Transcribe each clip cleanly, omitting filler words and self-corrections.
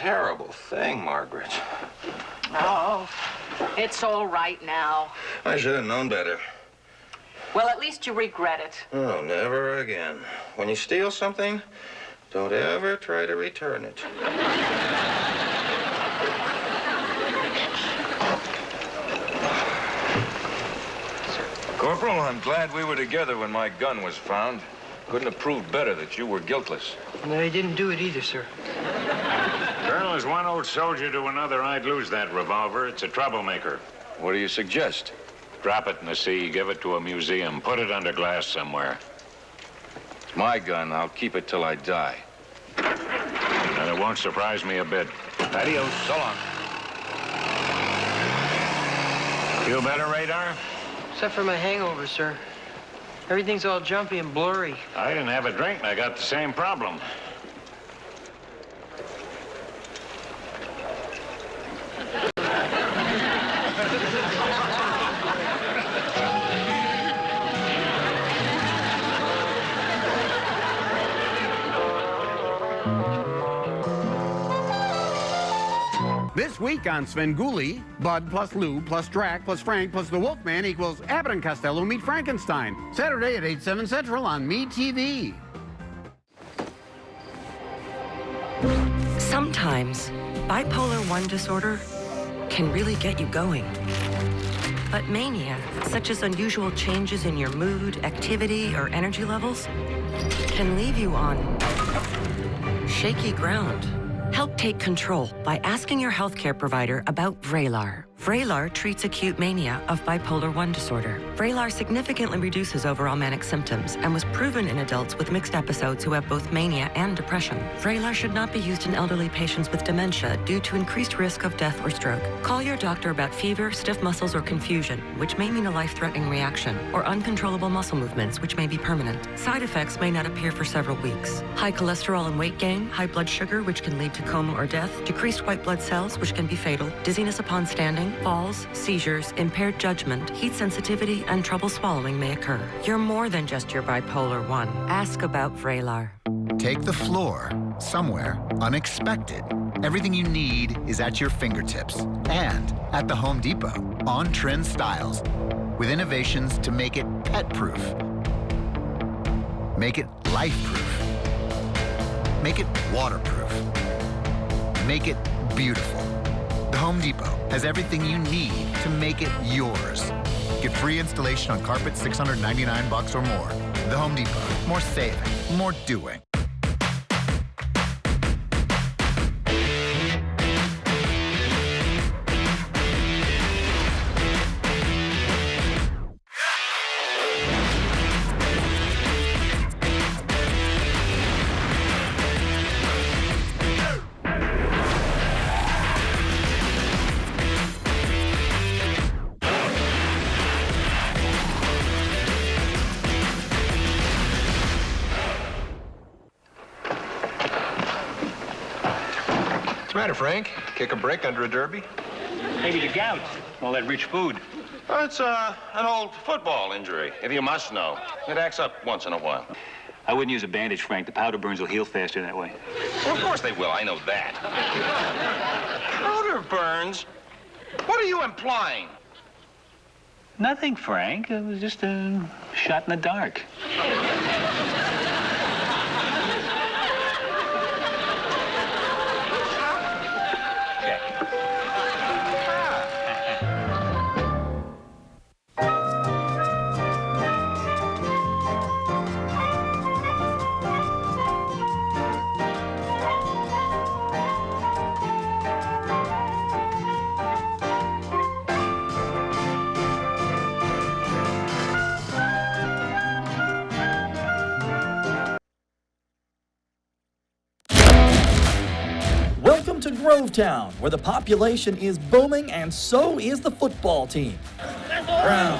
terrible thing, Margaret. Oh, it's all right now. I should have known better. Well, at least you regret it. Oh, never again. When you steal something, don't ever try to return it. Corporal, I'm glad we were together when my gun was found. Couldn't have proved better that you were guiltless. No, I didn't do it either, sir. Colonel, as one old soldier to another, I'd lose that revolver. It's a troublemaker. What do you suggest? Drop it in the sea, give it to a museum, put it under glass somewhere. It's my gun. I'll keep it till I die. And it won't surprise me a bit. Adios. So long. Feel better, Radar? Except for my hangover, sir. Everything's all jumpy and blurry. I didn't have a drink, and I got the same problem. This week on Svengoolie, Bud plus Lou plus Drac plus Frank plus the Wolfman equals Abbott and Costello meet Frankenstein. Saturday at 8, 7 Central on MeTV. Sometimes, bipolar 1 disorder can really get you going. But mania, such as unusual changes in your mood, activity, or energy levels, can leave you on shaky ground. Help take control by asking your healthcare provider about Vraylar. Vraylar treats acute mania of bipolar 1 disorder. Vraylar significantly reduces overall manic symptoms and was proven in adults with mixed episodes who have both mania and depression. Vraylar should not be used in elderly patients with dementia due to increased risk of death or stroke. Call your doctor about fever, stiff muscles, or confusion, which may mean a life-threatening reaction, or uncontrollable muscle movements, which may be permanent. Side effects may not appear for several weeks. High cholesterol and weight gain, high blood sugar, which can lead to coma or death, decreased white blood cells, which can be fatal, dizziness upon standing, falls, seizures, impaired judgment, heat sensitivity, and trouble swallowing may occur. You're more than just your bipolar 1. Ask about Vraylar. Take the floor somewhere unexpected. Everything you need is at your fingertips and at the Home Depot. On-trend styles with innovations to make it pet-proof, make it life-proof, make it waterproof, make it beautiful. The Home Depot has everything you need to make it yours. Get free installation on carpet $699 or more. The Home Depot. More saving, more doing. What's the matter, Frank? Kick a brick under a derby? Maybe the gout, all that rich food. Oh, it's an old football injury, if you must know. It acts up once in a while. I wouldn't use a bandage, Frank. The powder burns will heal faster that way. Well, of course they will. I know that. Powder burns? What are you implying? Nothing, Frank. It was just a shot in the dark. Welcome to Grovetown, where the population is booming and so is the football team. Brown,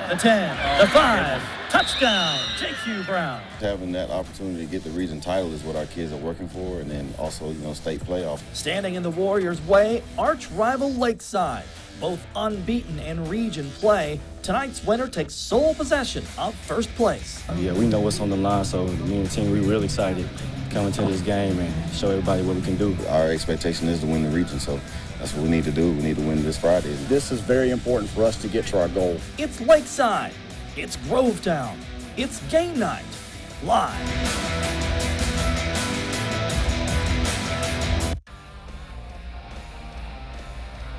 the 10, the 5, touchdown, JQ Brown. Having that opportunity to get the region title is what our kids are working for, and then also, state playoff. Standing in the Warriors' way, arch rival Lakeside. Both unbeaten in region play, tonight's winner takes sole possession of first place. Yeah, we know what's on the line, so me and the team, we're real excited. come into this game and show everybody what we can do. Our expectation is to win the region, so that's what we need to do. We need to win this Friday. This is very important for us to get to our goal. It's Lakeside. It's Grovetown. It's Game Night Live.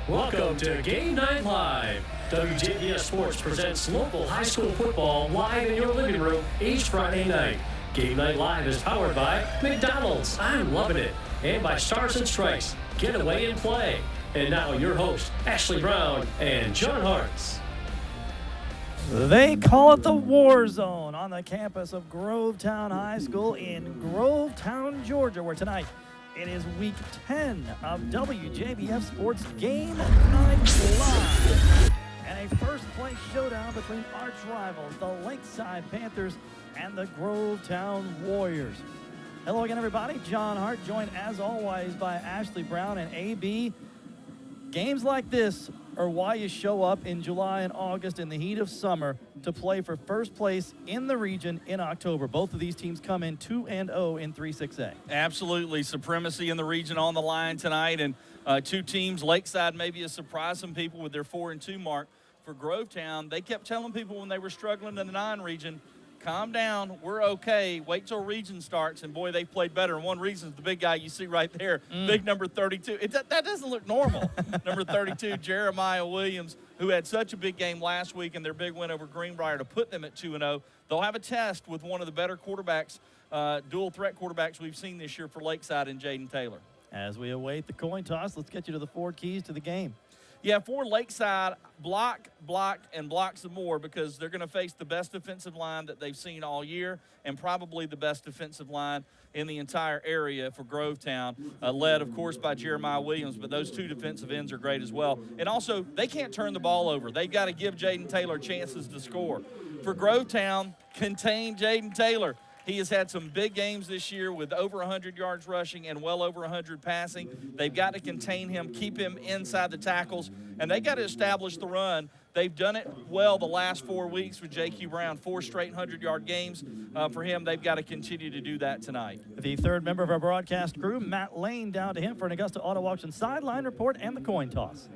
Welcome to Game Night Live. WJBS Sports presents local high school football live in your living room each Friday night. Game Night Live is powered by McDonald's. I'm loving it. And by Stars and Strikes. Get away and play. And now your hosts, Ashley Brown and John Hartz. They call it the War Zone on the campus of Grovetown High School in Grovetown, Georgia, where tonight it is week 10 of WJBF Sports Game Night Live. And a first-place showdown between arch rivals, the Lakeside Panthers and the Grovetown Warriors. Hello again, everybody. John Hart, joined as always by Ashley Brown and AB. Games like this are why you show up in July and August in the heat of summer to play for first place in the region in October. Both of these teams come in 2-0 in 3-6A. Absolutely. Supremacy in the region on the line tonight. And two teams, Lakeside maybe has surprised some people with their 4-2 mark. For Grovetown, they kept telling people when they were struggling in the 9 region, calm down, we're okay, wait till region starts, and boy, they played better. And one reason is the big guy you see right there, big number 32. That doesn't look normal. Number 32, Jeremiah Williams, who had such a big game last week in their big win over Greenbrier to put them at 2-0. They'll have a test with one of the better quarterbacks, dual threat quarterbacks we've seen this year for Lakeside and Jaden Taylor. As we await the coin toss, let's get you to the 4 keys to the game. Yeah, for Lakeside, block, and block some more, because they're going to face the best defensive line that they've seen all year and probably the best defensive line in the entire area for Grovetown, led, of course, by Jeremiah Williams, but those 2 defensive ends are great as well. And also, they can't turn the ball over. They've got to give Jaden Taylor chances to score. For Grovetown, contain Jaden Taylor. He has had some big games this year with over 100 yards rushing and well over 100 passing. They've got to contain him, keep him inside the tackles, and they got to establish the run. They've done it well the last 4 weeks with J.Q. Brown, 4 straight 100-yard games for him. They've got to continue to do that tonight. The third member of our broadcast crew, Matt Lane, down to him for an Augusta Auto Auction sideline report and the coin toss.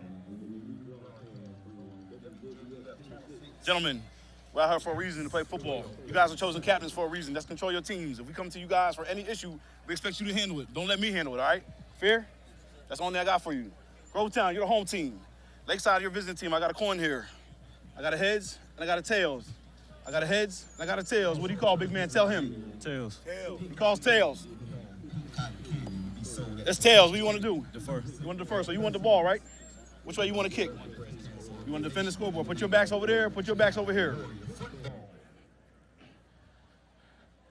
Gentlemen, we're out here for a reason to play football. You guys are chosen captains for a reason. Let's control your teams. If we come to you guys for any issue, we expect you to handle it. Don't let me handle it, all right? Fair? That's the only thing I got for you. Grovetown, you're the home team. Lakeside, you're visiting team. I got a coin here. I got a heads and I got a tails. I got a heads and I got a tails. What do you call big man? Tell him. Tails. Tails. He calls tails. It's tails. What do you want to do? Defer. You want to defer. So you want the ball, right? Which way you want to kick? You want to defend the scoreboard. Put your backs over there. Put your backs over here.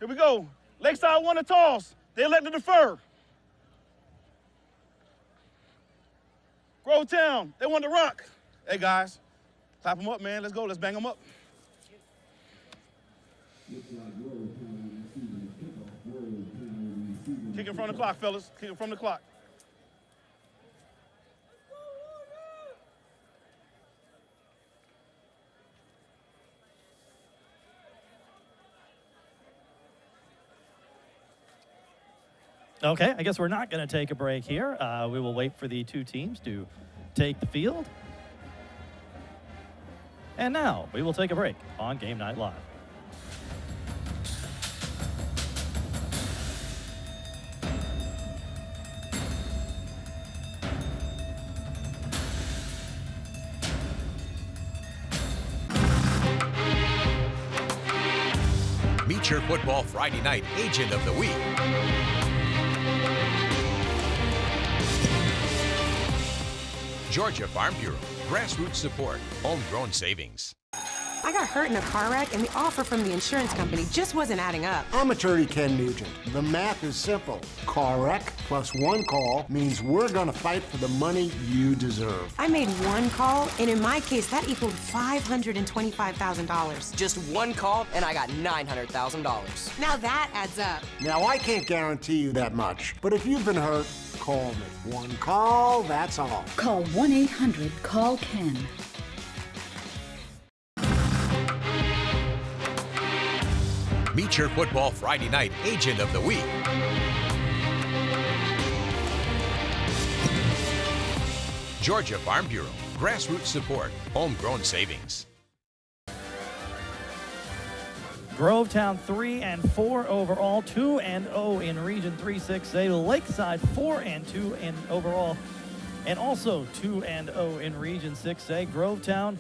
Here we go. Lakeside won the toss. They let the defer. Grovetown, they want to rock. Hey, guys, clap them up, man. Let's go. Let's bang them up. Kick in front of the clock, fellas. Kick in front of the clock. Okay, I guess we're not going to take a break here. We will wait for the 2 teams to take the field. And now we will take a break on Game Night Live. Meet your football Friday night agent of the week. Georgia Farm Bureau. Grassroots support. Homegrown savings. I got hurt in a car wreck, and the offer from the insurance company just wasn't adding up. I'm attorney Ken Nugent. The math is simple. Car wreck plus 1 call means we're going to fight for the money you deserve. I made 1 call, and in my case, that equaled $525,000. Just 1 call, and I got $900,000. Now that adds up. Now, I can't guarantee you that much, but if you've been hurt, call me. 1 call, that's all. Call 1-800-CALL-KEN. Meet your football Friday night agent of the week. Georgia Farm Bureau. Grassroots support. Homegrown savings. Grovetown 3-4 overall, 2-0 in Region 3-6A. Lakeside 4-2 in overall, and also 2-0 in Region 6A. Grovetown,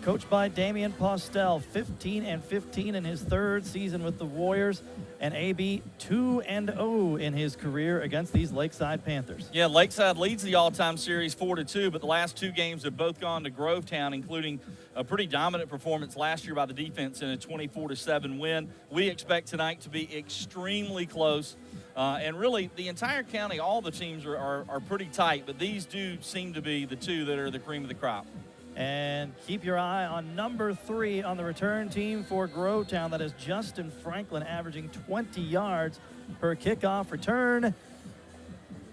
coached by Damian Postel, 15-15 in his third season with the Warriors, and AB 2-0 in his career against these Lakeside Panthers. Yeah, Lakeside leads the all-time series 4-2, but the last two games have both gone to Grovetown, including a pretty dominant performance last year by the defense in a 24-7 win. We expect tonight to be extremely close. And really, the entire county, all the teams are pretty tight, but these do seem to be the two that are the cream of the crop. And keep your eye on number 3 on the return team for Grovetown. That is Justin Franklin, averaging 20 yards per kickoff return.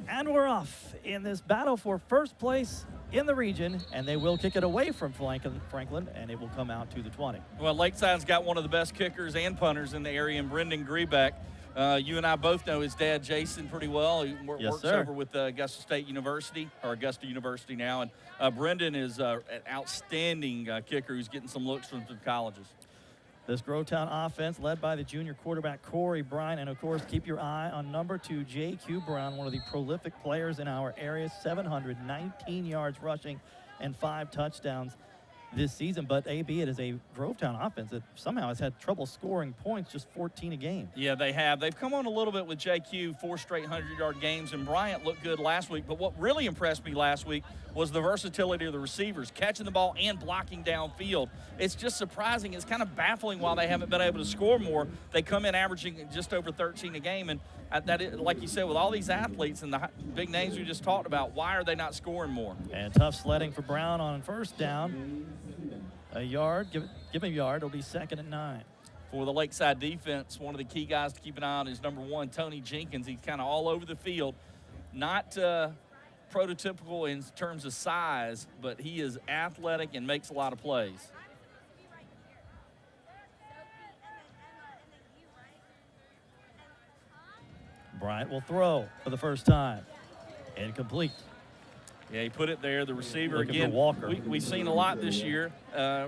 And we're off in this battle for first place in the region, and they will kick it away from Franklin, and it will come out to the 20. Well, Lakeside's got one of the best kickers and punters in the area, in Brendan Grebeck. You and I both know his dad, Jason, pretty well. He works over with Augusta State University, or Augusta University now. And Brendan is an outstanding kicker who's getting some looks from some colleges. This Grovetown offense led by the junior quarterback, Corey Bryan. And, of course, keep your eye on number 2, J.Q. Brown, one of the prolific players in our area, 719 yards rushing and 5 touchdowns this season. But AB, it is a Grovetown offense that somehow has had trouble scoring points, just 14 a game. Yeah, they have. They've come on a little bit with JQ, 4 straight 100-yard games, and Bryant looked good last week. But what really impressed me last week was the versatility of the receivers, catching the ball and blocking downfield. It's just surprising. It's kind of baffling why they haven't been able to score more. They come in averaging just over 13 a game, and like you said, with all these athletes and the big names we just talked about, why are they not scoring more? And tough sledding for Brown on first down. A yard, give him a yard. It'll be 2nd and 9. For the Lakeside defense, one of the key guys to keep an eye on is number 1, Tony Jenkins. He's kind of all over the field. Not prototypical in terms of size, but he is athletic and makes a lot of plays. Bryant will throw for the first time. Incomplete. Yeah, he put it there. The receiver, Looking again, for Walker. We've seen a lot this year.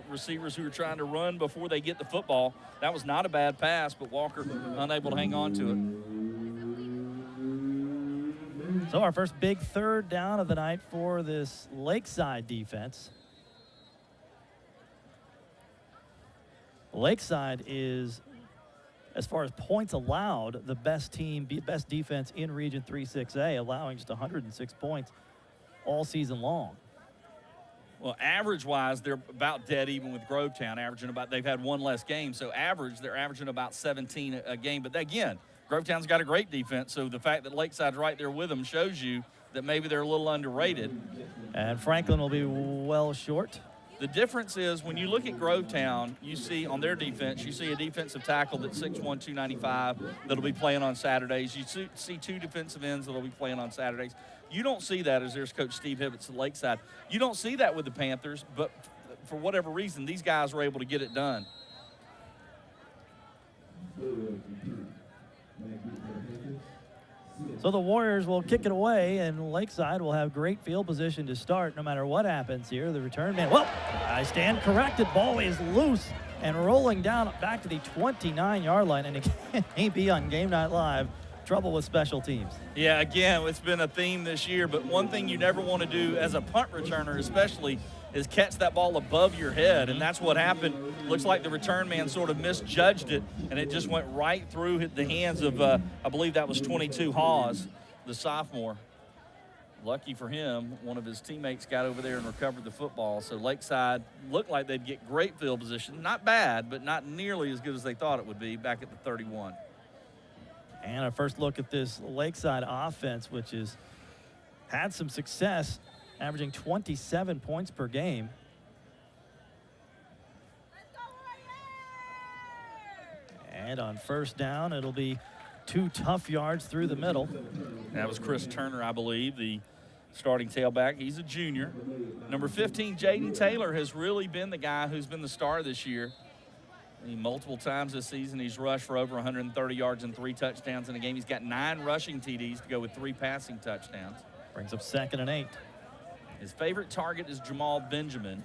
Receivers who are trying to run before they get the football. That was not a bad pass, but Walker unable to hang on to it. So our first big third down of the night for this Lakeside defense. Lakeside is, as far as points allowed, the best team, best defense in Region 3-6A, allowing just 106 points all season long. Well, average-wise, they're about dead even with Grovetown, averaging about, they've had one less game, so they're averaging about 17 a game. But again, Grovetown's got a great defense, so the fact that Lakeside's right there with them shows you that maybe they're a little underrated. And Franklin will be well short. The difference is when you look at Grovetown, you see on their defense, you see a defensive tackle that's 6'1", 295 that'll be playing on Saturdays. You see 2 defensive ends that'll be playing on Saturdays. You don't see that, as there's Coach Steve Hibbett's at Lakeside. You don't see that with the Panthers, but for whatever reason, these guys are able to get it done. So the Warriors will kick it away, and Lakeside will have great field position to start no matter what happens here. The return man, well, I stand corrected. Ball is loose and rolling down back to the 29-yard line. And again, AB on Game Night Live, trouble with special teams. Yeah, again, it's been a theme this year, but one thing you never want to do as a punt returner especially is catch that ball above your head, and that's what happened. Looks like the return man sort of misjudged it, and it just went right through the hands of, I believe that was 22 Hawes, the sophomore. Lucky for him, one of his teammates got over there and recovered the football. So Lakeside looked like they'd get great field position. Not bad, but not nearly as good as they thought it would be back at the 31. And our first look at this Lakeside offense, which has had some success, averaging 27 points per game. And on first down, it'll be 2 tough yards through the middle. That was Chris Turner, I believe, the starting tailback. He's a junior. Number 15, Jaden Taylor, has really been the guy who's been the star this year. Multiple times this season, he's rushed for over 130 yards and 3 touchdowns in a game. He's got 9 rushing TDs to go with 3 passing touchdowns. Brings up 2nd and 8. His favorite target is Jamal Benjamin.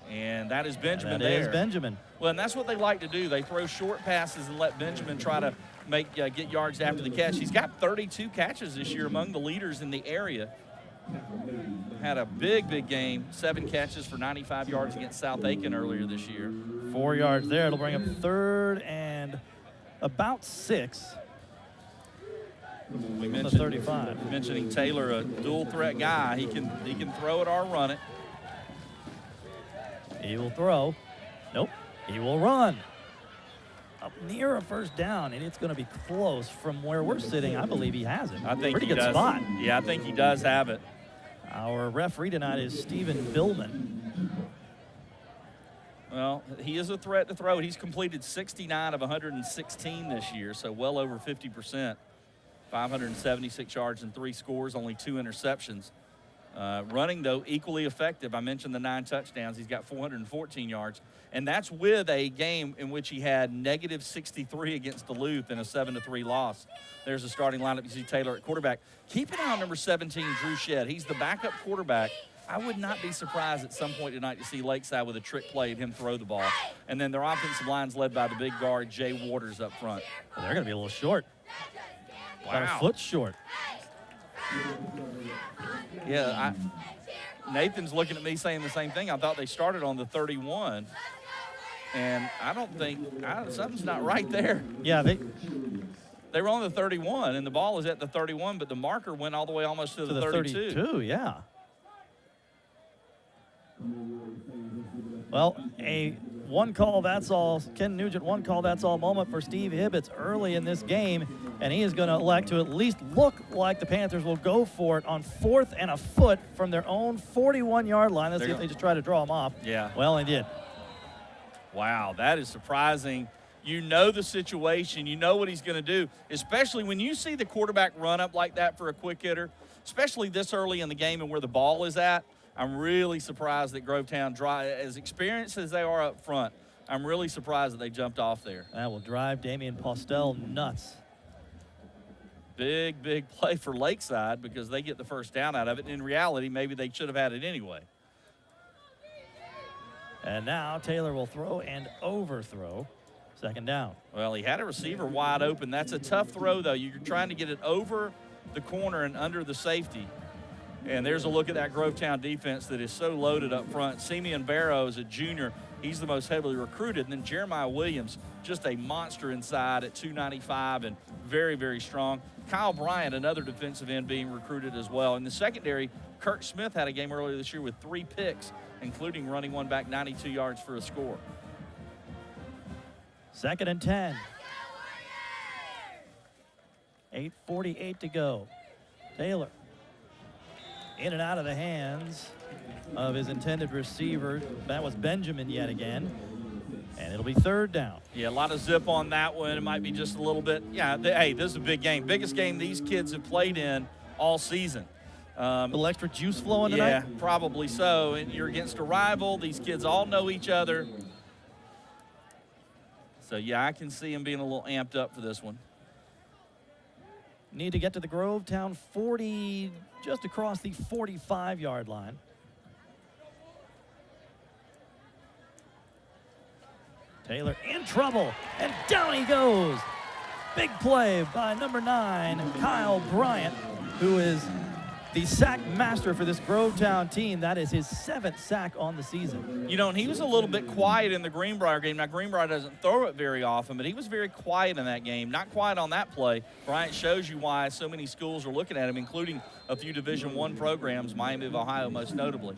And that is Benjamin That there. is Benjamin. Well, and that's what they like to do. They throw short passes and let Benjamin try to get yards after the catch. He's got 32 catches this year, among the leaders in the area. Had a big game, 7 catches for 95 yards against South Aiken earlier this year. 4 yards there. It'll bring up 3rd and about 6. We From mentioned the 35. Mentioning Taylor, a dual threat guy. He can throw it or run it. He will throw. Nope. He will run. Up near a first down, and it's going to be close from where we're sitting. I believe he has it. I think Pretty he good does. spot. Yeah, I think he does have it. Our referee tonight is Stephen Billman. Well, he is a threat to throw. He's completed 69 of 116 this year, so well over 50%. 576 yards and 3 scores, only 2 interceptions. Running, though, equally effective. I mentioned the 9 touchdowns. He's got 414 yards. And that's with a game in which he had negative 63 against Duluth in a 7-3 loss. There's a starting lineup. You see Taylor at quarterback. Keep an eye on number 17, Drew Shedd. He's the backup quarterback. I would not be surprised at some point tonight to see Lakeside with a trick play and him throw the ball. And then their offensive line's led by the big guard, Jay Waters, up front. Well, they're going to be a little short. Wow. About a foot short. Yeah, Nathan's looking at me saying the same thing. I thought they started on the 31. And I don't think something's not right there. Yeah, they were on the 31, and the ball is at the 31, but the marker went all the way almost to the 32. 32, yeah. Well, a one call, that's all. Ken Nugent, one call, that's all moment for Steve Hibbets early in this game, and he is going to elect to at least look like the Panthers will go for it on 4th and a foot from their own 41-yard line. Let's see if they just try to draw him off. Yeah. Well, they did. Wow, that is surprising. You know the situation. You know what he's going to do, especially when you see the quarterback run up like that for a quick hitter, especially this early in the game and where the ball is at. I'm really surprised that Grovetown, as experienced as they are up front, I'm really surprised that they jumped off there. That will drive Damian Postel nuts. Big play for Lakeside because they get the first down out of it. And in reality, maybe they should have had it anyway. And now Taylor will throw and overthrow. 2nd down. Well, he had a receiver wide open. That's a tough throw, though. You're trying to get it over the corner and under the safety. And there's a look at that Grovetown defense that is so loaded up front. Simeon Barrow is a junior. He's the most heavily recruited. And then Jeremiah Williams, just a monster inside at 295 and very strong. Kyle Bryant, another defensive end, being recruited as well. In the secondary, Kirk Smith had a game earlier this year with 3 picks, including running one back 92 yards for a score. 2nd and 10. 8:48 to go. Taylor in and out of the hands of his intended receiver. That was Benjamin yet again. And it'll be 3rd down. Yeah, a lot of zip on that one. It might be just a little bit. Yeah, hey, this is a big game. Biggest game these kids have played in all season. A little extra juice flowing tonight? Yeah, probably so. And you're against a rival. These kids all know each other. So, yeah, I can see him being a little amped up for this one. Need to get to the Grovetown 40, just across the 45-yard line. Taylor in trouble, and down he goes. Big play by number 9, Kyle Bryant, who is the sack master for this Grovetown team. That is his 7th sack on the season. You know, and he was a little bit quiet in the Greenbrier game. Now, Greenbrier doesn't throw it very often, but he was very quiet in that game. Not quiet on that play. Bryant shows you why so many schools are looking at him, including a few Division I programs, Miami of Ohio most notably.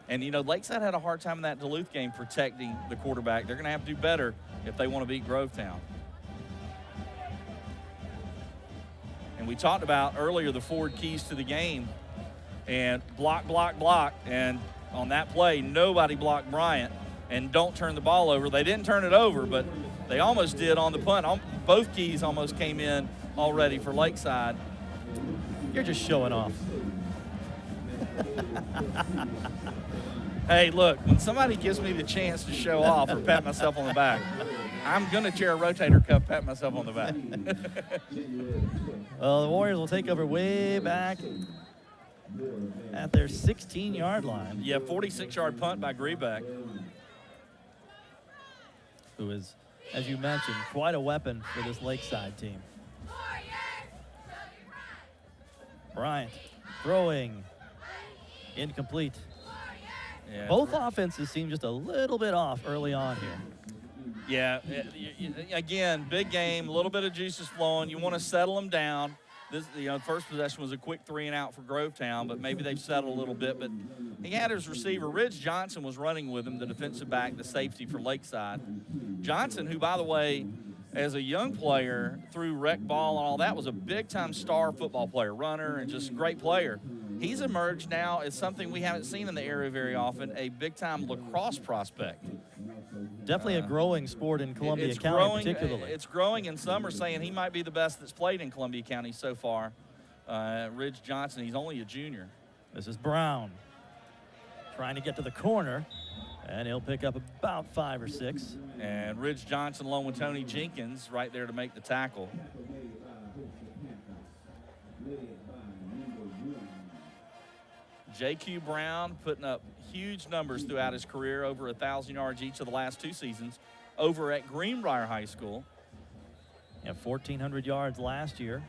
And, you know, Lakeside had a hard time in that Duluth game protecting the quarterback. They're going to have to do better if they want to beat Grovetown. And we talked about earlier the forward keys to the game. And block. And on that play, nobody blocked Bryant. And don't turn the ball over. They didn't turn it over, but they almost did on the punt. Both keys almost came in already for Lakeside. You're just showing off. Hey, look, when somebody gives me the chance to show off or pat myself on the back, I'm going to chair a rotator cuff, pat myself on the back. Well, the Warriors will take over way back at their 16-yard line. Yeah, 46-yard punt by Grebeck. Who is, as you mentioned, quite a weapon for this Lakeside team. Bryant throwing, incomplete. Yeah, both offenses seem just a little bit off early on here. Yeah, again, big game, a little bit of juices flowing. You want to settle them down. This, first possession was a quick 3-and-out for Grovetown, but maybe they've settled a little bit. But he had his receiver, Ridge Johnson, was running with him, the defensive back, the safety for Lakeside. Johnson, who, by the way, as a young player, through rec ball and all that, was a big-time star football player, runner, and just a great player. He's emerged now as something we haven't seen in the area very often, a big-time lacrosse prospect. Definitely a growing sport in Columbia County, particularly. It's growing, and some are saying he might be the best that's played in Columbia County so far. Ridge Johnson, he's only a junior. This is Brown trying to get to the corner, and he'll pick up about 5 or 6. And Ridge Johnson along with Tony Jenkins right there to make the tackle. J.Q. Brown putting up huge numbers throughout his career, over 1,000 yards each of the last 2 seasons over at Greenbrier High School. Yeah, 1,400 yards last year.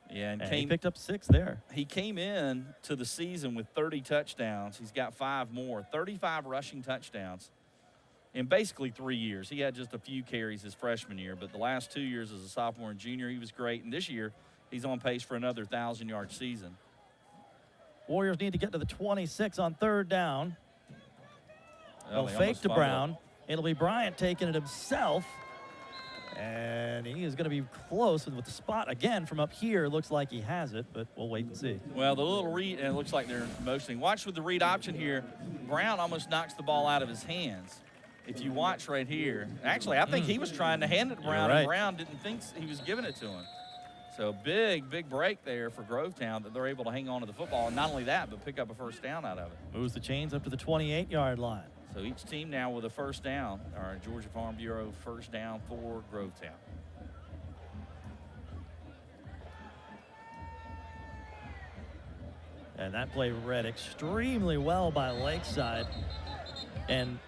Yeah, and he picked up 6 there. He came in to the season with 30 touchdowns. He's got 5 more, 35 rushing touchdowns in basically 3 years. He had just a few carries his freshman year, but the last 2 years as a sophomore and junior, he was great. And this year, he's on pace for another 1,000-yard season. Warriors need to get to the 26 on 3rd down. Well, they'll fake to Brown. It'll be Bryant taking it himself. And he is going to be close with the spot again from up here. Looks like he has it, but we'll wait and see. Well, the little read, and it looks like they're motioning. Watch with the read option here. Brown almost knocks the ball out of his hands. If you watch right here. Actually, I think he was trying to hand it to Brown, and Brown didn't think he was giving it to him. So big break there for Grovetown that they're able to hang on to the football. And not only that, but pick up a first down out of it. Moves the chains up to the 28-yard line. So each team now with a first down, or Georgia Farm Bureau first down for Grovetown. And that play read extremely well by Lakeside. And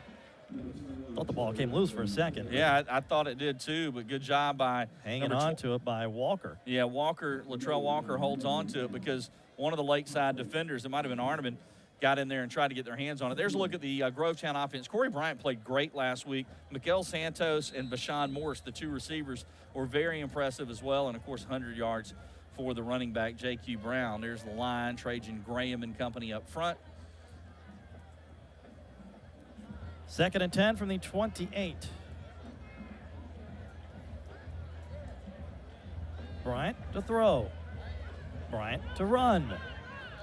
thought the ball came loose for a second. Yeah, I thought it did too, but good job by hanging on to it by Walker. Yeah, Latrell Walker holds on to it because one of the Lakeside defenders, it might have been Arneman, got in there and tried to get their hands on it. There's a look at the Grovetown offense. Corey Bryant played great last week. Miguel Santos and Bashan Morris, the 2 receivers, were very impressive as well. And, of course, 100 yards for the running back, J.Q. Brown. There's the line, Trajan Graham and company up front. 2nd and 10 from the 28. Bryant to throw. Bryant to run.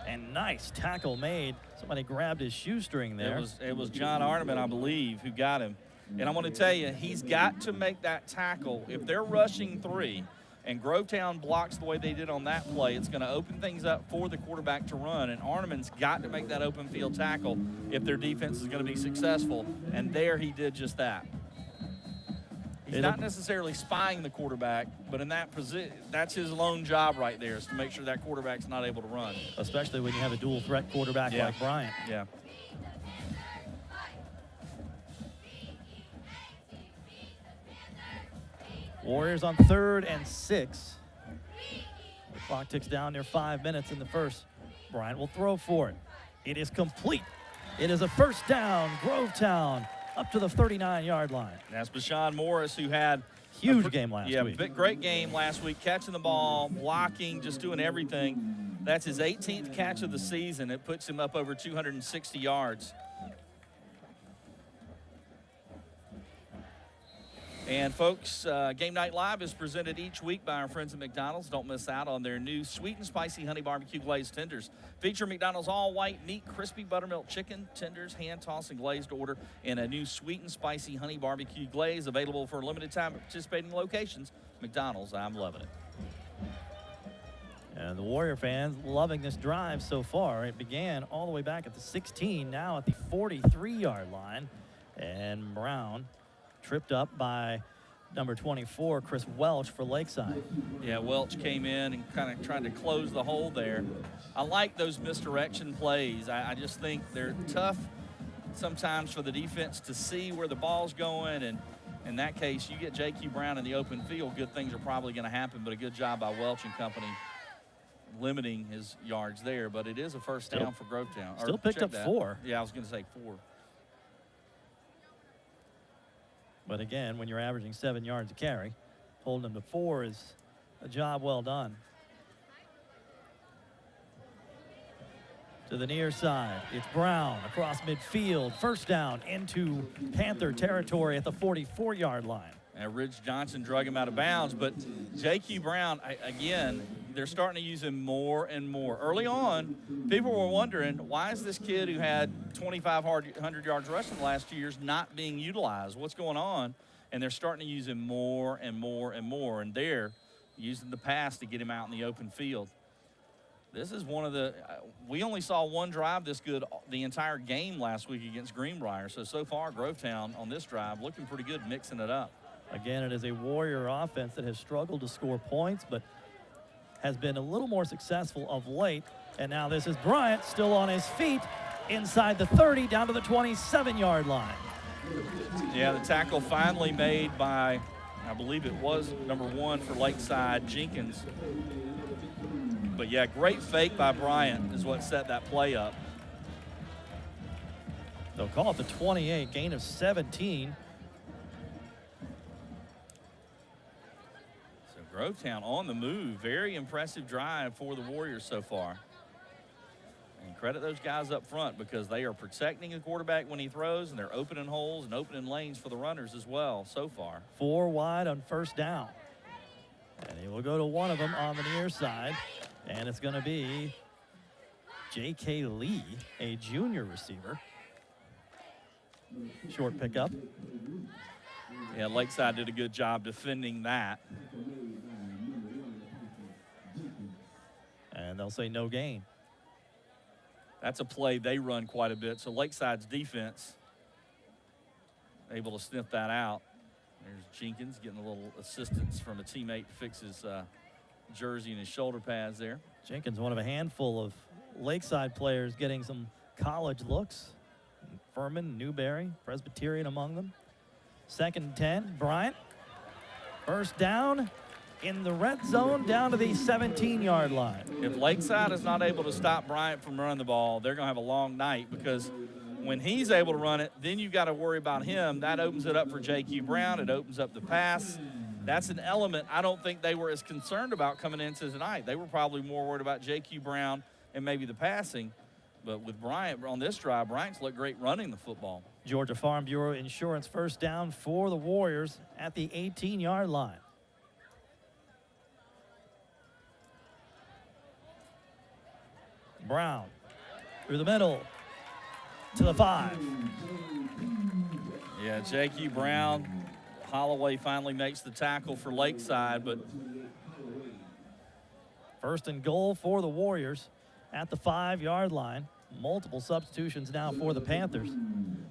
And nice tackle made. Somebody grabbed his shoestring there. It was John Arneman, I believe, who got him. And I want to tell you, he's got to make that tackle. If they're rushing 3 and Grovetown blocks the way they did on that play, it's going to open things up for the quarterback to run. And Arneman's got to make that open field tackle if their defense is going to be successful. And there he did just that. He's not necessarily spying the quarterback, but in that position, that's his lone job right there, is to make sure that quarterback's not able to run. Especially when you have a dual threat quarterback like Bryant. Yeah. Warriors on 3rd and 6. The clock ticks down near 5 minutes in the first. Bryant will throw for it. It is complete. It is a first down. Grovetown up to the 39-yard line. That's Bashan Morris, who had huge game last week. Yeah, great game last week, catching the ball, blocking, just doing everything. That's his 18th catch of the season. It puts him up over 260 yards. And folks, Game Night Live is presented each week by our friends at McDonald's. Don't miss out on their new sweet and spicy honey barbecue glazed tenders. Feature McDonald's all-white, meat, crispy buttermilk chicken tenders, hand-tossed and glazed to order in a new sweet and spicy honey barbecue glaze, available for a limited time at participating locations. McDonald's, I'm loving it. And the Warrior fans loving this drive so far. It began all the way back at the 16, now at the 43-yard line. And Brown tripped up by number 24, Chris Welch for Lakeside. Yeah, Welch came in and kind of tried to close the hole there. I like those misdirection plays. I just think they're tough sometimes for the defense to see where the ball's going, and in that case, you get J.Q. Brown in the open field, good things are probably going to happen, but a good job by Welch and company limiting his yards there. But it is a first down for Grovetown. Still picked up 4. Yeah, I was going to say 4. But again, when you're averaging 7 yards a carry, holding them to 4 is a job well done. To the near side, it's Brown across midfield. First down into Panther territory at the 44-yard line. And Ridge Johnson drug him out of bounds, but J.Q. Brown, again, they're starting to use him more and more. Early on, people were wondering, why is this kid who had 2,500 yards rushing the last 2 years not being utilized? What's going on? And they're starting to use him more and more and more, and they're using the pass to get him out in the open field. This is one of the we only saw one drive this good the entire game last week against Greenbrier. So far, Grovetown on this drive looking pretty good, mixing it up. Again, it is a Warrior offense that has struggled to score points, but has been a little more successful of late. And now this is Bryant still on his feet inside the 30 down to the 27-yard line. Yeah, the tackle finally made by, I believe it was number 1 for Lakeside, Jenkins. But yeah, great fake by Bryant is what set that play up. They'll call it the 28, gain of 17. So Grovetown on the move. Very impressive drive for the Warriors so far. And credit those guys up front because they are protecting the quarterback when he throws, and they're opening holes and opening lanes for the runners as well so far. 4 wide on first down. And he will go to one of them on the near side. And it's going to be J.K. Lee, a junior receiver. Short pickup. Yeah, Lakeside did a good job defending that. And they'll say no gain. That's a play they run quite a bit. So Lakeside's defense able to sniff that out. There's Jenkins getting a little assistance from a teammate to fix his jersey and his shoulder pads there. Jenkins, one of a handful of Lakeside players getting some college looks. Furman, Newberry, Presbyterian among them. 2nd and 10, Bryant. First down in the red zone down to the 17-yard line. If Lakeside is not able to stop Bryant from running the ball, they're going to have a long night because when he's able to run it, then you've got to worry about him. That opens it up for J.Q. Brown. It opens up the pass. That's an element I don't think they were as concerned about coming into tonight. They were probably more worried about J.Q. Brown and maybe the passing. But with Bryant on this drive, Bryant's looked great running the football. Georgia Farm Bureau Insurance first down for the Warriors at the 18-yard line. Brown through the middle to the 5. Yeah, J.Q. Brown. Holloway finally makes the tackle for Lakeside, but first and goal for the Warriors at the 5-yard line. Multiple substitutions now for the Panthers.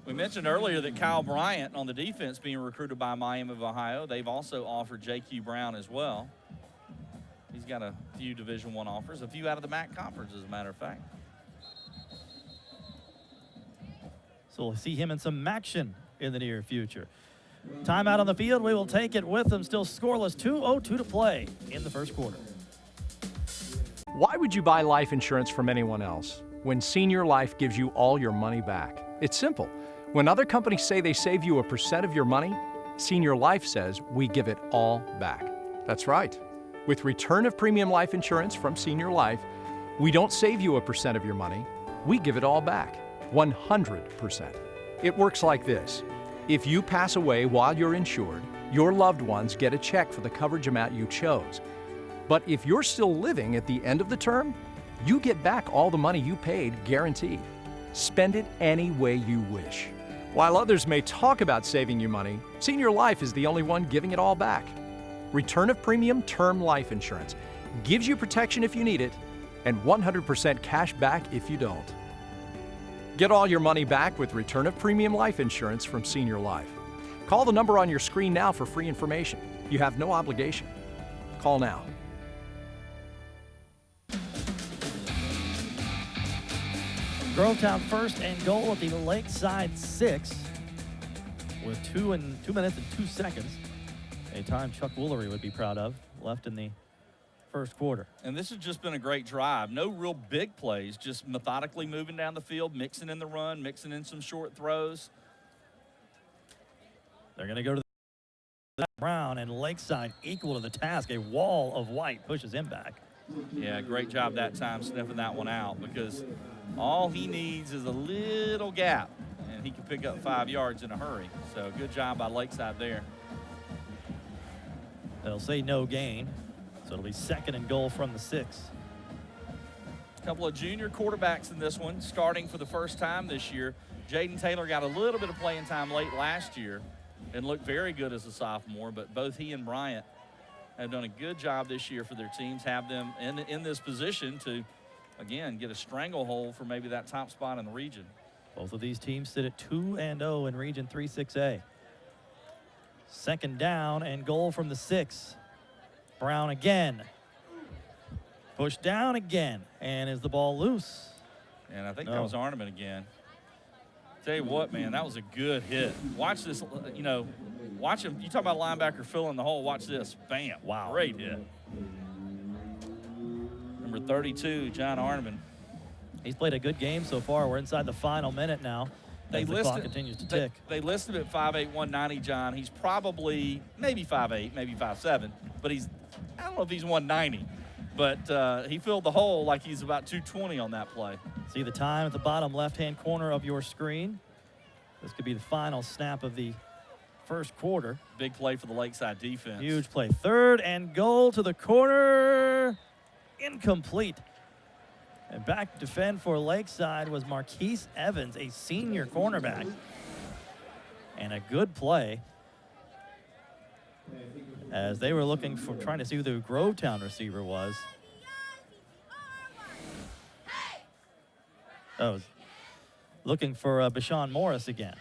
We mentioned earlier that Kyle Bryant on the defense being recruited by Miami of Ohio. They've also offered J.Q. Brown as well. He's got a few Division I offers, a few out of the MAC conference, as a matter of fact. So we'll see him in some action in the near future. Timeout on the field. We will take it with them. Still scoreless. 2:02 to play in the first quarter. Why would you buy life insurance from anyone else when Senior Life gives you all your money back? It's simple. When other companies say they save you 1% of your money, Senior Life says we give it all back. That's right. With return of premium life insurance from Senior Life, we don't save you 1% of your money. We give it all back, 100%. It works like this. If you pass away while you're insured, your loved ones get a check for the coverage amount you chose. But if you're still living at the end of the term, you get back all the money you paid, guaranteed. Spend it any way you wish. While others may talk about saving you money, Senior Life is the only one giving it all back. Return of premium term life insurance gives you protection if you need it, and 100% cash back if you don't. Get all your money back with return of premium life insurance from Senior Life. Call the number on your screen now for free information. You have no obligation. Call now. Grovetown first and goal at the Lakeside 6 with 2 minutes and 2 seconds. A time Chuck Woolery would be proud of, left in the first quarter. And this has just been a great drive. No real big plays, just methodically moving down the field, mixing in the run, mixing in some short throws. They're going to go to the Brown, and Lakeside equal to the task. A wall of white pushes him back. Yeah, great job that time sniffing that one out, because all he needs is a little gap, and he can pick up 5 yards in a hurry. So good job by Lakeside there. They'll say no gain, so it'll be second and goal from the 6. A couple of junior quarterbacks in this one, starting for the first time this year. Jaden Taylor got a little bit of playing time late last year and looked very good as a sophomore, but both he and Bryant have done a good job this year for their teams, have them in this position to, again, get a stranglehold for maybe that top spot in the region. Both of these teams sit at 2-0 in Region 3-6A. Second down and goal from the 6. Brown again. Pushed down again. And is the ball loose? And I think that was Arneman again. Tell you what, man, that was a good hit. Watch this, watch him. You talk about linebacker filling the hole. Watch this. Bam. Wow. Great hit. Number 32, John Arneman. He's played a good game so far. We're inside the final minute now. The clock continues to tick. They listed at 5'8", 190, John. He's probably maybe 5'8", maybe 5'7", but I don't know if he's 190. But he filled the hole like he's about 220 on that play. See the time at the bottom left-hand corner of your screen. This could be the final snap of the first quarter. Big play for the Lakeside defense. Huge play. Third and goal to the corner. Incomplete. And back to defend for Lakeside was Marquise Evans, a senior cornerback. And a good play as they were looking for, trying to see who the Grovetown receiver was. Oh, looking for Bashawn Morris again.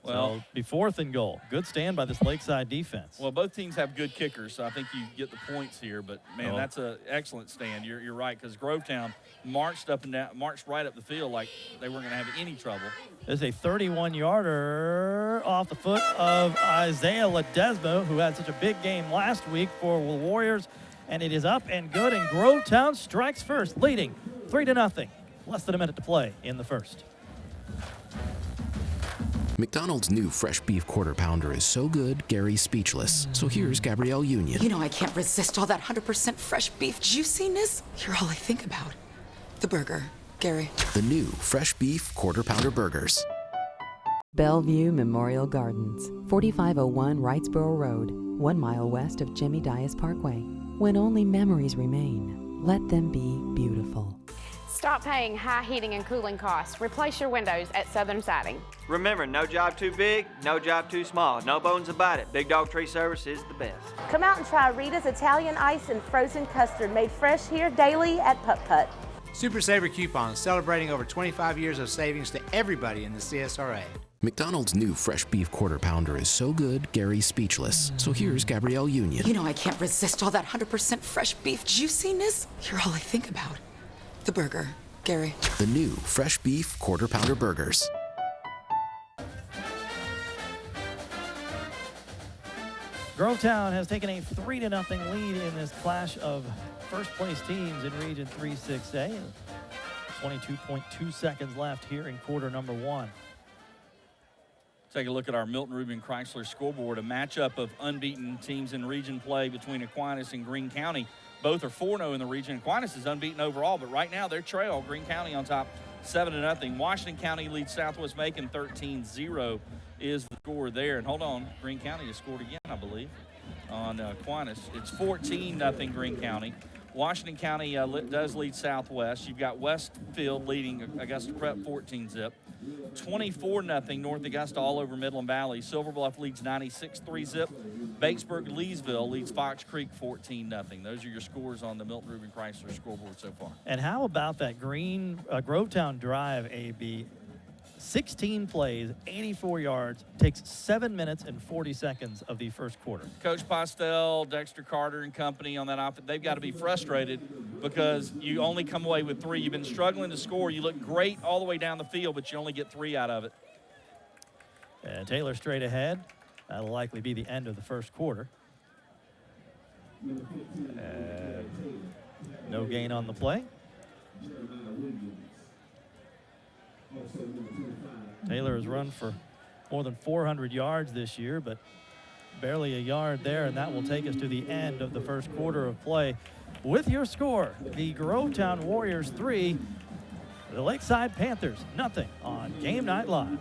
Well, so be fourth and goal. Good stand by this Lakeside defense. Well, both teams have good kickers, so I think you get the points here. But, man, that's an excellent stand. You're right, because Grovetown marched up and down, marched right up the field like they weren't going to have any trouble. There's a 31-yarder off the foot of Isaiah Ledesma, who had such a big game last week for the Warriors. And it is up and good, and Grovetown strikes first, leading 3-0. Less than a minute to play in the first. McDonald's new fresh beef quarter pounder is so good, Gary's speechless. So here's Gabrielle Union. You know I can't resist all that 100% fresh beef juiciness. You're all I think about. The burger, Gary. The new fresh beef quarter pounder burgers. Bellevue Memorial Gardens, 4501 Wrightsboro Road, 1 mile west of Jimmy Dias Parkway. When only memories remain, let them be beautiful. Stop paying high heating and cooling costs. Replace your windows at Southern Siding. Remember, no job too big, no job too small. No bones about it. Big Dog Tree Service is the best. Come out and try Rita's Italian Ice and Frozen Custard, made fresh here daily at Putt Putt. Super Saver coupons celebrating over 25 years of savings to everybody in the CSRA. McDonald's new fresh beef quarter pounder is so good, Gary's speechless. So here's Gabrielle Union. You know I can't resist all that 100% fresh beef juiciness. You're all I think about. The burger, Gary. The new fresh beef quarter pounder burgers. Grovetown has taken a 3-0 lead in this clash of first-place teams in Region 3-6A. 22.2 seconds left here in quarter number 1. Take a look at our Milton Rubin Chrysler scoreboard, a matchup of unbeaten teams in region play between Aquinas and Greene County. Both are 4-0 in the region. Aquinas is unbeaten overall, but right now their trail, Greene County on top, 7-0. Washington County leads Southwest Macon 13-0 is the score there. And hold on, Greene County has scored again, I believe, on Aquinas. It's 14-0 Greene County. Washington County does lead Southwest. You've got Westfield leading Augusta Prep 14-zip. 24-0 North Augusta all over Midland Valley. Silver Bluff leads 96-3-zip. Batesburg-Leesville leads Fox Creek 14-0. Those are your scores on the Milton Rubin Chrysler scoreboard so far. And how about that Grovetown drive, AB? 16 plays, 84 yards, takes 7 minutes and 40 seconds of the first quarter. Coach Postel, Dexter Carter and company on that offense, they've got to be frustrated because you only come away with 3. You've been struggling to score. You look great all the way down the field, but you only get 3 out of it. And Taylor straight ahead. That'll likely be the end of the first quarter. No gain on the play. Taylor has run for more than 400 yards this year, but barely a yard there, and that will take us to the end of the first quarter of play. With your score, the Grovetown Warriors 3, the Lakeside Panthers nothing on Game Night Live.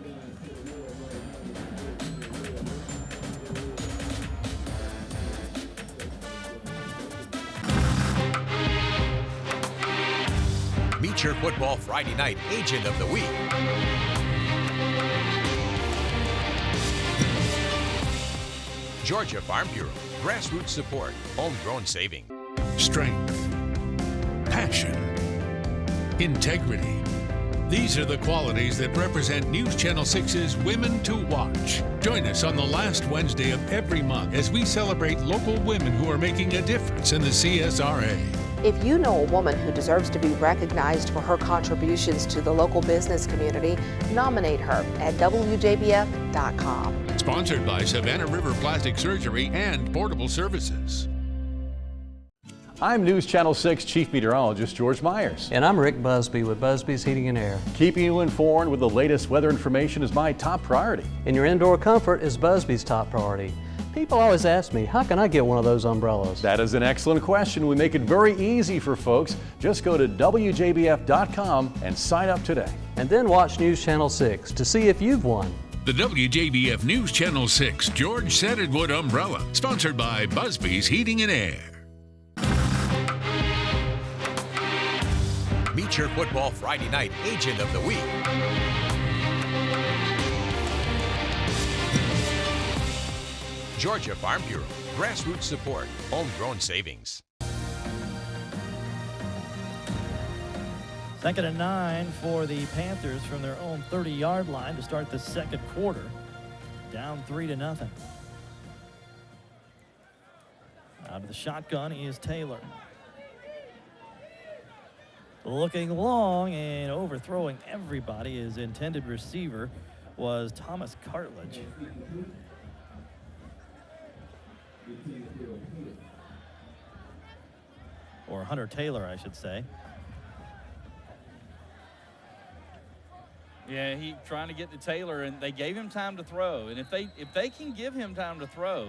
Meet your football Friday night agent of the week. Georgia Farm Bureau. Grassroots support. Homegrown saving. Strength. Passion. Integrity. These are the qualities that represent News Channel 6's Women to Watch. Join us on the last Wednesday of every month as we celebrate local women who are making a difference in the CSRA. If you know a woman who deserves to be recognized for her contributions to the local business community, nominate her at WJBF.com. Sponsored by Savannah River Plastic Surgery and Portable Services. I'm News Channel 6 Chief Meteorologist George Myers. And I'm Rick Busby with Busby's Heating and Air. Keeping you informed with the latest weather information is my top priority. And your indoor comfort is Busby's top priority. People always ask me, how can I get one of those umbrellas? That is an excellent question. We make it very easy for folks. Just go to WJBF.com and sign up today. And then watch News Channel 6 to see if you've won. The WJBF News Channel 6 George Sandwood Umbrella, sponsored by Busby's Heating and Air. Meet your football Friday night agent of the week. Georgia Farm Bureau. Grassroots support. Homegrown savings. 2nd and 9 for the Panthers from their own 30-yard line to start the second quarter. Down 3-0. Out of the shotgun is Taylor. Looking long and overthrowing everybody. His intended receiver was Thomas Cartledge. Or Hunter Taylor, I should say. Yeah, he trying to get to Taylor, and they gave him time to throw. And if they can give him time to throw,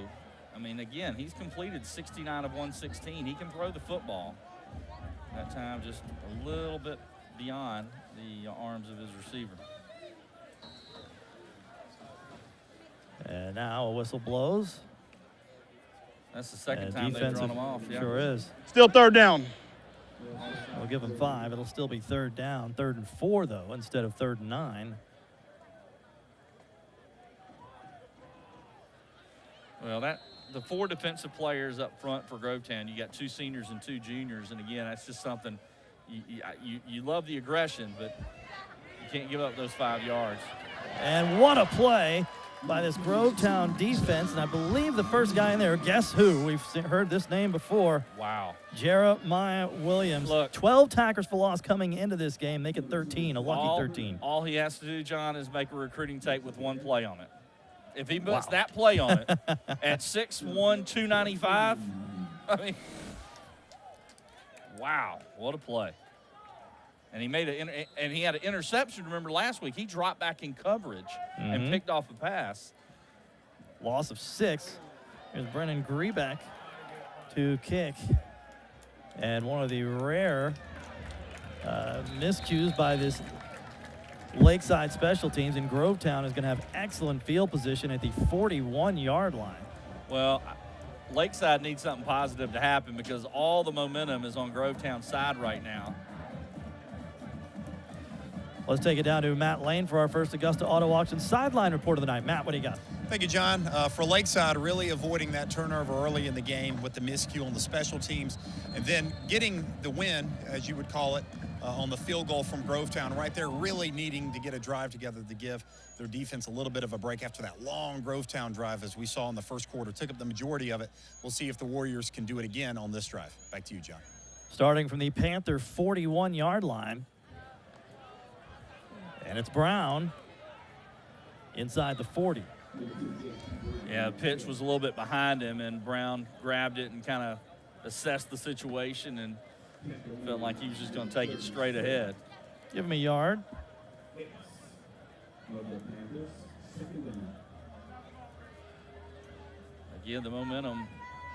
I mean, again, he's completed 69 of 116. He can throw the football. That time just a little bit beyond the arms of his receiver. And now a whistle blows. That's the second time they've drawn him off. Yeah. Sure is. Still 3rd down. We'll give him 5. It'll still be 3rd down. 3rd and 4, though, instead of 3rd and 9. Well, the 4 defensive players up front for Grovetown, you got 2 seniors and 2 juniors, and again, that's just something you love the aggression, but you can't give up those 5 yards. And what a play by this Grovetown defense, and I believe the first guy in there, guess who? We've heard this name before. Wow. Jeremiah Williams. Look, 12 tackles for loss coming into this game, make it 13, a lucky 13. All he has to do, John, is make a recruiting tape with 1 play on it. If he puts that play on it at 6'1", 295, I mean, wow, what a play. And he he had an interception. Remember last week, he dropped back in coverage and picked off a pass. Loss of 6. Here's Brennan Grebeck to kick. And one of the rare miscues by this Lakeside special teams, and Grovetown is going to have excellent field position at the 41-yard line. Well, Lakeside needs something positive to happen because all the momentum is on Grovetown's side right now. Let's take it down to Matt Lane for our first Augusta Auto Auction sideline report of the night. Matt, what do you got? Thank you, John. For Lakeside, really avoiding that turnover early in the game with the miscue on the special teams, and then getting the win, as you would call it, on the field goal from Grovetown right there, really needing to get a drive together to give their defense a little bit of a break after that long Grovetown drive, as we saw in the first quarter. Took up the majority of it. We'll see if the Warriors can do it again on this drive. Back to you, John. Starting from the Panther 41-yard line. And it's Brown inside the 40. Yeah, the pitch was a little bit behind him, and Brown grabbed it and kind of assessed the situation and felt like he was just going to take it straight ahead. Give him a yard. Again, the momentum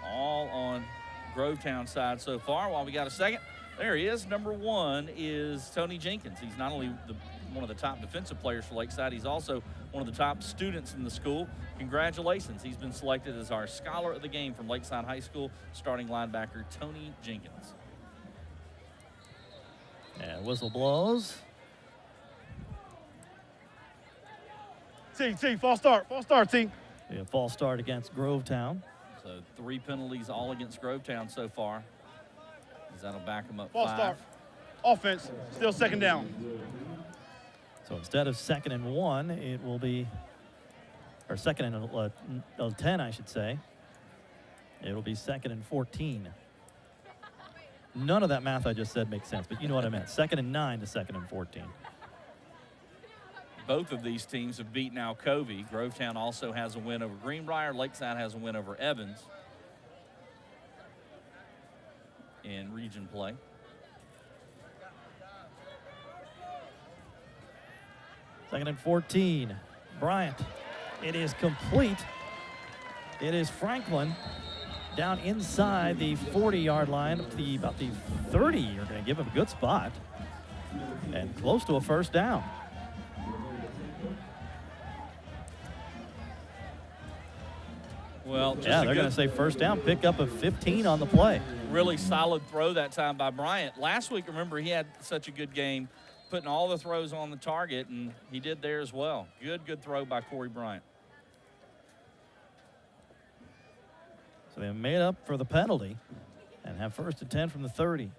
all on Grovetown side so far. While we got a second, there he is. Number 1 is Tony Jenkins. He's not only one of the top defensive players for Lakeside, he's also one of the top students in the school. Congratulations. He's been selected as our Scholar of the Game from Lakeside High School, starting linebacker Tony Jenkins. And whistle blows. T, false start, T. A false start against Grovetown. So 3 penalties all against Grovetown so far. That'll back them up false 5. Start. Offense, still second down. So instead of 2nd and 1, it will be, or 2nd and 10, I should say. It will be 2nd and 14. None of that math I just said makes sense, but you know what I meant. 2nd and 9 to 2nd and 14. Both of these teams have beaten Alcovey. Grovetown also has a win over Greenbrier. Lakeside has a win over Evans in region play. Second and 14. Bryant. It is complete. It is Franklin down inside the 40-yard line up to about the 30. You're going to give him a good spot and close to a first down. Well, yeah, they're going to say first down, pick up of 15 on the play. Really solid throw that time by Bryant. Last week, remember, he had such a good game, putting all the throws on the target, and he did there as well. Good throw by Corey Bryant. So they made up for the penalty and have first and 10 from the 30.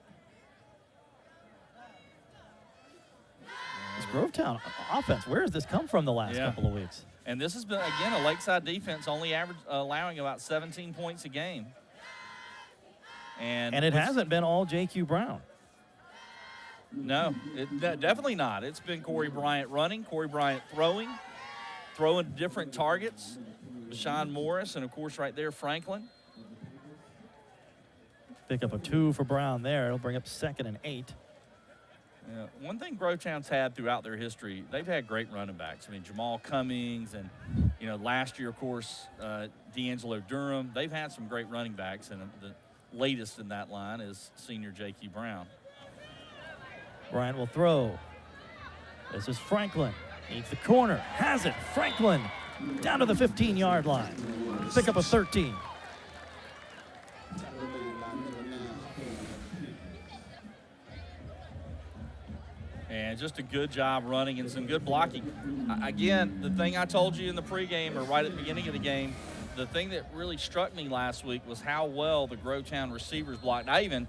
This Grovetown offense, where has this come from the last couple of weeks? And this has been, again, a Lakeside defense only allowing about 17 points a game. And it hasn't been all J.Q. Brown. No, definitely not. It's been Corey Bryant running, Corey Bryant throwing different targets. Deshaun Morris, and, of course, right there, Franklin. Pick up a 2 for Brown there. It'll bring up 2nd and 8. Yeah, one thing Grovetown's had throughout their history, they've had great running backs. I mean, Jamal Cummings and, last year, of course, D'Angelo Durham. They've had some great running backs, and the latest in that line is senior J.Q. Brown. Bryant will throw. This is Franklin. Needs the corner. Has it. Franklin down to the 15-yard line. Pick up a 13. And just a good job running and some good blocking. Again, the thing I told you in the pregame or right at the beginning of the game, the thing that really struck me last week was how well the Grovetown receivers blocked. I even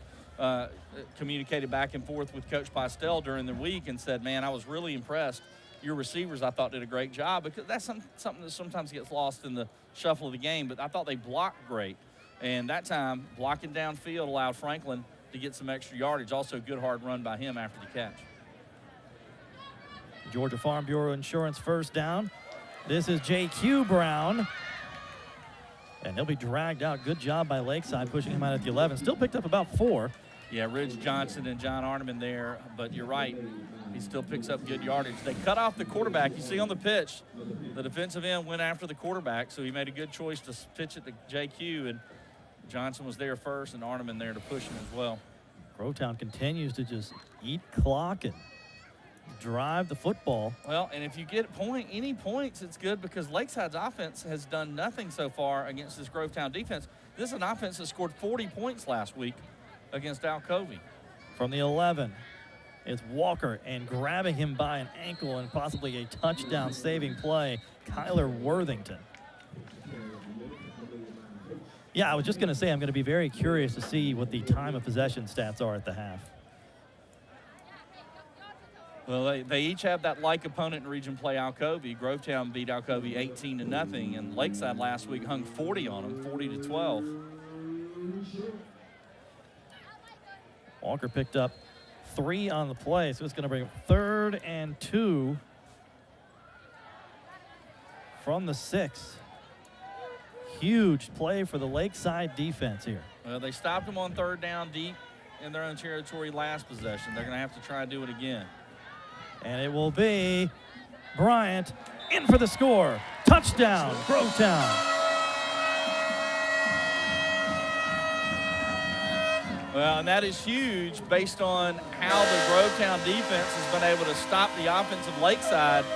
communicated back and forth with Coach Postel during the week and said, man, I was really impressed. Your receivers, I thought, did a great job, because that's something that sometimes gets lost in the shuffle of the game, but I thought they blocked great. And that time, blocking downfield allowed Franklin to get some extra yardage. Also, good hard run by him after the catch. Georgia Farm Bureau Insurance first down. This is J.Q. Brown. And he'll be dragged out. Good job by Lakeside, pushing him out at the 11. Still picked up about 4. Yeah, Ridge Johnson and John Arneman there, but you're right. He still picks up good yardage. They cut off the quarterback. You see on the pitch, the defensive end went after the quarterback, so he made a good choice to pitch it to J.Q., and Johnson was there first and Arneman there to push him as well. Grovetown continues to just eat clock and drive the football. Well, and if you get any points, it's good, because Lakeside's offense has done nothing so far against this Grovetown defense. This is an offense that scored 40 points last week against Alcovey. From the 11, it's Walker, and grabbing him by an ankle and possibly a touchdown saving play, Kyler Worthington. Yeah, I was just going to say I'm going to be very curious to see what the time of possession stats are at the half. Well, they each have that like opponent in region play, Alcovey. Grovetown beat Alcovey 18-0, and Lakeside last week hung 40 on them, 40-12. Walker picked up 3 on the play, so it's going to bring up 3rd and 2 from the 6. Huge play for the Lakeside defense here. Well, they stopped them on 3rd down deep in their own territory last possession. They're going to have to try to do it again. And it will be Bryant in for the score. Touchdown, Grovetown. Well, and that is huge based on how the Grovetown defense has been able to stop the offense of Lakeside.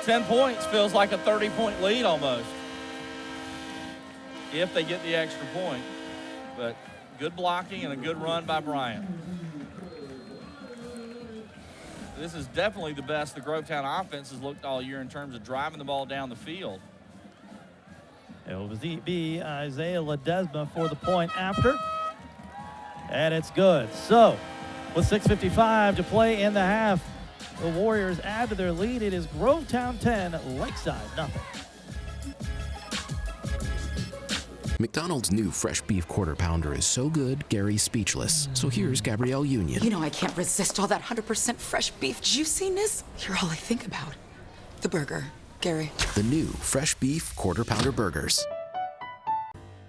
10 points feels like a 30-point lead almost, if they get the extra point. But good blocking and a good run by Bryant. This is definitely the best the Grovetown offense has looked all year in terms of driving the ball down the field. It will be Isaiah Ledesma for the point after. And it's good. So, with 6:55 to play in the half, the Warriors add to their lead. It is Grovetown 10, Lakeside nothing. McDonald's new fresh beef quarter pounder is so good, Gary's speechless. So here's Gabrielle Union. You know I can't resist all that 100% fresh beef juiciness. You're all I think about. The burger, Gary. The new fresh beef quarter pounder burgers.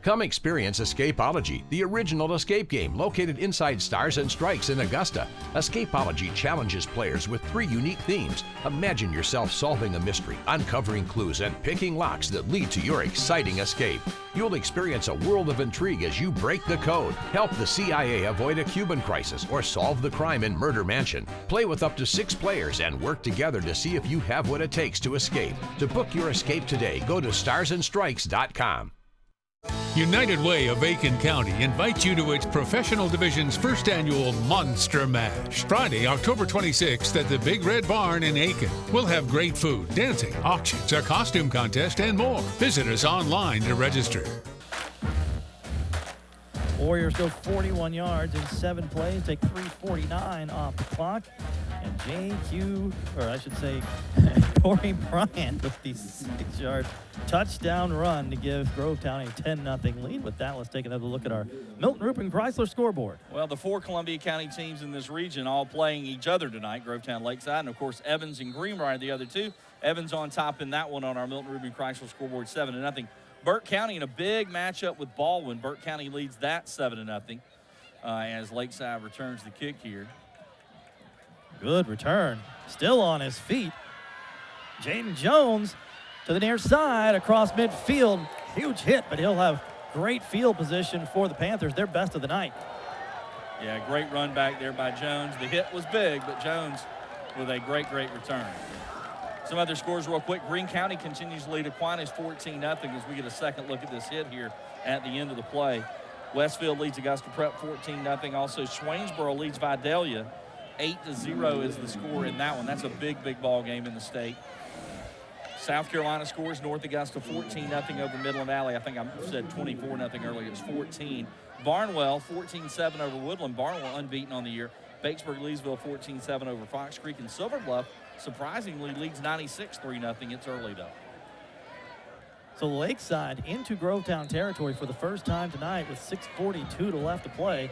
Come experience Escapology, the original escape game located inside Stars and Strikes in Augusta. Escapology challenges players with 3 unique themes. Imagine yourself solving a mystery, uncovering clues, and picking locks that lead to your exciting escape. You'll experience a world of intrigue as you break the code, help the CIA avoid a Cuban crisis, or solve the crime in Murder Mansion. Play with up to 6 players and work together to see if you have what it takes to escape. To book your escape today, go to starsandstrikes.com. United Way of Aiken County invites you to its Professional Division's first annual Monster Mash. Friday, October 26th at the Big Red Barn in Aiken. We'll have great food, dancing, auctions, a costume contest, and more. Visit us online to register. Warriors go 41 yards in 7 plays, take 3:49 off the clock. And Corey Bryant with the 6-yard touchdown run to give Grovetown a 10-0 lead. With that, let's take another look at our Milton Rupin Chrysler scoreboard. Well, the 4 Columbia County teams in this region all playing each other tonight, Grovetown, Lakeside, and of course Evans and Greenbrier, the other 2. Evans on top in that one on our Milton Rupin Chrysler scoreboard, 7-0. Burke County in a big matchup with Baldwin. Burke County leads that 7-0 as Lakeside returns the kick here. Good return. Still on his feet. Jaden Jones to the near side across midfield. Huge hit, but he'll have great field position for the Panthers. Their best of the night. Yeah, great run back there by Jones. The hit was big, but Jones with a great return. Some other scores real quick. Greene County continues to lead Aquinas 14-0 as we get a second look at this hit here at the end of the play. Westfield leads Augusta Prep 14-0. Also, Swainsboro leads Vidalia 8-0 is the score in that one. That's a big ball game in the state. South Carolina scores North Augusta 14-0 over Midland Valley. I think I said 24-0 earlier. It's 14. Barnwell 14-7 over Woodland. Barnwell unbeaten on the year. Batesburg-Leesville 14-7 over Fox Creek. And Silver Bluff surprisingly leads 96-3-0. It's early though. So Lakeside into Grovetown territory for the first time tonight with 6:42 to left to play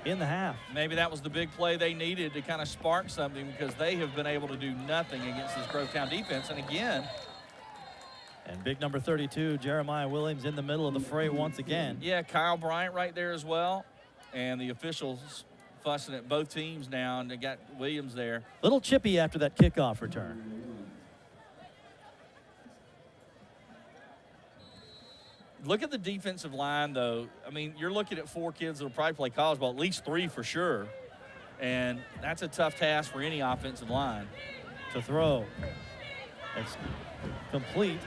in the half. Maybe that was the big play they needed to kind of spark something because they have been able to do nothing against this Grovetown defense. And again, and big number 32, Jeremiah Williams in the middle of the fray once again. Yeah, Kyle Bryant right there as well. And the officials fussing at both teams now, and they got Williams there. Little chippy after that kickoff return. Look at the defensive line, though. I mean, you're looking at 4 kids that will probably play college ball, at least 3 for sure. And that's a tough task for any offensive line. To throw. It's complete.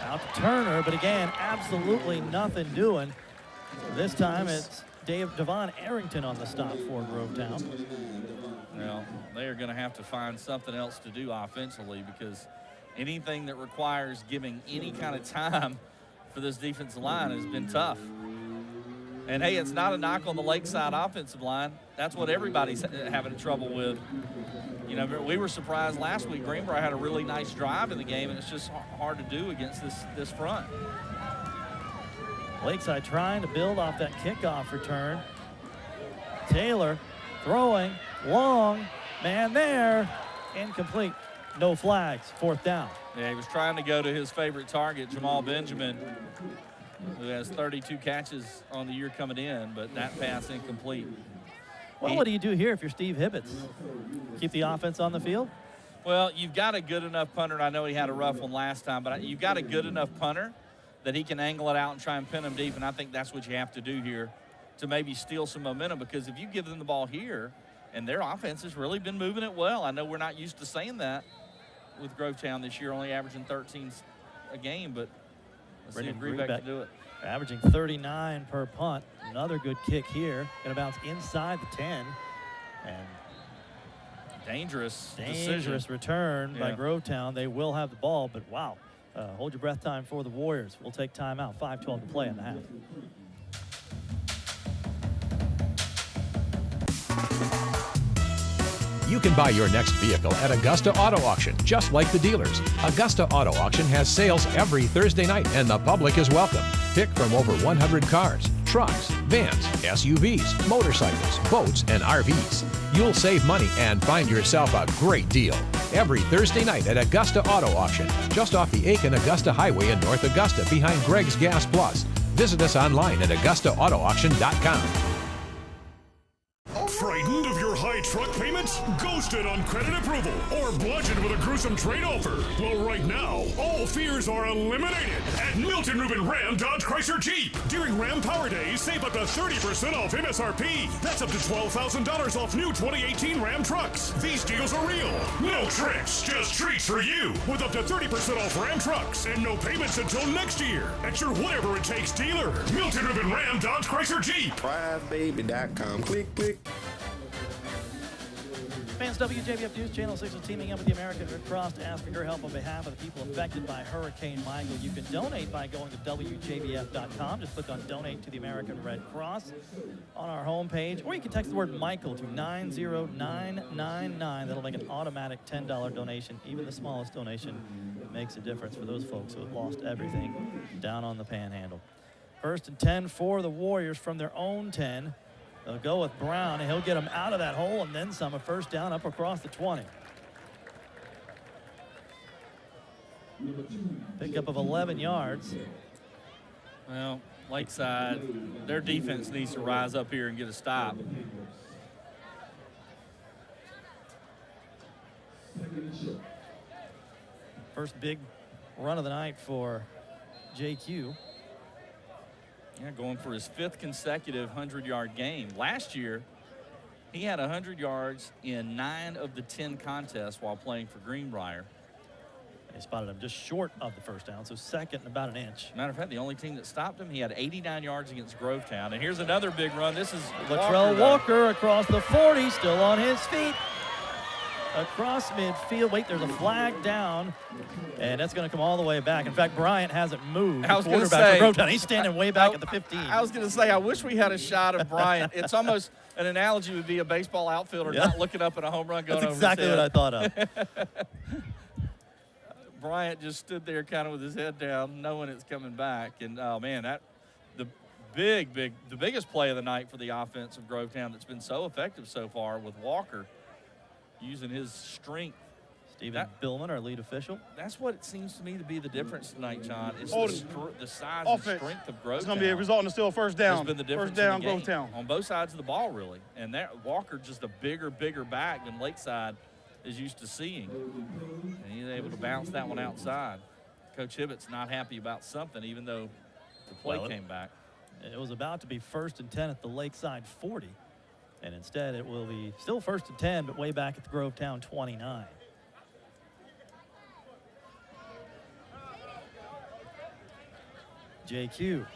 Out to Turner, but again, absolutely nothing doing. This time it's Devon Arrington on the stop for Grovetown. Well, they are going to have to find something else to do offensively because anything that requires giving any kind of time for this defensive line has been tough. And, hey, it's not a knock on the Lakeside offensive line. That's what everybody's having trouble with. You know, we were surprised last week. Greenbrier had a really nice drive in the game, and it's just hard to do against this front. Lakeside trying to build off that kickoff return. Taylor throwing long, man there, incomplete. No flags, 4th down. Yeah, he was trying to go to his favorite target, Jamal Benjamin, who has 32 catches on the year coming in, but that pass incomplete. Well, what do you do here if you're Steve Hibbets? Keep the offense on the field? Well, you've got a good enough punter, and I know he had a rough one last time, but you've got a good enough punter that he can angle it out and try and pin him deep, and I think that's what you have to do here to maybe steal some momentum, because if you give them the ball here, and their offense has really been moving it well. I know we're not used to saying that with Grovetown this year, only averaging 13 a game, but let's see if Greenback can do it. Averaging 39 per punt. Another good kick here. Going to bounce inside the 10. And dangerous return by Grovetown. They will have the ball, but wow. Hold your breath time for the Warriors. We'll take time out. 5:12 to play in the half. You can buy your next vehicle at Augusta Auto Auction, just like the dealers. Augusta Auto Auction has sales every Thursday night, and the public is welcome. Pick from over 100 cars, trucks, vans, SUVs, motorcycles, boats, and RVs. You'll save money and find yourself a great deal. Every Thursday night at Augusta Auto Auction, just off the Aiken-Augusta Highway in North Augusta, behind Greg's Gas Plus. Visit us online at AugustaAutoAuction.com. Frightened of your high truck payments? Ghosted on credit approval? Or bludgeoned with a gruesome trade offer? Well, right now, all fears are eliminated at Milton Rubin Ram Dodge Chrysler Jeep. During Ram Power Days, save up to 30% off MSRP. That's up to $12,000 off new 2018 Ram trucks. These deals are real. No tricks, just treats for you. With up to 30% off Ram trucks and no payments until next year. At your whatever it takes dealer. Milton Rubin Ram Dodge Chrysler Jeep. PriveBaby.com. Click, click. Fans, WJBF News Channel 6 is teaming up with the American Red Cross to ask for your help on behalf of the people affected by Hurricane Michael. You can donate by going to WJBF.com. Just click on Donate to the American Red Cross on our homepage. Or you can text the word Michael to 90999. That'll make an automatic $10 donation. Even the smallest donation makes a difference for those folks who have lost everything down on the Panhandle. 1st and 10 for the Warriors from their own 10. They'll go with Brown, and he'll get him out of that hole and then some. A first down up across the 20. Pickup of 11 yards. Well, Lakeside, their defense needs to rise up here and get a stop. First big run of the night for JQ. Yeah, going for his 5th consecutive 100-yard game. Last year, he had 100 yards in 9 of the 10 contests while playing for Greenbrier. They spotted him just short of the first down, so second and about an inch. Matter of fact, the only team that stopped him, he had 89 yards against Grovetown. And here's another big run. This is Latrell Walker across the 40, still on his feet. Across midfield. Wait, there's a flag down, and that's going to come all the way back. In fact, Bryant hasn't moved. I was going to say, he's standing way back at the 15. I was going to say, I wish we had a shot of Bryant. It's almost an analogy would be a baseball outfielder not looking up at a home run going over his head. That's exactly what I thought of. Bryant just stood there kind of with his head down, knowing it's coming back. And, oh, man, the biggest play of the night for the offense of Grovetown that's been so effective so far with Walker using his strength. Stephen Billman, our lead official. That's what it seems to me to be the difference tonight, John. It's the size offense. and strength of Grovetown. It's going to be a result in still first down. Has been the difference first down, in the game, Grovetown. on both sides of the ball, really. And that Walker just a bigger back than Lakeside is used to seeing. And he's able to bounce that one outside. Coach Hibbett's not happy about something, even though the play came back. It was about to be 1st and 10 at the Lakeside 40. And instead, it will be still 1st and 10, but way back at the Grovetown 29. JQ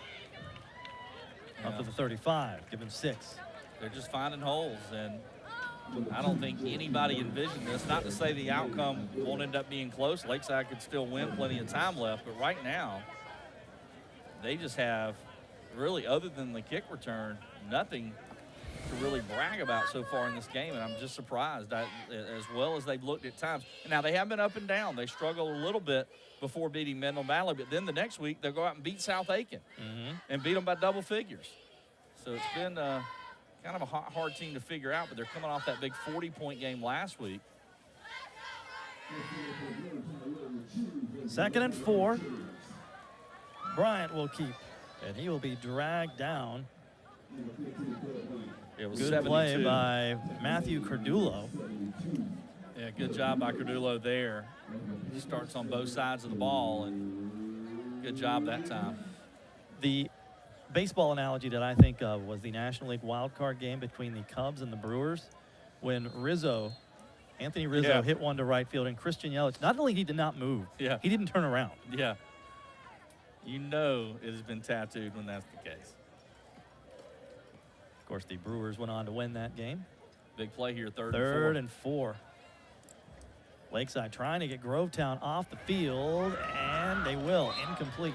up to the 35, give him 6. They're just finding holes, and I don't think anybody envisioned this. Not to say the outcome won't end up being close. Lakeside could still win, plenty of time left, but right now, they just have really, other than the kick return, nothing to really brag about so far in this game, and I'm just surprised as well as they've looked at times. Now, they have been up and down. They struggled a little bit before beating Mendel Valley, but then the next week they'll go out and beat South Aiken and beat them by double figures. So it's been kind of a hard team to figure out, but they're coming off that big 40-point game last week. 2nd and 4. Bryant will keep, and he will be dragged down. It was good 72. play by Matthew Cardulo. Yeah, good job by Cardulo there. He starts on both sides of the ball, and good job that time. The baseball analogy that I think of was the National League wild card game between the Cubs and the Brewers, when Anthony Rizzo hit one to right field, and Christian Yelich, not only he did not move, he didn't turn around. Yeah. You know it has been tattooed when that's the case. Of course, the Brewers went on to win that game. Big play here, third and 4. Lakeside trying to get Grovetown off the field, and they will. Incomplete.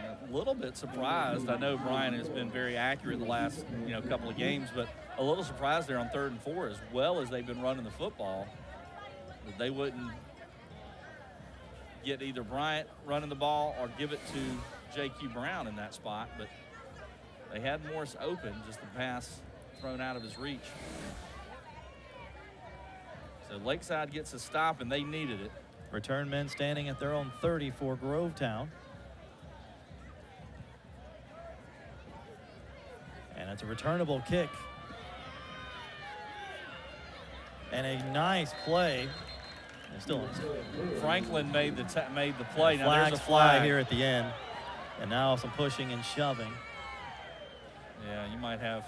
A little bit surprised. I know Brian has been very accurate the last couple of games, but a little surprised there on 3rd and 4, as well as they've been running the football, that they wouldn't get either Bryant running the ball or give it to J.Q. Brown in that spot. But they had Morris open, just the pass thrown out of his reach. So Lakeside gets a stop, and they needed it. Return men standing at their own 30 for Grovetown. And it's a returnable kick. And a nice play. And still, Franklin made the play. Now Flag there's a flag here at the end. And now some pushing and shoving. Yeah, you might have,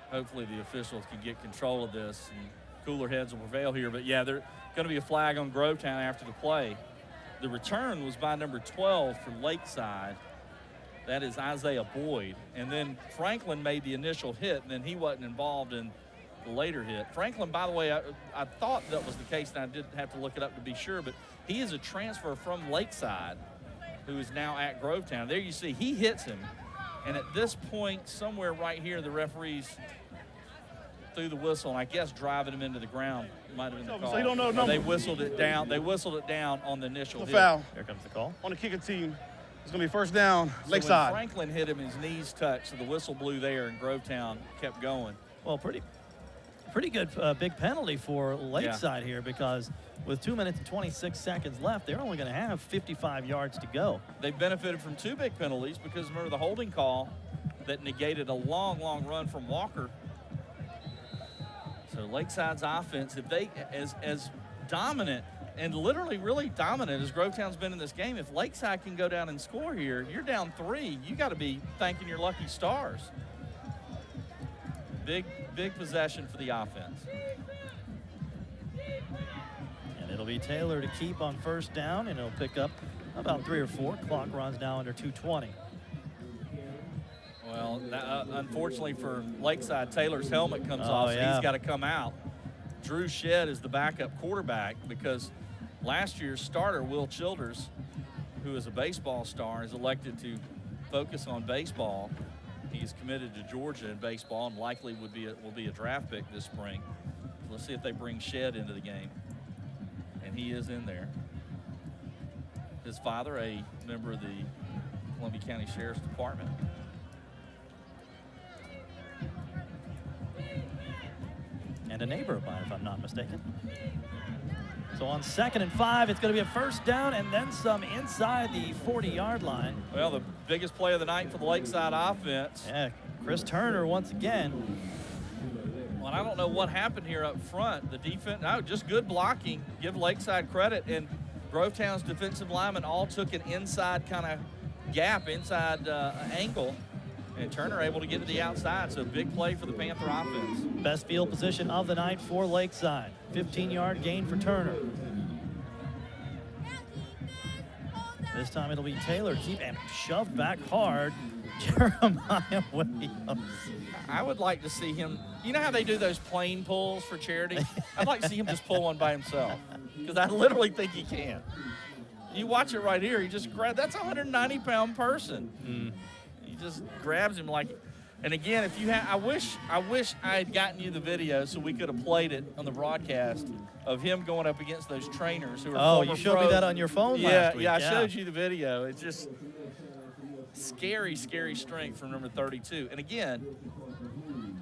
hopefully the officials can get control of this and cooler heads will prevail here. But yeah, there's going to be a flag on Grovetown after the play. The return was by number 12 for Lakeside. That is Isaiah Boyd. And then Franklin made the initial hit, and then he wasn't involved in the later hit. Franklin, by the way, I thought that was the case, and I did have to look it up to be sure, but he is a transfer from Lakeside who is now at Grovetown. There you see, he hits him. And at this point, somewhere right here, the referees threw the whistle, and I guess driving him into the ground might have been the call. So you don't know the number. They whistled it down. They whistled it down on the initial hit. Foul. Here comes the call. On the kicking team. It's going to be first down, So Lakeside. when Franklin hit him, his knees touched, so the whistle blew there, and Grovetown kept going. Well, pretty good big penalty for Lakeside here, because with 2 minutes and 26 seconds left, they're only going to have 55 yards to go. They benefited from 2 big penalties because remember the holding call that negated a long, long run from Walker. So Lakeside's offense, if they as dominant and literally really dominant as Grovetown's been in this game, if Lakeside can go down and score here, you're down 3. You got to be thanking your lucky stars. Big possession for the offense. And it'll be Taylor to keep on first down, and it'll pick up about 3 or 4. Clock runs now under 2:20. Well, unfortunately for Lakeside, Taylor's helmet comes off, so he's got to come out. Drew Shedd is the backup quarterback because last year's starter, Will Childers, who is a baseball star, is elected to focus on baseball. He's committed to Georgia in baseball and likely will be a draft pick this spring. Let's see if they bring Shedd into the game. And he is in there. His father, a member of the Columbia County Sheriff's Department. And a neighbor of mine, if I'm not mistaken. So on 2nd and 5, it's going to be a first down and then some inside the 40-yard line. Well, the biggest play of the night for the Lakeside offense. Yeah, Chris Turner once again. Well, I don't know what happened here up front. The defense, just good blocking. Give Lakeside credit. And Grovetown's defensive linemen all took an inside kind of gap, inside angle. And Turner able to get to the outside, so big play for the Panther offense. Best field position of the night for Lakeside. 15-yard gain for Turner. This time it'll be Taylor keep and shoved back hard. Jeremiah Williams. I would like to see him, you know how they do those plane pulls for charity? I'd like to see him just pull one by himself, because I literally think he can. You watch it right here. He just grabbed. That's a 190-pound person. He just grabs him like. And again, if you have, I wish I had gotten you the video so we could have played it on the broadcast of him going up against those trainers who are. Oh, you showed me that on your phone last week. Yeah, I showed you the video. It's just scary, scary strength from number 32. And again,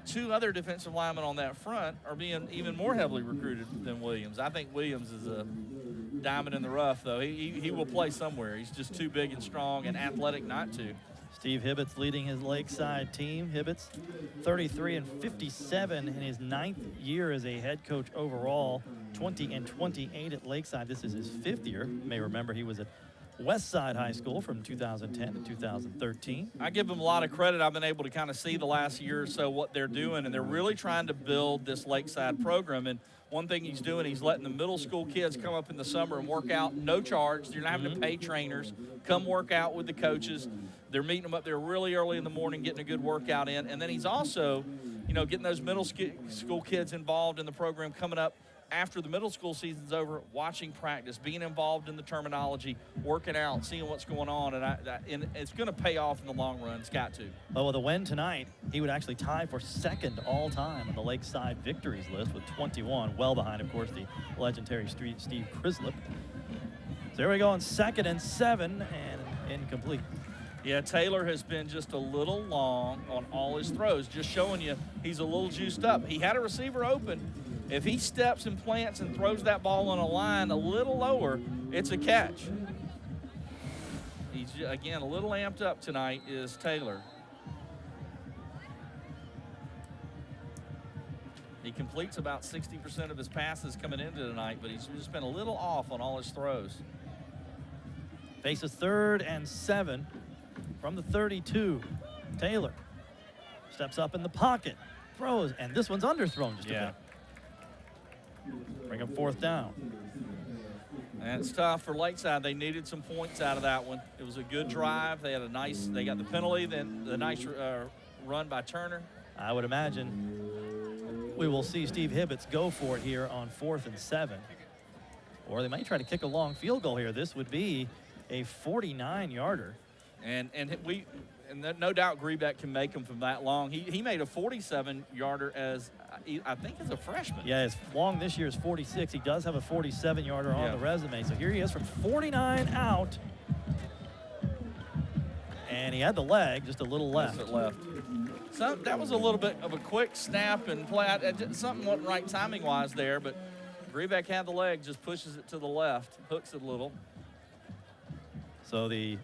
2 other defensive linemen on that front are being even more heavily recruited than Williams. I think Williams is a diamond in the rough, though. He will play somewhere. He's just too big and strong and athletic not to. Steve Hibbett's leading his Lakeside team. Hibbett's 33-57 in his 9th year as a head coach overall, 20-28 at Lakeside. This is his 5th year. You may remember he was at Westside High School from 2010 to 2013. I give them a lot of credit. I've been able to kind of see the last year or so what they're doing, and they're really trying to build this Lakeside program. And one thing he's doing, he's letting the middle school kids come up in the summer and work out, no charge. You're not having to pay trainers. Come work out with the coaches. They're meeting them up there really early in the morning, getting a good workout in. And then he's also, getting those middle school kids involved in the program coming up after the middle school season's over, watching practice, being involved in the terminology, working out, seeing what's going on. And it's going to pay off in the long run. It's got to. Well, with a win tonight, he would actually tie for 2nd all-time on the Lakeside victories list with 21, well behind, of course, the legendary Steve Crislip. So here we go on 2nd and 7 and incomplete. Yeah, Taylor has been just a little long on all his throws, just showing you he's a little juiced up. He had a receiver open. If he steps and plants and throws that ball on a line a little lower, it's a catch. He's, again, a little amped up tonight is Taylor. He completes about 60% of his passes coming into tonight, but he's just been a little off on all his throws. Faces 3rd and 7 from the 32. Taylor steps up in the pocket, throws, and this one's underthrown just a bit. Bring up 4th down. And it's tough for Lakeside. They needed some points out of that one. It was a good drive. They got the penalty, then the nice run by Turner. I would imagine we will see Steve Hibbett's go for it here on 4th and 7. Or they might try to kick a long field goal here. This would be a 49-yarder. And no doubt Grebeck can make them from that long. He made a 47-yarder as I think as a freshman. Yeah, his long this year is 46. He does have a 47-yarder on the resume. So here he is from 49 out. And he had the leg, just a little left. Just left. So that was a little bit of a quick snap and play. Something wasn't right timing-wise there, but Grebeck had the leg, just pushes it to the left, hooks it a little. So the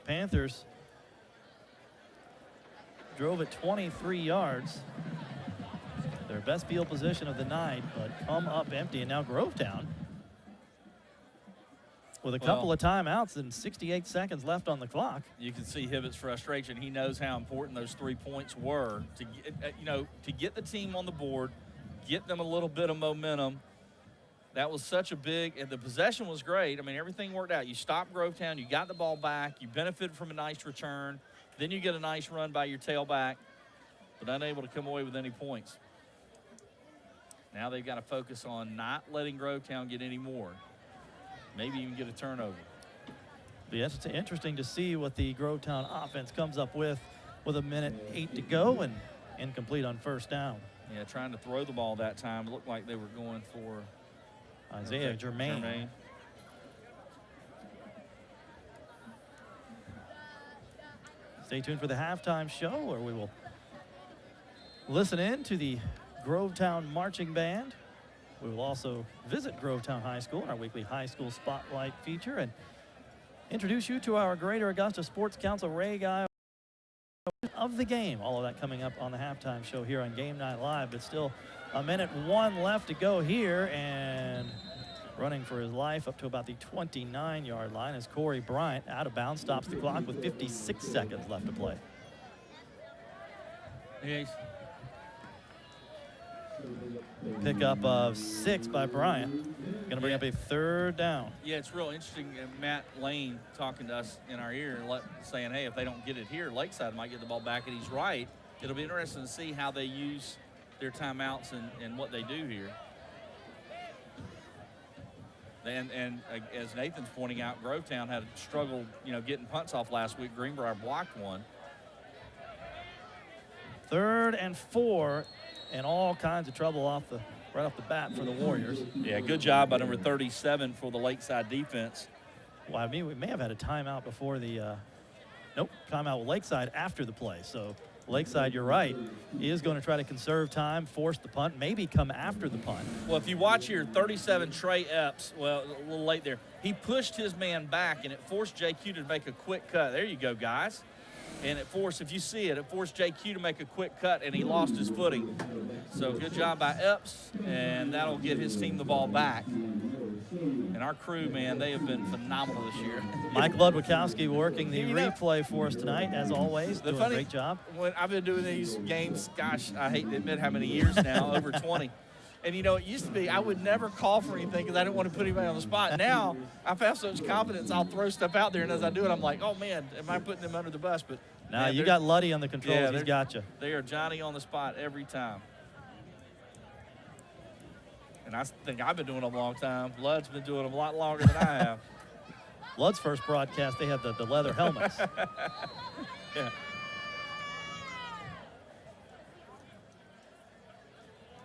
Panthers drove it 23 yards. Their best field position of the night, but come up empty. And now Grovetown with a couple of timeouts and 68 seconds left on the clock. You can see Hibbett's frustration. He knows how important those 3 points were to get the team on the board, get them a little bit of momentum. That was such a big, and the possession was great. I mean, everything worked out. You stopped Grovetown, you got the ball back, you benefited from a nice return, then you get a nice run by your tailback, but unable to come away with any points. Now they've got to focus on not letting Grovetown get any more. Maybe even get a turnover. It's interesting to see what the Grovetown offense comes up with a 1:08 to go and incomplete on 1st down. Yeah, trying to throw the ball that time. It looked like they were going for Isaiah Germain. Stay tuned for the halftime show, where we will listen in to the Grovetown Marching Band. We will also visit Grovetown High School in our weekly high school spotlight feature and introduce you to our Greater Augusta Sports Council Ray Guy of the game. All of that coming up on the halftime show here on Game Night Live, but still a 1:01 left to go here, and running for his life up to about the 29-yard line as Corey Bryant, out of bounds, stops the clock with 56 seconds left to play. Yes. Pickup of 6 by Bryant. Going to bring up a 3rd down. Yeah, it's real interesting. Matt Lane talking to us in our ear, saying, hey, if they don't get it here, Lakeside might get the ball back, and he's right. It'll be interesting to see how they use their timeouts and what they do here. And as Nathan's pointing out, Grovetown had struggled, getting punts off last week. Greenbrier blocked one. 3rd and 4, and all kinds of trouble right off the bat for the Warriors. Yeah, good job by number 37 for the Lakeside defense. Well, I mean, we may have had a timeout before the timeout with Lakeside after the play. So Lakeside, you're right, he is going to try to conserve time, force the punt, maybe come after the punt. Well, if you watch here, 37 Trey Epps, well, a little late there. He pushed his man back, and it forced JQ to make a quick cut. There you go, guys. And it forced, if you see it, forced JQ to make a quick cut, and he lost his footing. So good job by Epps, and that'll get his team the ball back. And our crew, man, they have been phenomenal this year. Mike Ludwikowski working the replay for us tonight, as always. Doing a great job. When I've been doing these games, gosh, I hate to admit how many years now, over 20. And, it used to be I would never call for anything because I didn't want to put anybody on the spot. Now, I have such confidence, I'll throw stuff out there, and as I do it, I'm like, oh, man, am I putting them under the bus? But now you got Luddy on the controls. Yeah, he's got you. They are Johnny on the spot every time. And I think I've been doing them a long time. Lud's been doing them a lot longer than I have. Lud's first broadcast, they had the leather helmets. Yeah.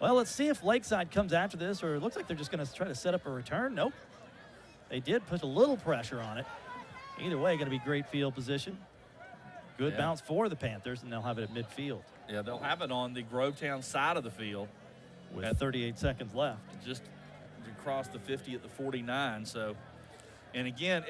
Well, let's see if Lakeside comes after this, or it looks like they're just going to try to set up a return. Nope. They did put a little pressure on it. Either way, going to be great field position. Good bounce for the Panthers, and they'll have it at midfield. Yeah, they'll have it on the Grovetown side of the field. With 38 seconds left. Just across the 50 at the 49. So, and again,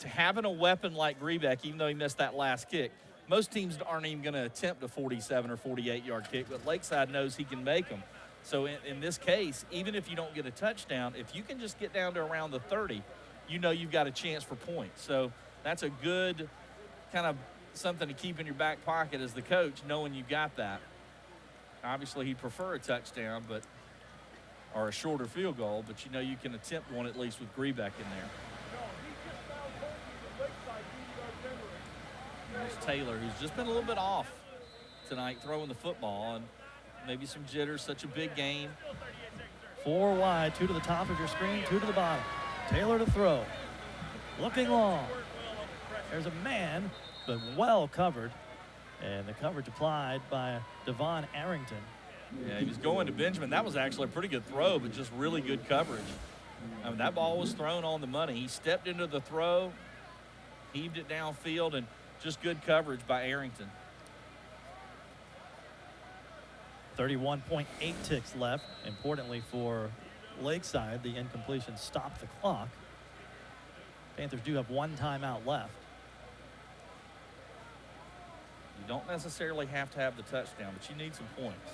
having a weapon like Grebeck, even though he missed that last kick, most teams aren't even going to attempt a 47 or 48-yard kick, but Lakeside knows he can make them. So in this case, even if you don't get a touchdown, if you can just get down to around the 30, you've got a chance for points. So that's a good kind of something to keep in your back pocket as the coach, knowing you got that. Obviously, he'd prefer a touchdown, or a shorter field goal, but you can attempt one at least with Grebeck in there. There's Taylor, who's just been a little bit off tonight throwing the football, and maybe some jitters, such a big game. 4 wide, 2 to the top of your screen, 2 to the bottom. Taylor to throw. Looking long. There's a man, but well covered. And the coverage applied by Devon Arrington. Yeah, he was going to Benjamin. That was actually a pretty good throw, but just really good coverage. I mean, that ball was thrown on the money. He stepped into the throw, heaved it downfield, and just good coverage by Arrington. 31.8 ticks left. Importantly for Lakeside, the incompletion stopped the clock. Panthers do have 1 timeout left. You don't necessarily have to have the touchdown, but you need some points.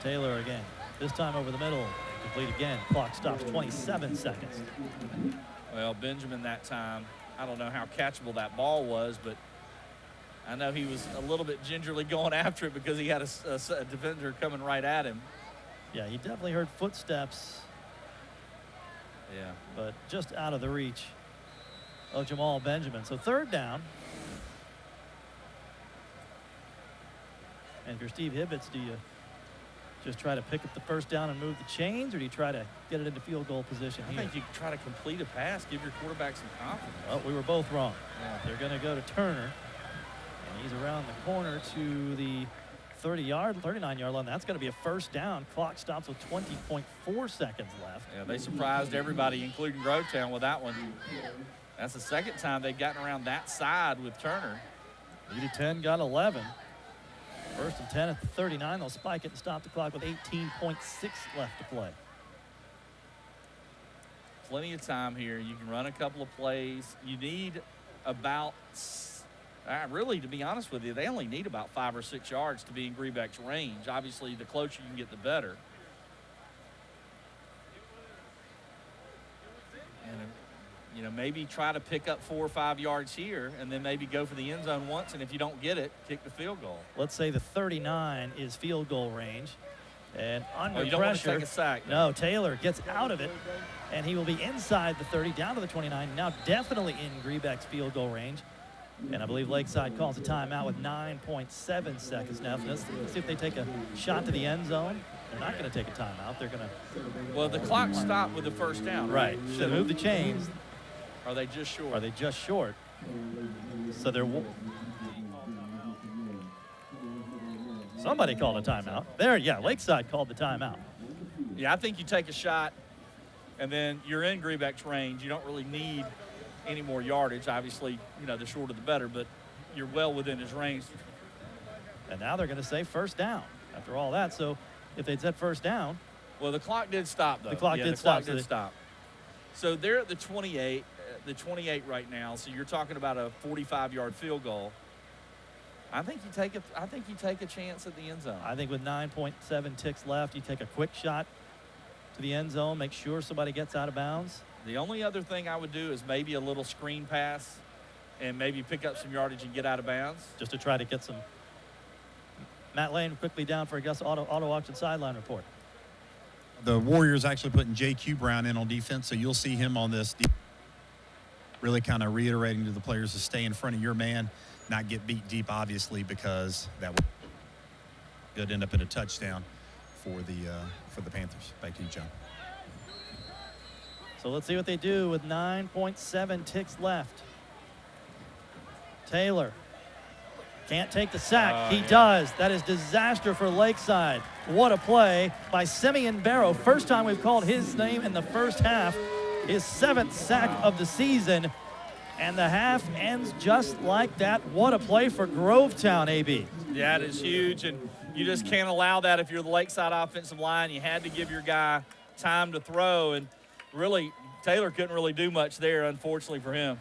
Taylor again, this time over the middle, complete again. Clock stops 27 seconds. Well, Benjamin that time, I don't know how catchable that ball was, but I know he was a little bit gingerly going after it because he had a defender coming right at him. Yeah, he definitely heard footsteps. Yeah. But just out of the reach of Jamal Benjamin. So 3rd down. And if you're Steve Hibbets, do you just try to pick up the first down and move the chains, or do you try to get it into field goal position here? I think you try to complete a pass, give your quarterback some confidence. Well, we were both wrong. Yeah. They're going to go to Turner, and he's around the corner to the 39-yard line. That's going to be a first down. Clock stops with 20.4 seconds left. Yeah, they surprised everybody, including Grovetown, with that one. That's the second time they've gotten around that side with Turner. Lead of 10, got 11. First and 10 at the 39. They'll spike it and stop the clock with 18.6 left to play. Plenty of time here. You can run a couple of plays. You need about, really, to be honest with you, they only need about 5 or 6 yards to be in Grebeck's range. Obviously, the closer you can get, the better. And, maybe try to pick up 4 or 5 yards here and then maybe go for the end zone once, and if you don't get it, kick the field goal. Let's say the 39 is field goal range. And under you don't pressure, want to take a sack. No, Taylor gets out of it, and he will be inside the 30, down to the 29, now definitely in Grebeck's field goal range. And I believe Lakeside calls a timeout with 9.7 seconds now. Let's see if they take a shot to the end zone. They're not going to take a timeout. They're going to. Well, the clock stopped with the first down. Right. Should move the chains. Are they just short? Are they just short? So they're. Somebody called a timeout. There, yeah, Lakeside called the timeout. Yeah, I think you take a shot, and then you're in Grebeck's range. You don't really need any more yardage. Obviously, the shorter the better, but you're well within his range. And now they're going to say first down after all that. So if they'd said first down. Well, the clock did stop, though. The clock did stop. So they're at the 28 right now. So you're talking about a 45-yard field goal. I think you take a chance at the end zone. I think with 9.7 ticks left, you take a quick shot to the end zone, make sure somebody gets out of bounds. The only other thing I would do is maybe a little screen pass and maybe pick up some yardage and get out of bounds. Just to try to get some. Matt Lane quickly down for Augusta Auto Auction sideline report. The Warriors actually putting J.Q. Brown in on defense, so you'll see him on this. Really kind of reiterating to the players to stay in front of your man, not get beat deep, obviously, because that would end up in a touchdown for the Panthers. Back to you, John. So let's see what they do with 9.7 ticks left. Taylor can't take the sack. He does. That is disaster for Lakeside. What a play by Simeon Barrow. First time we've called his name in the first half. His 7th sack of the season. And the half ends just like that. What a play for Grovetown, AB. Yeah, it is huge, and you just can't allow that if you're the Lakeside offensive line. You had to give your guy time to throw, and really, Taylor couldn't really do much there, unfortunately for him.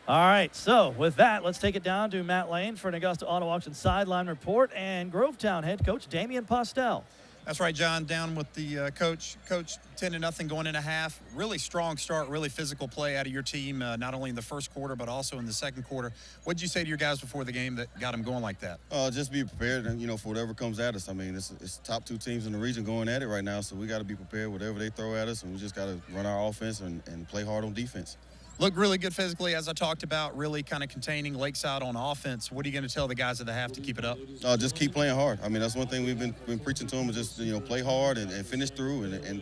All right, so with that, let's take it down to Matt Lane for an Augusta Auto Auction sideline report and Grovetown head coach Damian Postel. That's right, John. Down with the coach. Coach, 10-0 going into half. Really strong start, really physical play out of your team, not only in the first quarter but also in the second quarter. What did you say to your guys before the game that got them going like that? Just be prepared, for whatever comes at us. I mean, it's top 2 teams in the region going at it right now, so we got to be prepared whatever they throw at us, and we just got to run our offense and play hard on defense. Looked really good physically, as I talked about, really kind of containing Lakeside on offense. What are you going to tell the guys at the half to keep it up? Just keep playing hard. I mean, that's one thing we've been preaching to them, is just, play hard and finish through. And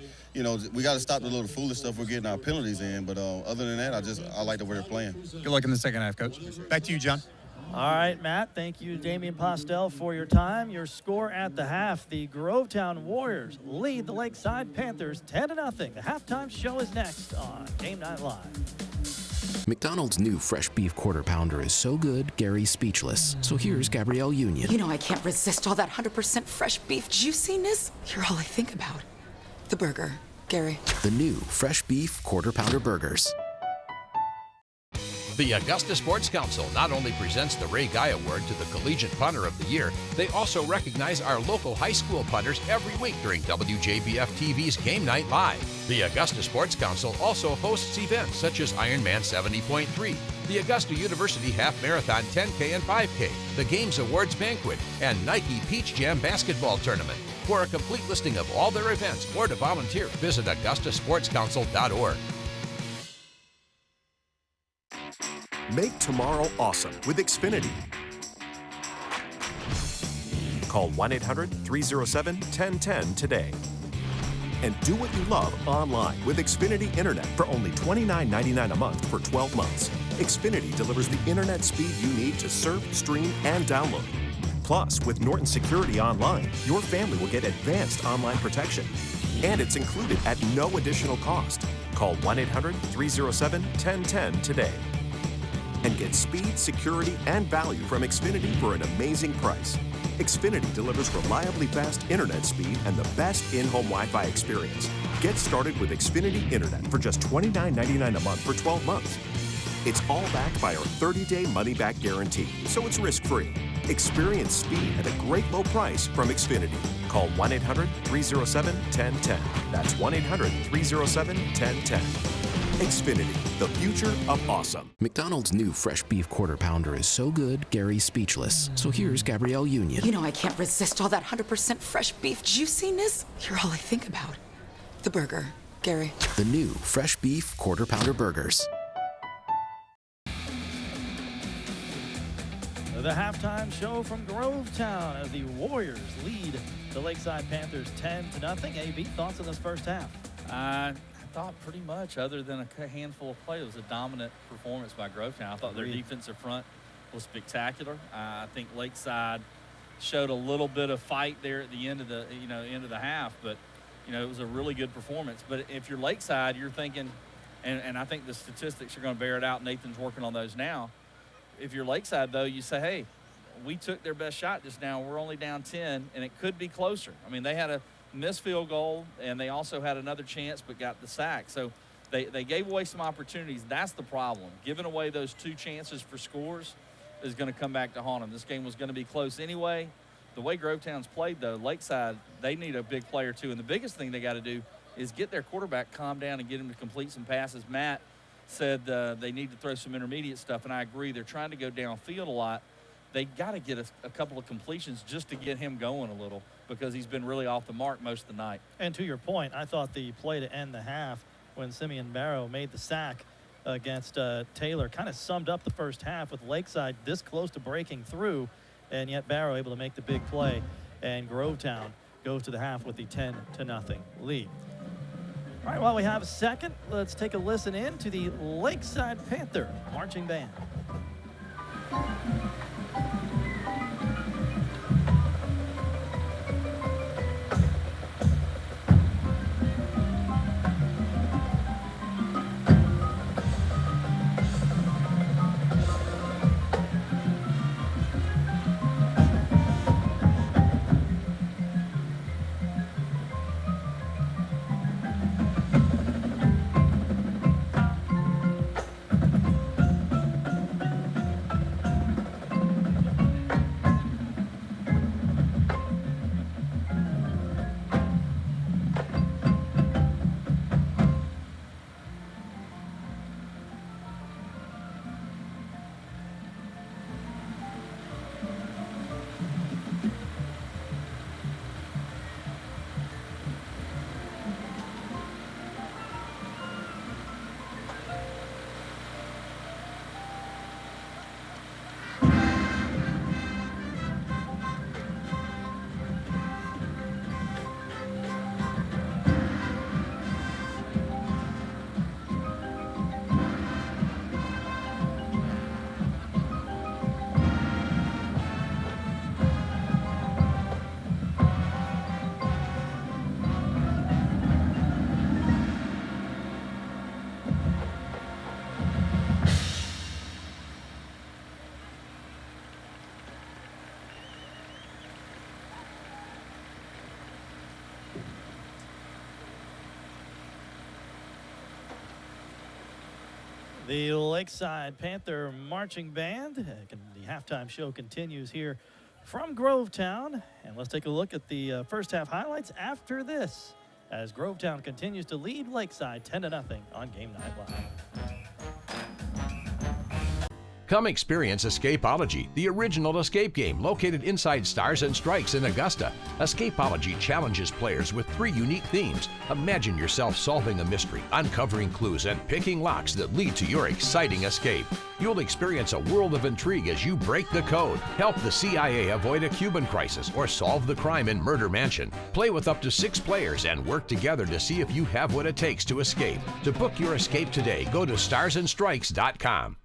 we got to stop the little foolish stuff we're getting our penalties in. But other than that, I like the way they're playing. Good luck in the second half, Coach. Back to you, John. All right, Matt. Thank you, Damian Postel, for your time. Your score at the half, the Grovetown Warriors lead the Lakeside Panthers 10-0. The halftime show is next on Game Night Live. McDonald's new fresh beef quarter pounder is so good, Gary's speechless. So here's Gabrielle Union. I can't resist all that 100% fresh beef juiciness. You're all I think about. The burger, Gary. The new fresh beef quarter pounder burgers. The Augusta Sports Council not only presents the Ray Guy Award to the Collegiate Punter of the Year, they also recognize our local high school punters every week during WJBF TV's Game Night Live. The Augusta Sports Council also hosts events such as Ironman 70.3, the Augusta University Half Marathon 10K and 5K, the Games Awards Banquet, and Nike Peach Jam Basketball Tournament. For a complete listing of all their events or to volunteer, visit augustasportscouncil.org. Make tomorrow awesome with Xfinity. Call 1-800-307-1010 today. And do what you love online with Xfinity Internet for only $29.99 a month for 12 months. Xfinity delivers the internet speed you need to surf, stream, and download. Plus, with Norton Security Online, your family will get advanced online protection. And it's included at no additional cost. Call 1-800-307-1010 today. And get speed, security, and value from Xfinity for an amazing price. Xfinity delivers reliably fast internet speed and the best in-home Wi-Fi experience. Get started with Xfinity Internet for just $29.99 a month for 12 months. It's all backed by our 30-day money-back guarantee, so it's risk-free. Experience speed at a great low price from Xfinity. Call 1-800-307-1010. That's 1-800-307-1010. Xfinity, the future of awesome. McDonald's new fresh beef quarter pounder is so good, Gary's speechless. So here's Gabrielle Union. I can't resist all that 100% fresh beef juiciness. You're all I think about. The burger, Gary. The new fresh beef quarter pounder burgers. The halftime show from Grovetown as the Warriors lead the Lakeside Panthers 10-0. AB, thoughts on this first half? I thought pretty much, other than a handful of plays, it was a dominant performance by Grovetown. I thought their defensive front was spectacular. I think Lakeside showed a little bit of fight there at the end of the end of the half, but it was a really good performance. But if you're Lakeside, you're thinking, and I think the statistics are going to bear it out. Nathan's working on those now. If you're Lakeside, though, you say, hey, we took their best shot just now. We're only down 10, and it could be closer. I mean, they had a missed field goal, and they also had another chance but got the sack. So they gave away some opportunities. That's the problem. Giving away those 2 chances for scores is going to come back to haunt them. This game was going to be close anyway. The way Grovetown's played, though, Lakeside, they need a big player, too. And the biggest thing they got to do is get their quarterback calmed down and get him to complete some passes. Matt said they need to throw some intermediate stuff, and I agree. They're trying to go downfield a lot. They got to get a couple of completions just to get him going a little, because he's been really off the mark most of the night. And to your point, I thought the play to end the half when Simeon Barrow made the sack against Taylor kind of summed up the first half, with Lakeside this close to breaking through, and yet Barrow able to make the big play, and Grovetown goes to the half with the 10-0 lead. All right, while we have a second, let's take a listen in to the Lakeside Panther Marching Band. The Lakeside Panther Marching Band. The halftime show continues here from Grovetown. And let's take a look at the first half highlights after this, as Grovetown continues to lead Lakeside 10-0 on Game Night Live. Come experience Escapology, the original escape game located inside Stars and Strikes in Augusta. Escapology challenges players with 3 unique themes. Imagine yourself solving a mystery, uncovering clues, and picking locks that lead to your exciting escape. You'll experience a world of intrigue as you break the code, help the CIA avoid a Cuban crisis, or solve the crime in Murder Mansion. Play with up to 6 players and work together to see if you have what it takes to escape. To book your escape today, go to starsandstrikes.com.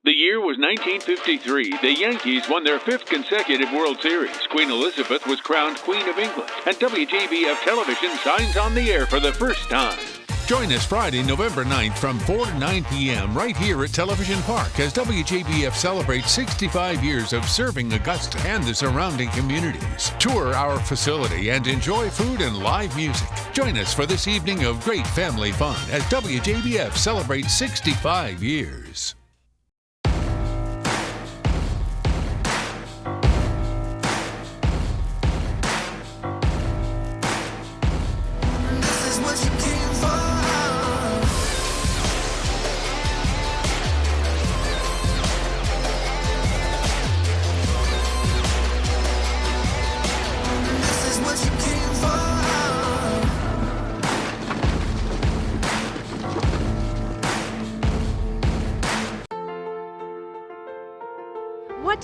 The year was 1953. The Yankees won their 5th consecutive World Series. Queen Elizabeth was crowned Queen of England, and WJBF Television signs on the air for the first time. Join us Friday, November 9th from 4 to 9 p.m. right here at Television Park as WJBF celebrates 65 years of serving Augusta and the surrounding communities. Tour our facility and enjoy food and live music. Join us for this evening of great family fun as WJBF celebrates 65 years.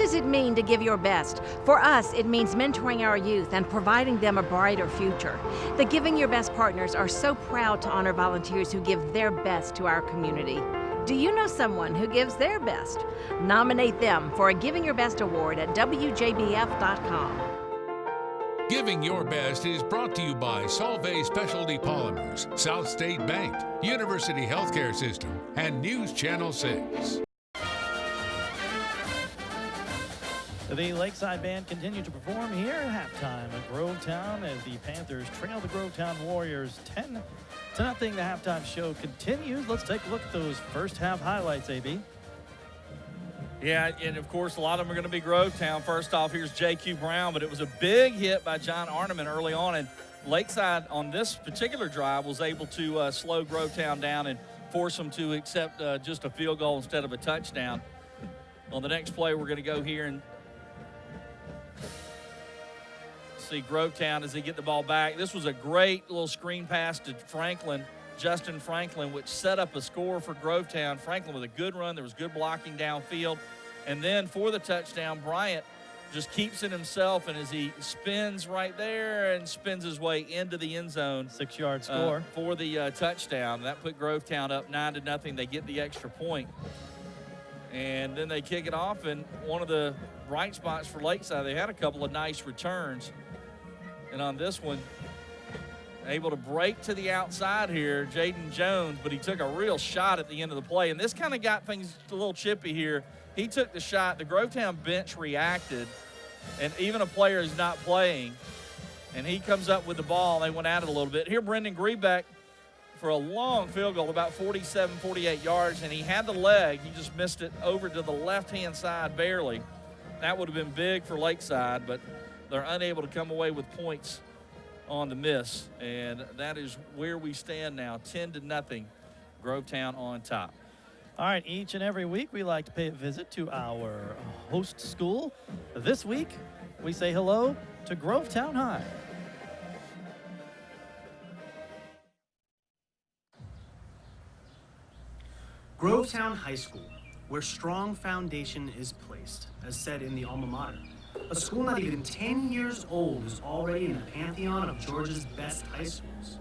does it mean to give your best? For us, it means mentoring our youth and providing them a brighter future. The Giving Your Best partners are so proud to honor volunteers who give their best to our community. Do you know someone who gives their best? Nominate them for a Giving Your Best award at WJBF.com. Giving Your Best is brought to you by Solvay Specialty Polymers, South State Bank, University Healthcare System, and News Channel 6. The Lakeside Band continued to perform here at halftime at Grovetown as the Panthers trail the Grovetown Warriors 10-0. The halftime show continues. Let's take a look at those first half highlights, AB. Yeah, and of course, a lot of them are going to be Grovetown. First off, here's J.Q. Brown, but it was a big hit by John Arneman early on, and Lakeside on this particular drive was able to slow Grovetown down and force them to accept just a field goal instead of a touchdown. On the next play, we're going to go here and see Grovetown as they get the ball back. This was a great little screen pass to Franklin, Justin Franklin, which set up a score for Grovetown. Franklin with a good run. There was good blocking downfield. And then for the touchdown, Bryant just keeps it himself, and as he spins right there and spins his way into the end zone. 6-yard score. For the touchdown. That put Grovetown up 9-0. They get the extra point. And then they kick it off, and one of the bright spots for Lakeside, they had a couple of nice returns. And on this one, able to break to the outside here, Jaden Jones, but he took a real shot at the end of the play. And this kind of got things a little chippy here. He took the shot. The Grovetown bench reacted, and even a player who's not playing, and he comes up with the ball, and they went at it a little bit. Here, Brendan Griebeck for a long field goal, about 47, 48 yards, and he had the leg. He just missed it over to the left-hand side barely. That would have been big for Lakeside, but they're unable to come away with points on the miss, and that is where we stand now, 10-0, Grovetown on top. All right, each and every week we like to pay a visit to our host school. This week, we say hello to Grovetown High. Grovetown High School, where strong foundation is placed, as said in the alma mater. A school not even 10 years old is already in the pantheon of Georgia's best high schools.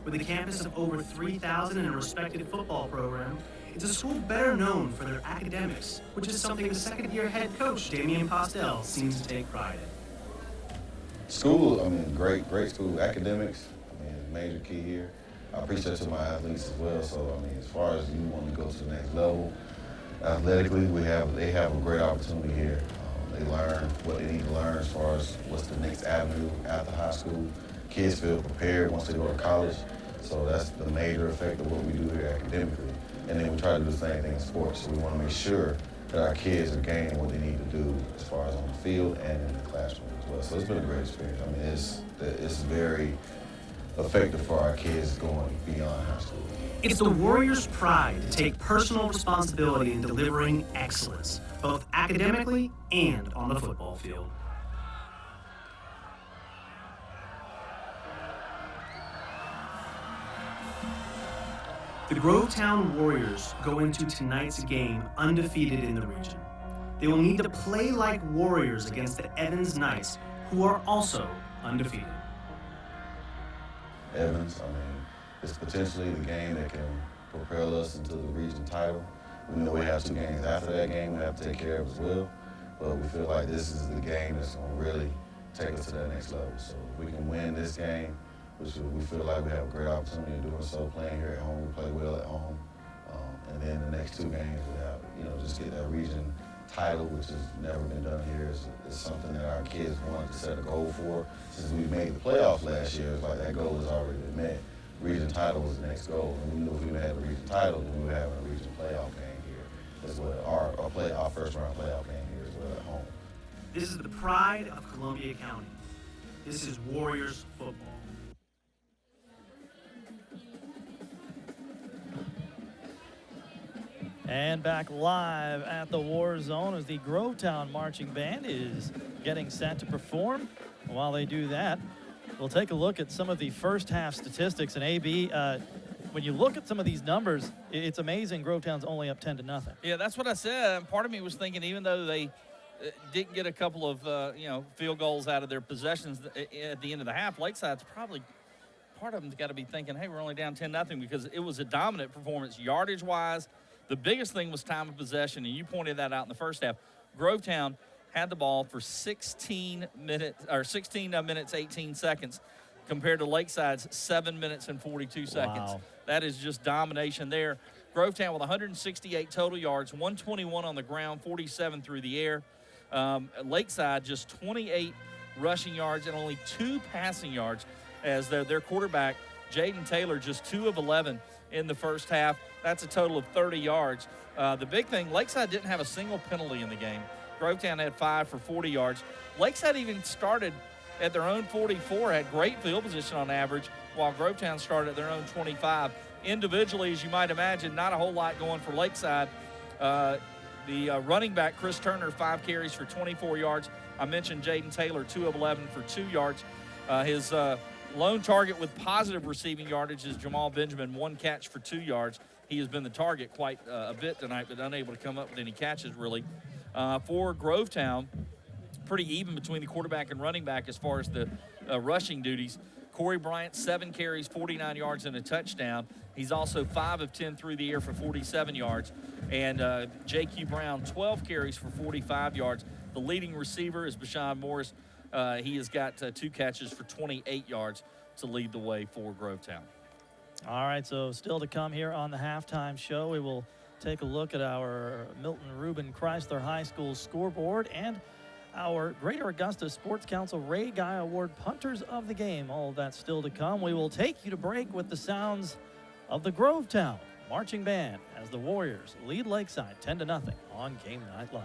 With a campus of over 3,000 and a respected football program, it's a school better known for their academics, which is something the second-year head coach, Damian Postel, seems to take pride in. School, great school. Academics, major key here. I preach that to my athletes as well. So, as far as you want to go to the next level, athletically, they have a great opportunity here. They learn what they need to learn as far as what's the next avenue after high school. Kids feel prepared once they go to college. So that's the major effect of what we do here academically. And then we try to do the same thing in sports. So we want to make sure that our kids are gaining what they need to do as far as on the field and in the classroom as well. So it's been a great experience. It's very effective for our kids going beyond high school. It's the Warriors' pride to take personal responsibility in delivering excellence, both academically and on the football field. The Grovetown Warriors go into tonight's game undefeated in the region. They will need to play like Warriors against the Evans Knights, who are also undefeated. Evans, it's potentially the game that can propel us into the region title. We know we have 2 games after that game we have to take care of as well, but we feel like this is the game that's going to really take us to that next level. So if we can win this game, which we feel like we have a great opportunity of doing so, playing here at home, we play well at home, and then the next 2 games we have, just get that region title, which has never been done here. Is something that our kids wanted to set a goal for. Since we made the playoffs last year, it's like that goal has already been met. Region title was the next goal, and we knew if we had a region title, then we would have a region playoff game here as well. Our first round playoff game here as well at home. This is the pride of Columbia County. This is Warriors football. And back live at the War Zone as the Grovetown Marching Band is getting set to perform. While they do that, we'll take a look at some of the first half statistics. And AB, when you look at some of these numbers, it's amazing Grovetown's only up 10-0. Yeah, that's what I said. Part of me was thinking, even though they didn't get a couple of, field goals out of their possessions at the end of the half. Lakeside's probably, part of them's got to be thinking, hey, we're only down 10-0, because it was a dominant performance yardage-wise. The biggest thing was time of possession, and you pointed that out in the first half. Grovetown had the ball for 16 minutes, 18 seconds, compared to Lakeside's 7 minutes and 42 seconds. Wow. That is just domination there. Grovetown with 168 total yards, 121 on the ground, 47 through the air. Lakeside just 28 rushing yards and only 2 passing yards, as their quarterback, Jaden Taylor, just 2 of 11 in the first half. That's a total of 30 yards. The big thing, Lakeside didn't have a single penalty in the game. Grovetown had 5 for 40 yards. Lakeside even started at their own 44, had great field position on average, while Grovetown started at their own 25. Individually, as you might imagine, not a whole lot going for Lakeside. The running back, Chris Turner, 5 carries for 24 yards. I mentioned Jaden Taylor, 2 of 11 for 2 yards. His lone target with positive receiving yardage is Jamal Benjamin, 1 catch for 2 yards. He has been the target quite a bit tonight, but unable to come up with any catches, really. For Grovetown, pretty even between the quarterback and running back as far as the rushing duties. Corey Bryant, 7 carries, 49 yards, and a touchdown. He's also 5 of 10 through the air for 47 yards. And J.Q. Brown, 12 carries for 45 yards. The leading receiver is Bashan Morris. He has got 2 catches for 28 yards to lead the way for Grovetown. All right, so still to come here on the halftime show, we will take a look at our Milton Rubin Chrysler High School scoreboard and our Greater Augusta Sports Council Ray Guy Award punters of the game. All of that still to come. We will take you to break with the sounds of the Grovetown Marching Band as the Warriors lead Lakeside 10-0 on Game Night Live.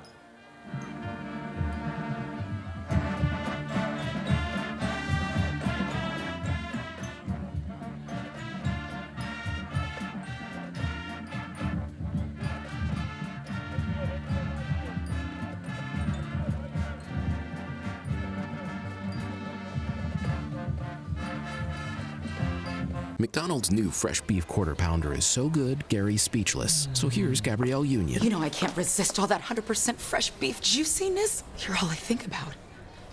McDonald's new fresh beef quarter pounder is so good, Gary's speechless. So here's Gabrielle Union. You know I can't resist all that 100% fresh beef juiciness. You're all I think about.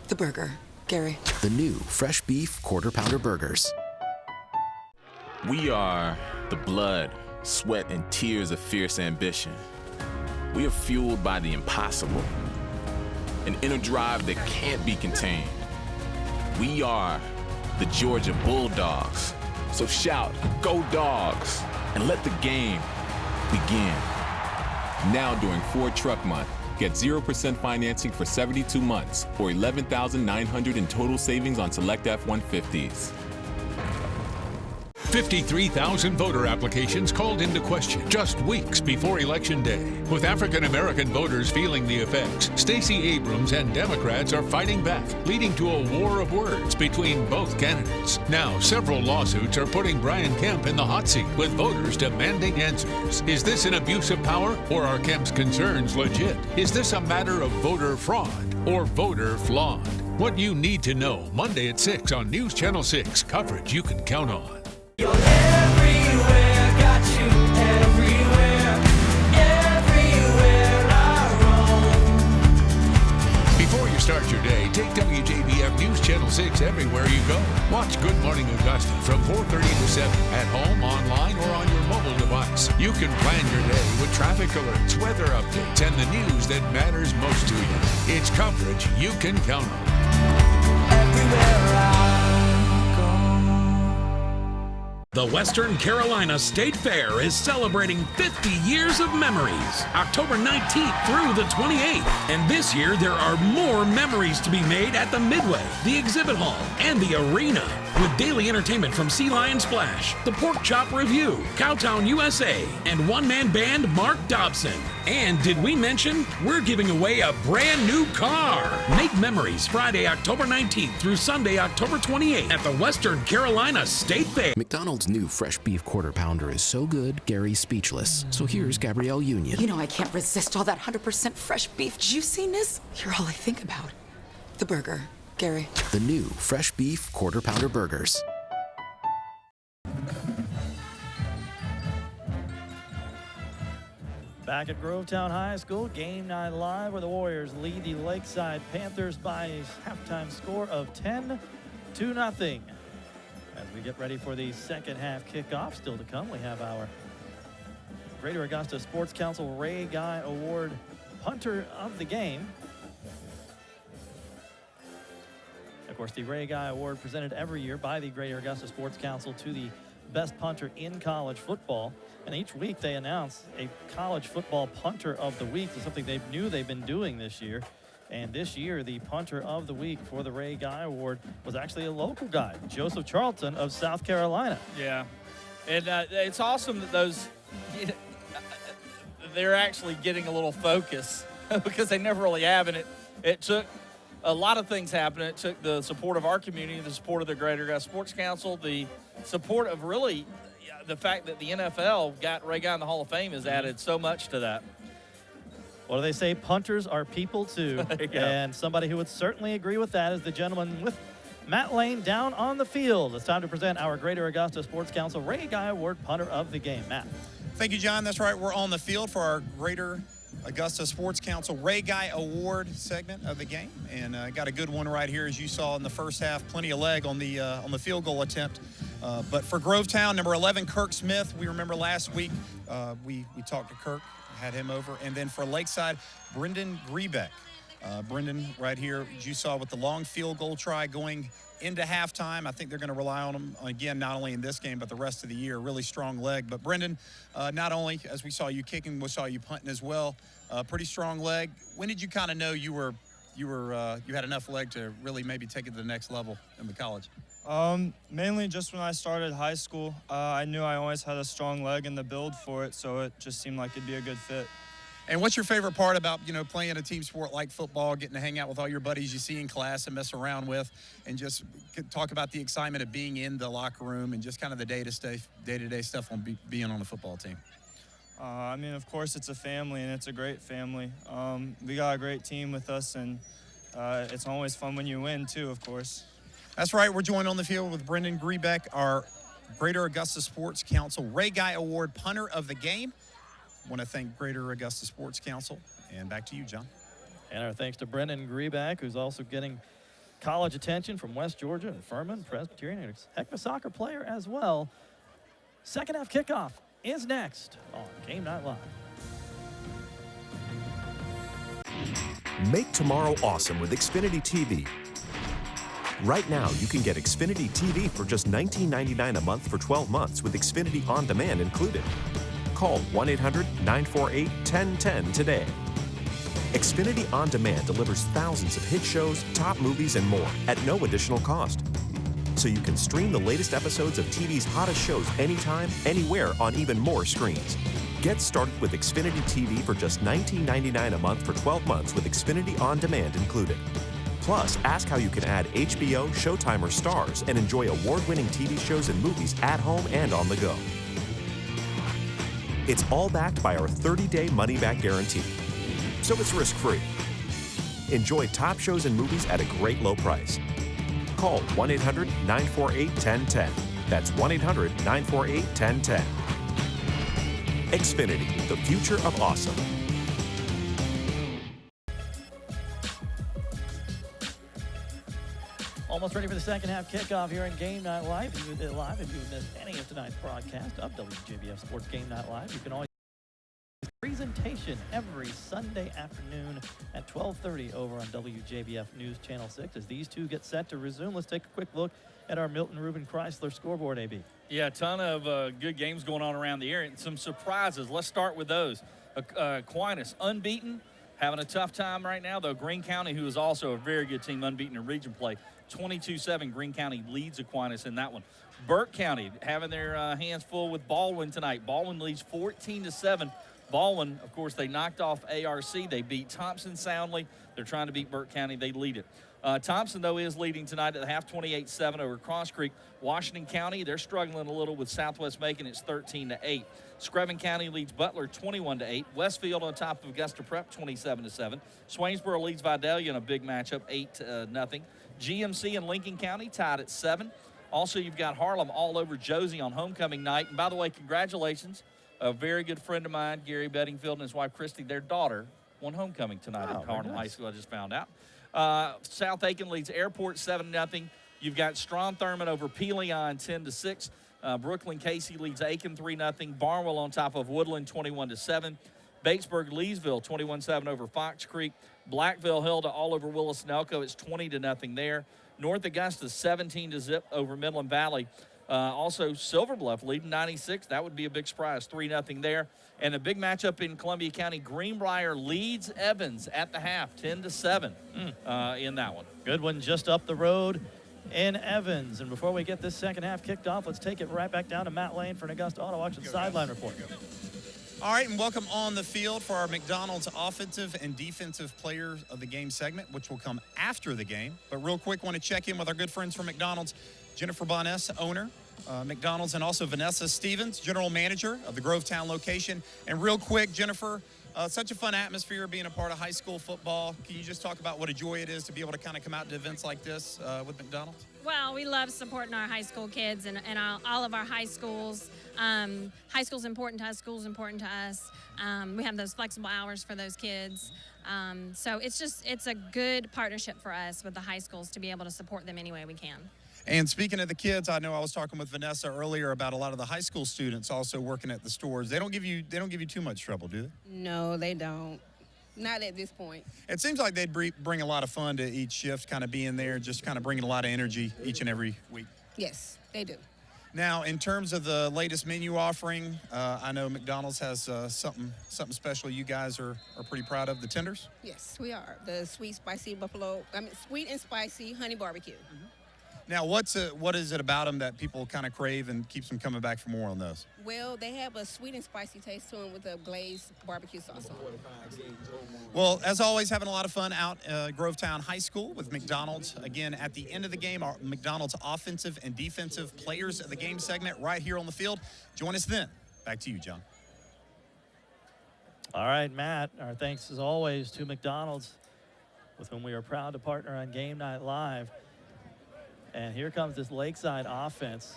The burger, Gary. The new fresh beef quarter pounder burgers. We are the blood, sweat, and tears of fierce ambition. We are fueled by the impossible, an inner drive that can't be contained. We are the Georgia Bulldogs. So shout, go Dogs, and let the game begin. Now during Ford Truck Month, get 0% financing for 72 months or $11,900 in total savings on select F-150s. 53,000 voter applications called into question just weeks before Election Day. With African-American voters feeling the effects, Stacey Abrams and Democrats are fighting back, leading to a war of words between both candidates. Now, several lawsuits are putting Brian Kemp in the hot seat, with voters demanding answers. Is this an abuse of power, or are Kemp's concerns legit? Is this a matter of voter fraud or voter flawed? What you need to know, Monday at 6 on News Channel 6, coverage you can count on. You're everywhere, got you everywhere, everywhere I roam. Before you start your day, take WJBF News Channel 6 everywhere you go. Watch Good Morning Augusta from 4:30 to 7 at home, online, or on your mobile device. You can plan your day with traffic alerts, weather updates, and the news that matters most to you. It's coverage you can count on. Everywhere I The Western Carolina State Fair is celebrating 50 years of memories, October 19th through the 28th. And this year, there are more memories to be made at the Midway, the Exhibit Hall, and the Arena. With daily entertainment from Sea Lion Splash, the Pork Chop Review, Cowtown USA, and one-man band Mark Dobson. And did we mention we're giving away a brand new car? Make memories Friday, October 19th through Sunday, October 28th at the Western Carolina State Fair. McDonald's new fresh beef quarter pounder is so good, Gary's speechless. So here's Gabrielle Union. You know I can't resist all that 100% fresh beef juiciness. You're all I think about. The burger, Gary. The new fresh beef quarter pounder burgers. Back Back at Grovetown High School, Game Night Live, where the Warriors lead the Lakeside Panthers by a halftime score of 10-0. As we get ready for the second half kickoff, still to come, we have our Greater Augusta Sports Council Ray Guy Award punter of the game. Of course, the Ray Guy Award presented every year by the Greater Augusta Sports Council to the best punter in college football. And each week they announce a college football punter of the week. It's something they've been doing this year. And this year, the punter of the week for the Ray Guy Award was actually a local guy, Joseph Charlton of South Carolina. Yeah, and it's awesome that those, they're actually getting a little focus because they never really have. And it took a lot of things happening. It took the support of our community, the support of the Greater Augusta Sports Council, the support of really the fact that the NFL got Ray Guy in the Hall of Fame has added so much to that. What do they say? Punters are people too. And somebody who would certainly agree with that is the gentleman with Matt Lane down on the field. It's time to present our Greater Augusta Sports Council Ray Guy Award punter of the game. Matt. Thank you, John. That's right. We're on the field for our Greater Augusta Sports Council Ray Guy Award segment of the game, and got a good one right here, as you saw in the first half. Plenty of leg on the field goal attempt. But for Grovetown, number 11, Kirk Smith. We remember last week we talked to Kirk, had him over, and then for Lakeside, Brendan Grebeck. Brendan right here, as you saw, with the long field goal try going into halftime. I think they're going to rely on him again, not only in this game but the rest of the year. Really strong leg. But Brendan, not only as we saw you kicking, we saw you punting as well. Pretty strong leg. When did you kind of know you had enough leg to really maybe take it to the next level in the college? Mainly just when I started high school. I knew I always had a strong leg and the build for it, so it just seemed like it'd be a good fit. And what's your favorite part about, playing a team sport like football, getting to hang out with all your buddies you see in class and mess around with, and just talk about the excitement of being in the locker room and just kind of the day-to-day stuff on being on the football team? I mean, of course, it's a family, and it's a great family. We got a great team with us, and it's always fun when you win, too, of course. That's right. We're joined on the field with Brendan Grebeck, our Greater Augusta Sports Council Ray Guy Award punter of the game. Want to thank Greater Augusta Sports Council. And back to you, John. And our thanks to Brendan Grebeck, who's also getting college attention from West Georgia and Furman, Presbyterian, and a heck of a soccer player as well. Second half kickoff is next on Game Night Live. Make tomorrow awesome with Xfinity TV. Right now, you can get Xfinity TV for just $19.99 a month for 12 months with Xfinity On Demand included. Call 1-800-948-1010 today. Xfinity On Demand delivers thousands of hit shows, top movies, and more at no additional cost. So you can stream the latest episodes of TV's hottest shows anytime, anywhere on even more screens. Get started with Xfinity TV for just $19.99 a month for 12 months with Xfinity On Demand included. Plus, ask how you can add HBO, Showtime, or Stars and enjoy award-winning TV shows and movies at home and on the go. It's all backed by our 30-day money-back guarantee, so it's risk-free. Enjoy top shows and movies at a great low price. Call 1-800-948-1010. That's 1-800-948-1010. Xfinity, the future of awesome. Almost ready for the second half kickoff here in Game Night Live. If you missed any of tonight's broadcast of WJBF Sports Game Night Live, you can always presentation every Sunday afternoon at 12:30 over on WJBF News Channel 6. As these two get set to resume, let's take a quick look at our Milton Ruben Chrysler scoreboard, AB. Yeah, a ton of good games going on around the area and some surprises. Let's start with those. Aquinas, unbeaten, having a tough time right now, though. Greene County, who is also a very good team, unbeaten in region play. 22-7, Greene County leads Aquinas in that one. Burke County having their hands full with Baldwin tonight. Baldwin leads 14-7. Baldwin, of course, they knocked off ARC. They beat Thompson soundly. They're trying to beat Burke County. They lead it. Thompson, though, is leading tonight at the half 28-7 over Cross Creek. Washington County, they're struggling a little with Southwest Macon. It's 13-8. Screven County leads Butler 21-8. Westfield on top of Augusta Prep 27-7. Swainsboro leads Vidalia in a big matchup 8-0. GMC and Lincoln County tied at 7. Also, you've got Harlem all over Josie on homecoming night. And by the way, congratulations. a very good friend of mine, Gary Bedingfield, and his wife, Christy, their daughter, won homecoming tonight at Harlem High School, I just found out. South Aiken leads Airport 7-0. You've got Strom Thurmond over Pelion 10-6. Brooklyn Casey leads Aiken 3-0. Barnwell on top of Woodland 21-7. Batesburg Leesville 21-7 over Fox Creek. Blackville held all over Willis Nelco. It's 20-0 there. North Augusta 17-0 over Midland Valley. Also Silver Bluff leading 96. That would be a big surprise. 3-0 there. And a big matchup in Columbia County. Greenbrier leads Evans at the half 10-7 in that one. Good one just up the road in Evans. And before we get this second half kicked off, let's take it right back down to Matt Lane for an Augusta Auto Auction sideline report. All right, and welcome on the field for our McDonald's offensive and defensive player of the game segment, which will come after the game. But real quick, want to check in with our good friends from McDonald's, Jennifer Boness, owner, McDonald's, and also Vanessa Stevens, general manager of the Grovetown location. And real quick, Jennifer, such a fun atmosphere being a part of high school football. Can you just talk about what a joy it is to be able to kind of come out to events like this with McDonald's? Well, we love supporting our high school kids and all of our high schools. High school's important to us, school's important to us. We have those flexible hours for those kids. So it's a good partnership for us with the high schools to be able to support them any way we can. And speaking of the kids, I know I was talking with Vanessa earlier about a lot of the high school students also working at the stores. They don't give you too much trouble, do they? No, they don't. Not at this point. It seems like they'd bring a lot of fun to each shift, kind of being there, just kind of bringing a lot of energy each and every week. Yes, they do. Now, in terms of the latest menu offering, I know McDonald's has something special you guys are pretty proud of, the tenders? Yes, we are. The sweet and spicy honey barbecue. Mm-hmm. Now, what is it about them that people kind of crave and keeps them coming back for more on those? Well, they have a sweet and spicy taste to them with a glazed barbecue sauce on it. Well, as always, having a lot of fun out Grovetown High School with McDonald's. Again, at the end of the game, our McDonald's offensive and defensive players of the game segment right here on the field. Join us then. Back to you, John. All right, Matt, our thanks as always to McDonald's, with whom we are proud to partner on Game Night Live. And here comes this Lakeside offense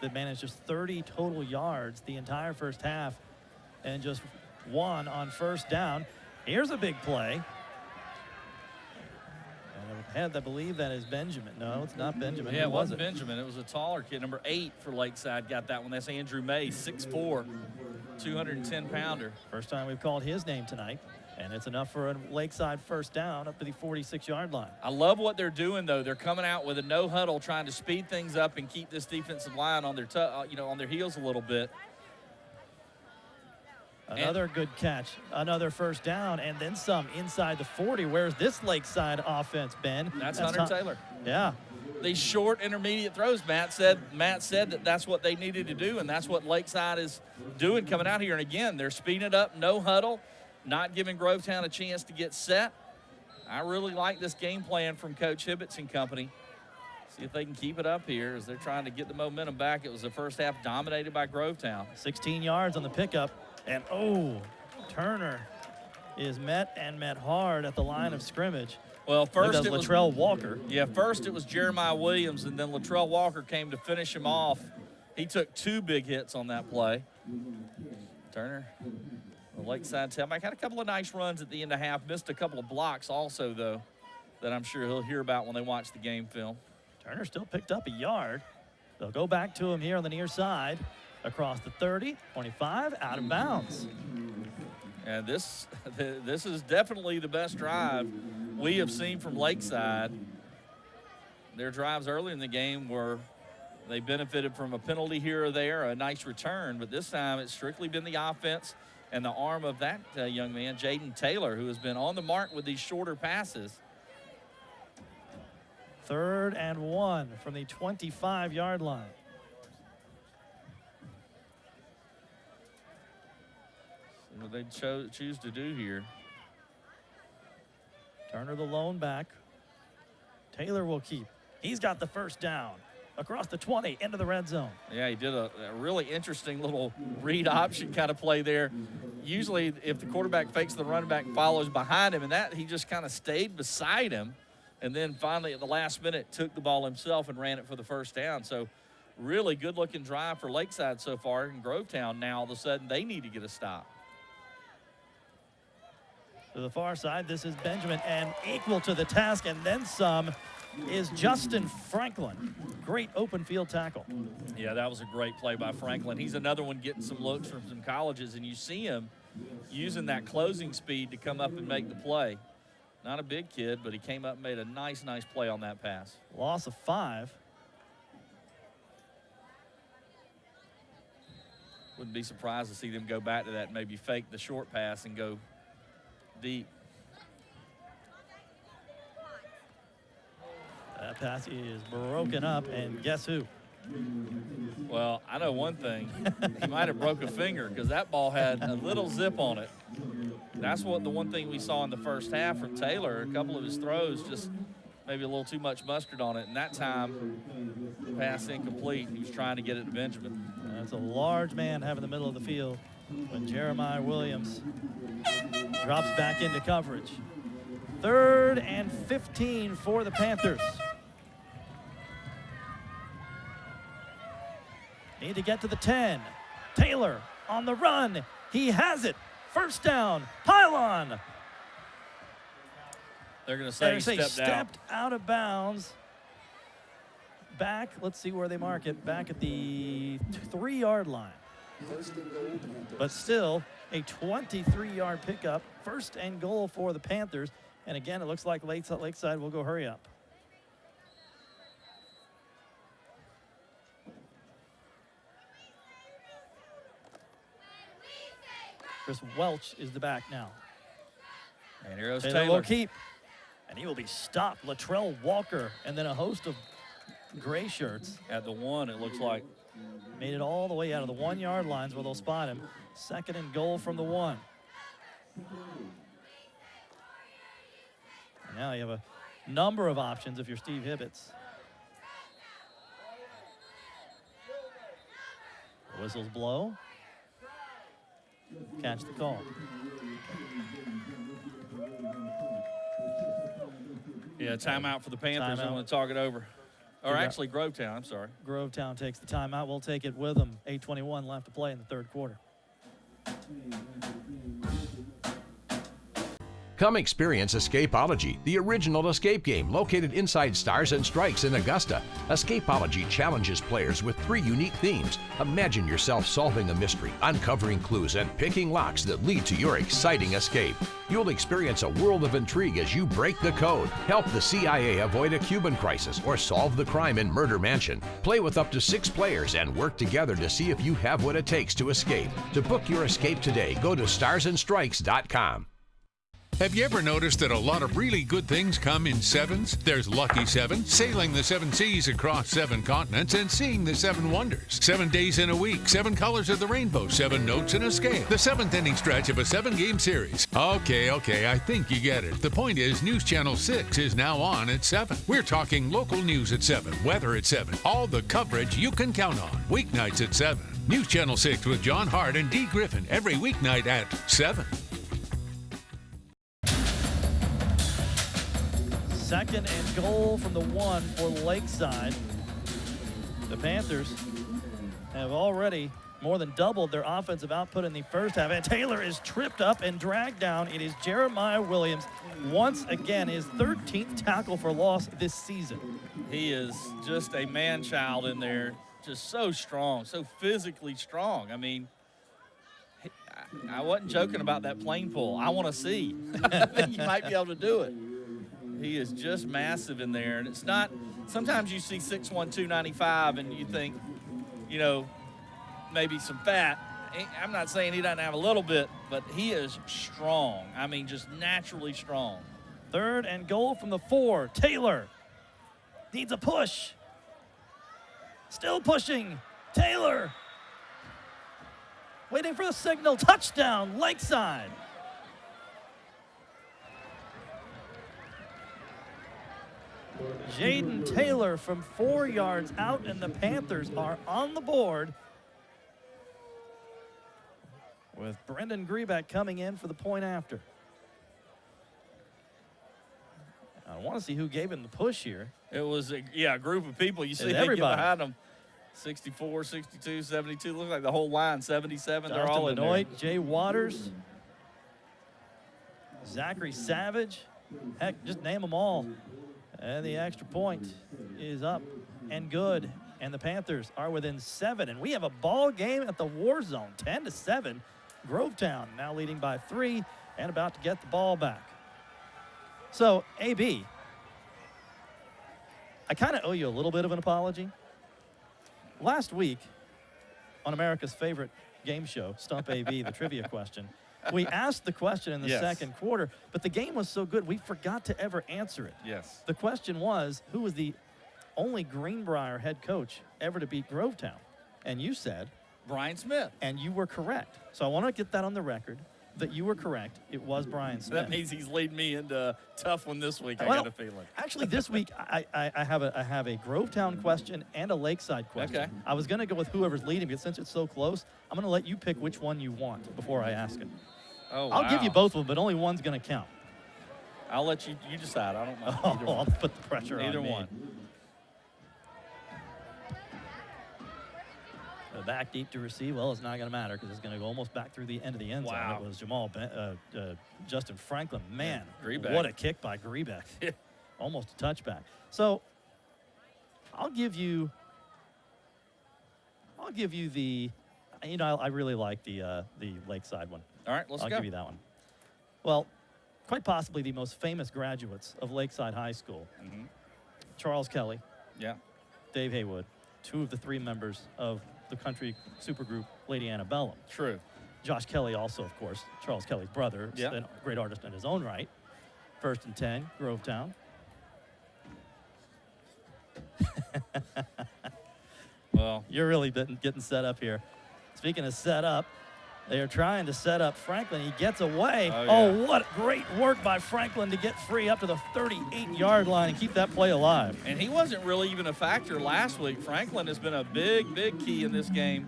that managed just 30 total yards the entire first half and just 1 on first down. Here's a big play. And I believe that is Benjamin. No, it's not Benjamin. Yeah, it wasn't Benjamin. It was a taller kid. Number 8 for Lakeside got that one. That's Andrew May, 6'4", 210-pounder. First time we've called his name tonight. And it's enough for a Lakeside first down up to the 46-yard line. I love what they're doing, though. They're coming out with a no huddle, trying to speed things up and keep this defensive line on their on their heels a little bit. Another good catch, another first down, and then some inside the 40. Where's this Lakeside offense, Ben? That's Hunter Taylor. Yeah. These short intermediate throws, Matt said that's what they needed to do, and that's what Lakeside is doing coming out here. And again, they're speeding it up, no huddle, not giving Grovetown a chance to get set. I really like this game plan from Coach Hibbets and company. See if they can keep it up here as they're trying to get the momentum back. It was the first half dominated by Grovetown. 16 yards on the pickup. And, Turner is met hard at the line of scrimmage. Well, first it was Latrell Walker. Yeah, first it was Jeremiah Williams, and then Latrell Walker came to finish him off. He took 2 big hits on that play. Turner. The Lakeside tailback had a couple of nice runs at the end of half. Missed a couple of blocks also, though, that I'm sure he'll hear about when they watch the game film. Turner still picked up a yard. They'll go back to him here on the near side. Across the 30, 25, out of bounds. And this is definitely the best drive we have seen from Lakeside. Their drives early in the game were they benefited from a penalty here or there, a nice return, but this time it's strictly been the offense and the arm of that young man, Jaden Taylor, who has been on the mark with these shorter passes. 3rd and 1 from the 25-yard line. See what they choose to do here. Turner the lone back. Taylor will keep. He's got the first down. Across the 20, into the red zone. Yeah, he did a really interesting little read option kind of play there. Usually, if the quarterback fakes, the running back follows behind him, and that he just kind of stayed beside him, and then finally at the last minute took the ball himself and ran it for the first down. So really good-looking drive for Lakeside so far. In Grovetown, now all of a sudden they need to get a stop. To the far side, this is Benjamin, and equal to the task and then some is Justin Franklin. Great open field tackle. Yeah, that was a great play by Franklin. He's another one getting some looks from some colleges, and you see him using that closing speed to come up and make the play. Not a big kid, but he came up and made a nice play on that pass. Loss of 5. Wouldn't be surprised to see them go back to that and maybe fake the short pass and go deep. That pass is broken up, and guess who? Well, I know one thing. He might have broke a finger because that ball had a little zip on it. That's the one thing we saw in the first half from Taylor. A couple of his throws just maybe a little too much mustard on it. And that time, pass incomplete. He was trying to get it to Benjamin. That's a large man having the middle of the field when Jeremiah Williams drops back into coverage. 3rd and 15 for the Panthers. Need to get to the 10. Taylor on the run. He has it. First down. Pylon. They're going to say he stepped out of bounds. Back, let's see where they mark it. Back at the 3-yard line. But still, a 23-yard pickup. 1st and goal for the Panthers. And again, it looks like Lakeside will go hurry up. Chris Welch is the back now. And here goes Taylor will keep. And he will be stopped. Latrell Walker and then a host of gray shirts. At the 1, it looks like. Made it all the way out of the 1-yard lines where they'll spot him. 2nd and goal from the 1. And now you have a number of options if you're Steve Hibbets. The whistles blow. Catch the call. Yeah, timeout for the Panthers. I'm going to talk it over. Or actually, Grovetown, I'm sorry. Grovetown takes the timeout. We'll take it with them. 8:21 left to play in the 3rd quarter. Come experience Escapology, the original escape game located inside Stars and Strikes in Augusta. Escapology challenges players with 3 unique themes. Imagine yourself solving a mystery, uncovering clues, and picking locks that lead to your exciting escape. You'll experience a world of intrigue as you break the code, help the CIA avoid a Cuban crisis, or solve the crime in Murder Mansion. Play with up to 6 players and work together to see if you have what it takes to escape. To book your escape today, go to starsandstrikes.com. Have you ever noticed that a lot of really good things come in 7s? There's Lucky 7, sailing the 7 seas across 7 continents and seeing the 7 wonders. 7 days in a week, 7 colors of the rainbow, 7 notes in a scale. The 7th inning stretch of a 7-game series. Okay, I think you get it. The point is, News Channel 6 is now on at 7. We're talking local news at 7, weather at 7, all the coverage you can count on. Weeknights at 7. News Channel 6 with John Hart and Dee Griffin every weeknight at 7. 2nd and goal from the 1 for Lakeside. The Panthers have already more than doubled their offensive output in the first half. And Taylor is tripped up and dragged down. It is Jeremiah Williams, once again, his 13th tackle for loss this season. He is just a man-child in there, just so strong, so physically strong. I mean, I wasn't joking about that plane pull. I want to see. I think you might be able to do it. He is just massive in there. And it's not, sometimes you see 6'1", 295, and you think, you know, maybe some fat. I'm not saying he doesn't have a little bit, but he is strong. I mean, just naturally strong. 3rd and goal from the 4. Taylor needs a push. Still pushing. Taylor waiting for the signal. Touchdown, Lakeside. Jaden Taylor from 4 yards out, and the Panthers are on the board with Brendan Grebeck coming in for the point after. I want to see who gave him the push here. It was a group of people. You see everybody behind them. 64, 62, 72. Looks like the whole line, 77. They're Dustin all in Benoit, there. Jay Waters, Zachary Savage. Heck, just name them all. And the extra point is up and good. And the Panthers are within 7. And we have a ball game at the War Zone, 10-7. Grovetown now leading by 3 and about to get the ball back. So, AB, I kind of owe you a little bit of an apology. Last week, on America's favorite game show, Stump AB, the trivia question, we asked the question in the second quarter, but the game was so good, we forgot to ever answer it. Yes. The question was, who was the only Greenbrier head coach ever to beat Grovetown? And you said? Brian Smith. And you were correct. So I want to get that on the record, that you were correct. It was Brian Smith. That means he's leading me into a tough one this week, I got a feeling. Actually, this week, I have a Grovetown question and a Lakeside question. Okay. I was going to go with whoever's leading, but since it's so close, I'm going to let you pick which one you want before I ask it. Oh, I'll give you wow. both of them, but only one's going to count. I'll let you decide. I don't mind. Either I'll one. put the pressure on Either me. one. Back deep to receive. Well, it's not going to matter because it's going to go almost back through the end of the end zone. Wow. It was Justin Franklin. Man, Grebeck. what a kick by Grebeck. Almost a touchback. So I'll give you the, I really like the Lakeside one. All right, let's I'll go. give you that one. Well, quite possibly the most famous graduates of Lakeside High School. Charles Kelly. Yeah. Dave Haywood, 2 of the 3 members of the country supergroup Lady Antebellum. True. Josh Kelly also, of course, Charles Kelly's brother, Yeah. a great artist in his own right. 1st and 10, Grovetown. Well, you're really getting set up here. Speaking of set up, they are trying to set up Franklin. He gets away. Oh, what great work by Franklin to get free up to the 38-yard line and keep that play alive. And he wasn't really even a factor last week. Franklin has been a big, big key in this game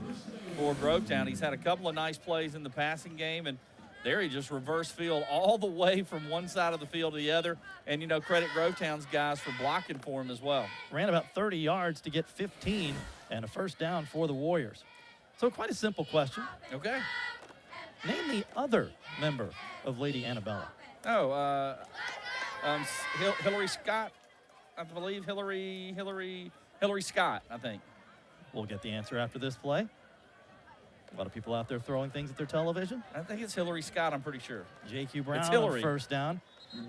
for Grovetown. He's had a couple of nice plays in the passing game, and there he just reverse field all the way from one side of the field to the other. And, credit Grovetown's guys for blocking for him as well. Ran about 30 yards to get 15 and a first down for the Warriors. So quite a simple question. Okay. Name the other member of Lady Antebellum. Oh, Hillary Scott, I believe. Hillary Scott, I think. We'll get the answer after this play. A lot of people out there throwing things at their television. I think it's Hillary Scott, I'm pretty sure. J.Q. Brown It's on Hillary. first down.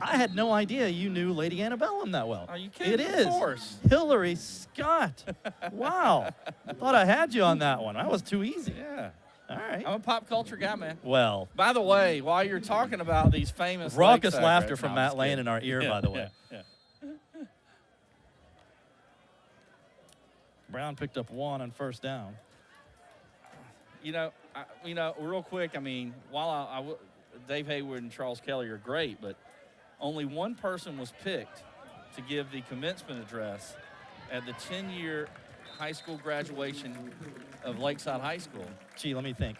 I had no idea you knew Lady Antebellum that well. Are you kidding? It is. Of course. Hillary Scott. Wow. I thought I had you on that one. That was too easy. Yeah. All right. I'm a pop culture guy, man. Well. By the way, while you're talking about these famous Raucous Lakeside laughter grads- from No, Matt I'm just Lane kidding. in our ear, by the way. Yeah. Brown picked up 1 on first down. Real quick, while Dave Haywood and Charles Kelly are great, but only one person was picked to give the commencement address at the 10-year high school graduation of Lakeside High School. Gee, let me think.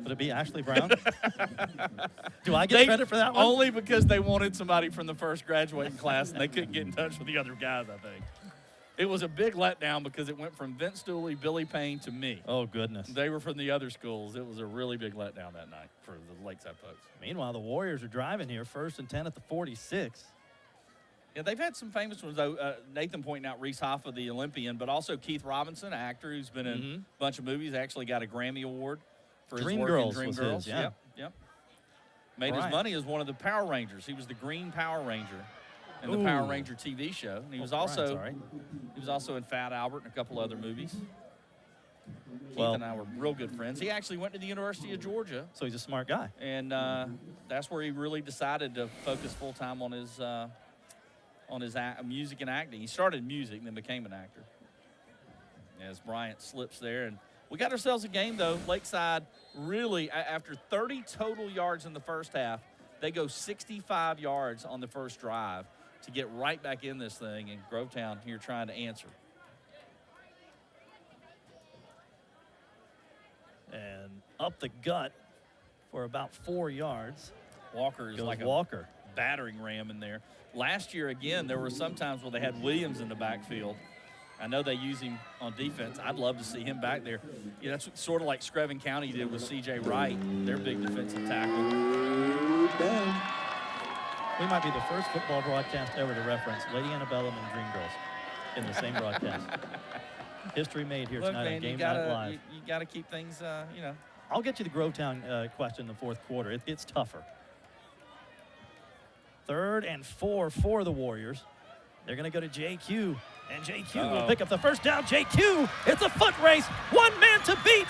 Would it be Ashley Brown? Do I get credit for that one? Only because they wanted somebody from the first graduating class, and they couldn't get in touch with the other guys, I think. It was a big letdown because it went from Vince Dooley, Billy Payne to me. Oh, goodness. They were from the other schools. It was a really big letdown that night for the Lakeside folks. Meanwhile, the Warriors are driving here, 1st and 10 at the 46. Yeah, they've had some famous ones, though. Nathan pointing out Reese Hoffa, the Olympian, but also Keith Robinson, an actor who's been in a bunch of movies, actually got a Grammy Award for his work Dreamgirls in was Dreamgirls. his, yeah. Yep. Made Right. his money as one of the Power Rangers. He was the Green Power Ranger in the Power Ranger TV show. And he was also in Fat Albert and a couple other movies. Keith and I were real good friends. He actually went to the University of Georgia. So he's a smart guy. And that's where he really decided to focus full-time on his music and acting. He started music and then became an actor. As Bryant slips there. And we got ourselves a game, though. Lakeside really, after 30 total yards in the first half, they go 65 yards on the first drive to get right back in this thing. And Grovetown here trying to answer. And up the gut for about 4 yards. Walker is goes like Walker. a battering ram in there. Last year, again, there were some times where they had Williams in the backfield. I know they use him on defense. I'd love to see him back there. Yeah, that's sort of like Screven County did with C.J. Wright, their big defensive tackle. We might be the first football broadcast ever to reference Lady Antebellum and Dreamgirls in the same broadcast. History made here tonight on Game Night Live. You got to keep things, you know. I'll get you the Grovetown question in the fourth quarter. It's tougher. 3rd and 4 for the Warriors. They're going to go to JQ, and JQ will pick up the first down. JQ, it's a foot race. One man to beat.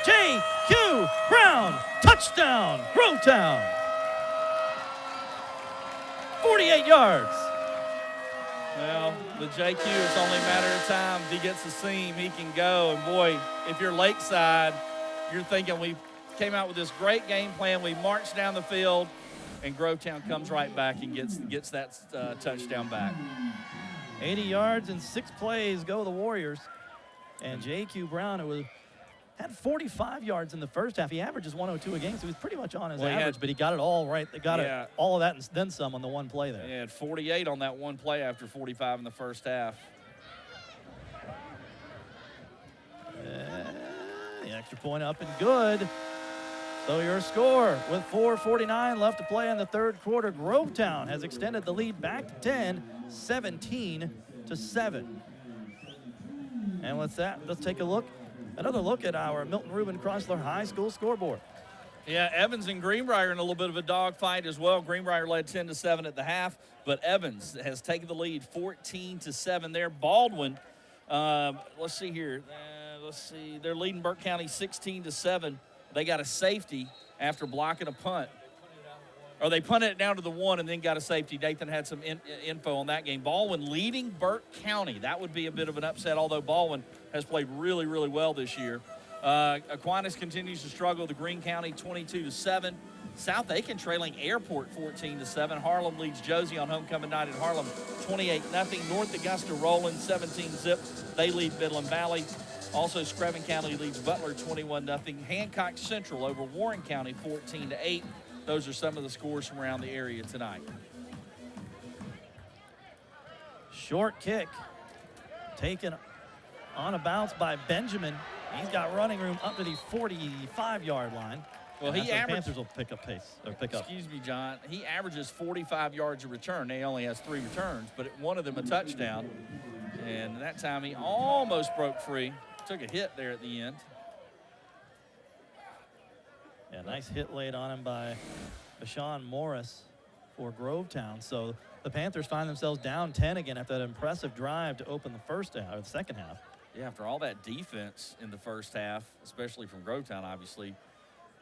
JQ Brown, touchdown, Grovetown. 48 yards. Well, the JQ, it's only a matter of time. If he gets the seam, he can go. And boy, if you're Lakeside, you're thinking we came out with this great game plan. We marched down the field, and Grovetown comes right back and gets that touchdown back. 80 yards in 6 plays go the Warriors. And J.Q. Brown, who had 45 yards in the first half. He averages 102 a game, so he was pretty much on his average, but he got it all right. They got it, all of that and then some on the one play there. He had 48 on that one play after 45 in the first half. The extra point up and good. So your score with 4:49 left to play in the third quarter. Grovetown has extended the lead back to 10, 17-7. And with that, let's take another look at our Milton Reuben Chrysler High School scoreboard. Yeah, Evans and Greenbrier in a little bit of a dogfight as well. Greenbrier led 10-7 at the half, but Evans has taken the lead 14-7 there. Baldwin, let's see here. They're leading Burke County 16-7. They got a safety after blocking a punt. Or they punted it down to the 1 and then got a safety. Nathan had some info on that game. Baldwin leading Burke County. That would be a bit of an upset, although Baldwin has played really, really well this year. Aquinas continues to struggle. The Greene County 22-7. South Aiken trailing Airport 14-7. Harlem leads Josie on homecoming night at Harlem 28-0. North Augusta rolling 17-zip. They lead Midland Valley. Also, Screven County leads Butler 21-0. Hancock Central over Warren County 14-8. Those are some of the scores from around the area tonight. Short kick taken on a bounce by Benjamin. He's got running room up to the 45-yard line. Well, the Panthers will pick up pace or pick up. Excuse me, John. He averages 45 yards a return. He only has 3 returns, but one of them a touchdown. And that time he almost broke free. Took a hit there at the end. Yeah, nice hit laid on him by Bashawn Morris for Grovetown. So the Panthers find themselves down 10 again after that impressive drive to open the second half. Yeah, after all that defense in the first half, especially from Grovetown, obviously,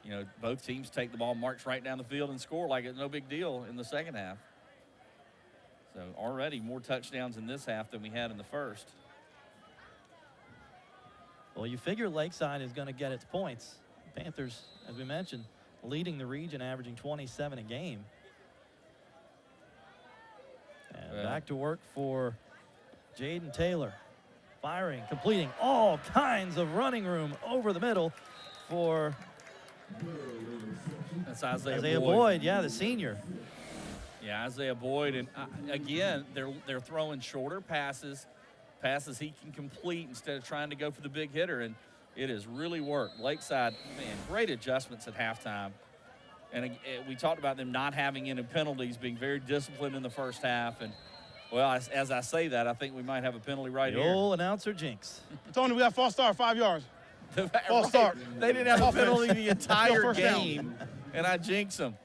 you know, both teams take the ball, march right down the field, and score like it's no big deal in the second half. So already more touchdowns in this half than we had in the first. Well, you figure Lakeside is going to get its points. Panthers, as we mentioned, leading the region, averaging 27 a game. And back to work for Jaden Taylor. Firing, completing all kinds of running room over the middle for that's Isaiah Boyd. Boyd. Yeah, the senior. Yeah, Isaiah Boyd. And again, they're throwing shorter passes he can complete instead of trying to go for the big hitter, and it has really worked. Lakeside, man, great adjustments at halftime. And we talked about them not having any penalties, being very disciplined in the first half. And, well, as I say that, I think we might have a penalty right here. The old announcer jinx. Tony, we got false start, 5 yards. False start. They didn't have a penalty the entire game, and I jinxed them.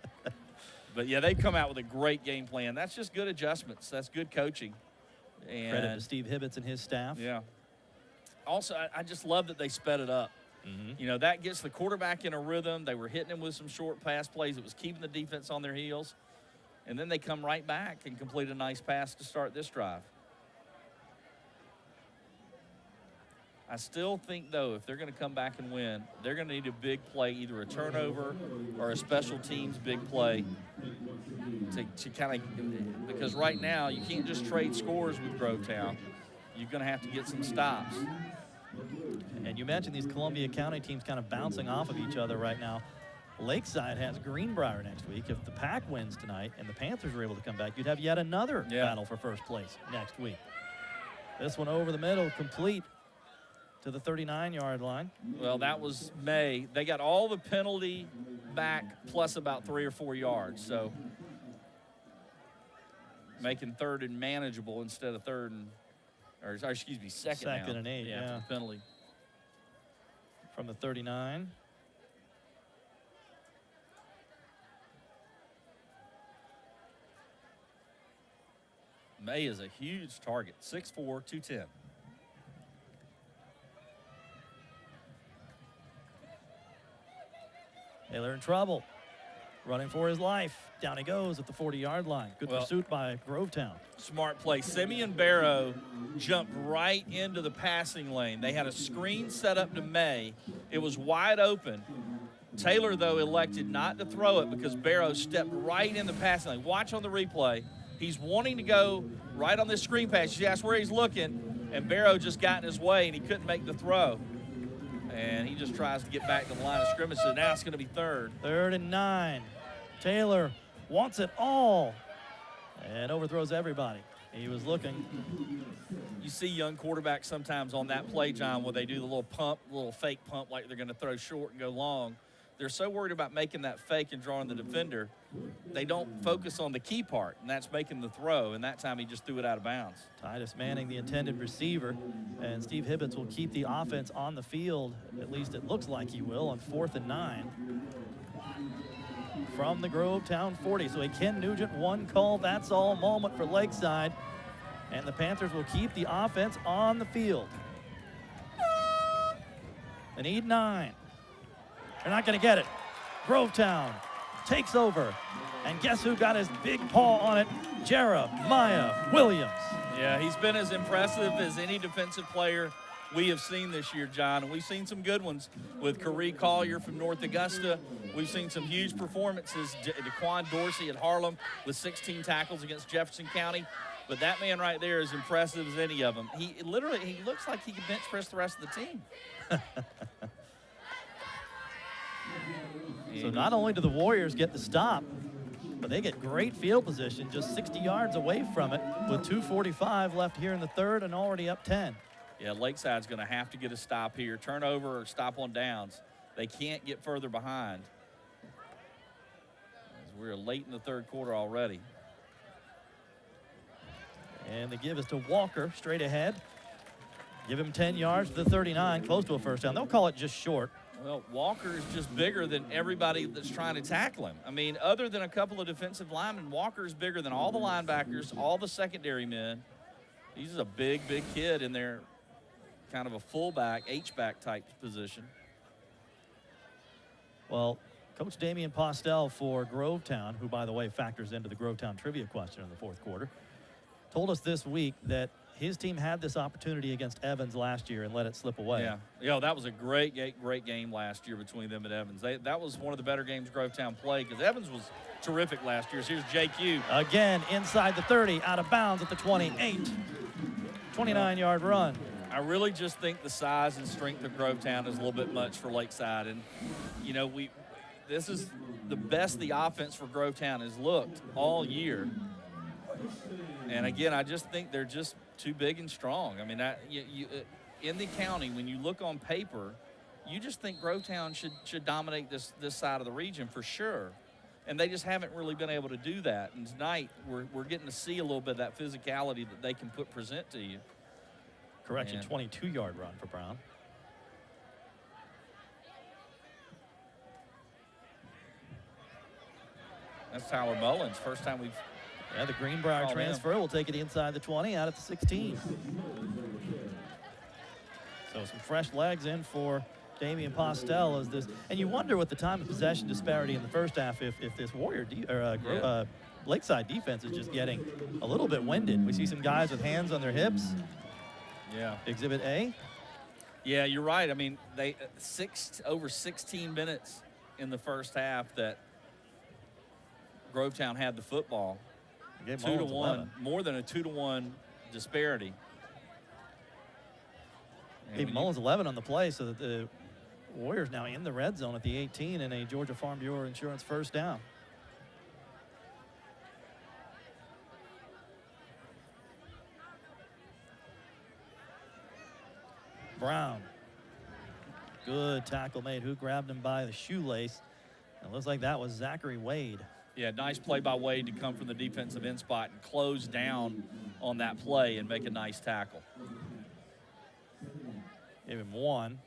But, yeah, they've come out with a great game plan. That's just good adjustments. That's good coaching. And credit to Steve Hibbets and his staff. Yeah. Also, I just love that they sped it up. You know, that gets the quarterback in a rhythm. They were hitting him with some short pass plays. It was keeping the defense on their heels. And then they come right back and complete a nice pass to start this drive. I still think, though, if they're going to come back and win, they're going to need a big play, either a turnover or a special teams big play to kind of, because right now you can't just trade scores with Grovetown. You're going to have to get some stops. And you mentioned these Columbia County teams kind of bouncing off of each other right now. Lakeside has Greenbrier next week. If the Pack wins tonight and the Panthers are able to come back, you'd have yet another battle for first place next week. This one over the middle, complete to the 39-yard line. Well, that was May. They got all the penalty back plus about 3 or 4 yards. So making third and manageable instead of third and, or excuse me, second Second now. and 8, yeah. After the penalty. From the 39. May is a huge target, 6'4", 210. Taylor in trouble. Running for his life. Down he goes at the 40-yard line. Good pursuit by Grovetown. Smart play. Simeon Barrow jumped right into the passing lane. They had a screen set up to May. It was wide open. Taylor, though, elected not to throw it because Barrow stepped right in the passing lane. Watch on the replay. He's wanting to go right on this screen pass. You ask where he's looking, and Barrow just got in his way, and he couldn't make the throw. And he just tries to get back to the line of scrimmage, so now it's going to be third. 3rd and 9. Taylor wants it all and overthrows everybody. He was looking. You see young quarterbacks sometimes on that play, John, where they do the little pump, little fake pump like they're going to throw short and go long. They're so worried about making that fake and drawing the defender, they don't focus on the key part, and that's making the throw, and that time he just threw it out of bounds. Titus Manning, the intended receiver, and Steve Hibbets will keep the offense on the field, at least it looks like he will, on 4th and 9. From the Grovetown 40, so a Ken Nugent one call, that's all moment for Lakeside, and the Panthers will keep the offense on the field. They need 9. They're not going to get it. Grovetown takes over. And guess who got his big paw on it? Jeremiah Williams. Yeah, he's been as impressive as any defensive player we have seen this year, John. And we've seen some good ones with Corey Collier from North Augusta. We've seen some huge performances. DeQuan Dorsey at Harlem with 16 tackles against Jefferson County. But that man right there is impressive as any of them. He looks like he can bench press the rest of the team. So not only do the Warriors get the stop, but they get great field position just 60 yards away from it with 2:45 left here in the third and already up 10. Yeah, Lakeside's going to have to get a stop here, turnover or stop on downs. They can't get further behind. As we're late in the third quarter already. And the give is to Walker straight ahead. Give him 10 yards to the 39, close to a first down. They'll call it just short. Well, Walker is just bigger than everybody that's trying to tackle him. I mean, other than a couple of defensive linemen, Walker is bigger than all the linebackers, all the secondary men. He's a big, big kid in there, kind of a fullback, H-back type position. Well, Coach Damian Postel for Grovetown, who, by the way, factors into the Grovetown trivia question in the fourth quarter, told us this week that his team had this opportunity against Evans last year and let it slip away. Yeah, that was a great game last year between them and Evans. That was one of the better games Grovetown played because Evans was terrific last year. So here's JQ. Again, inside the 30, out of bounds at the 28. 29-yard run. I really just think the size and strength of Grovetown is a little bit much for Lakeside. And, you know, this is the best the offense for Grovetown has looked all year. And, again, I just think they're just too big and strong. I mean, in the county, when you look on paper, you just think Grovetown should dominate this side of the region for sure. And they just haven't really been able to do that. And tonight, we're getting to see a little bit of that physicality that they can present to you. Correction, 22-yard run for Brown. That's Tyler Mullins. First time we've... Yeah, the Greenbrier transfer will take it inside the 20, out at the 16. So some fresh legs in for Damian Postel as this, and you wonder with the time of possession disparity in the first half if this Lakeside defense is just getting a little bit winded. We see some guys with hands on their hips. Yeah. Exhibit A. Yeah, you're right. I mean, they over 16 minutes in the first half that Grovetown had the football. 2-1, more than a 2-1 disparity. Gave Mullins 11 on the play, so that the Warriors now in the red zone at the 18 and a Georgia Farm Bureau Insurance first down. Brown. Good tackle made. Who grabbed him by the shoelace? It looks like that was Zachary Wade. Yeah, nice play by Wade to come from the defensive end spot and close down on that play and make a nice tackle. Gave him 1.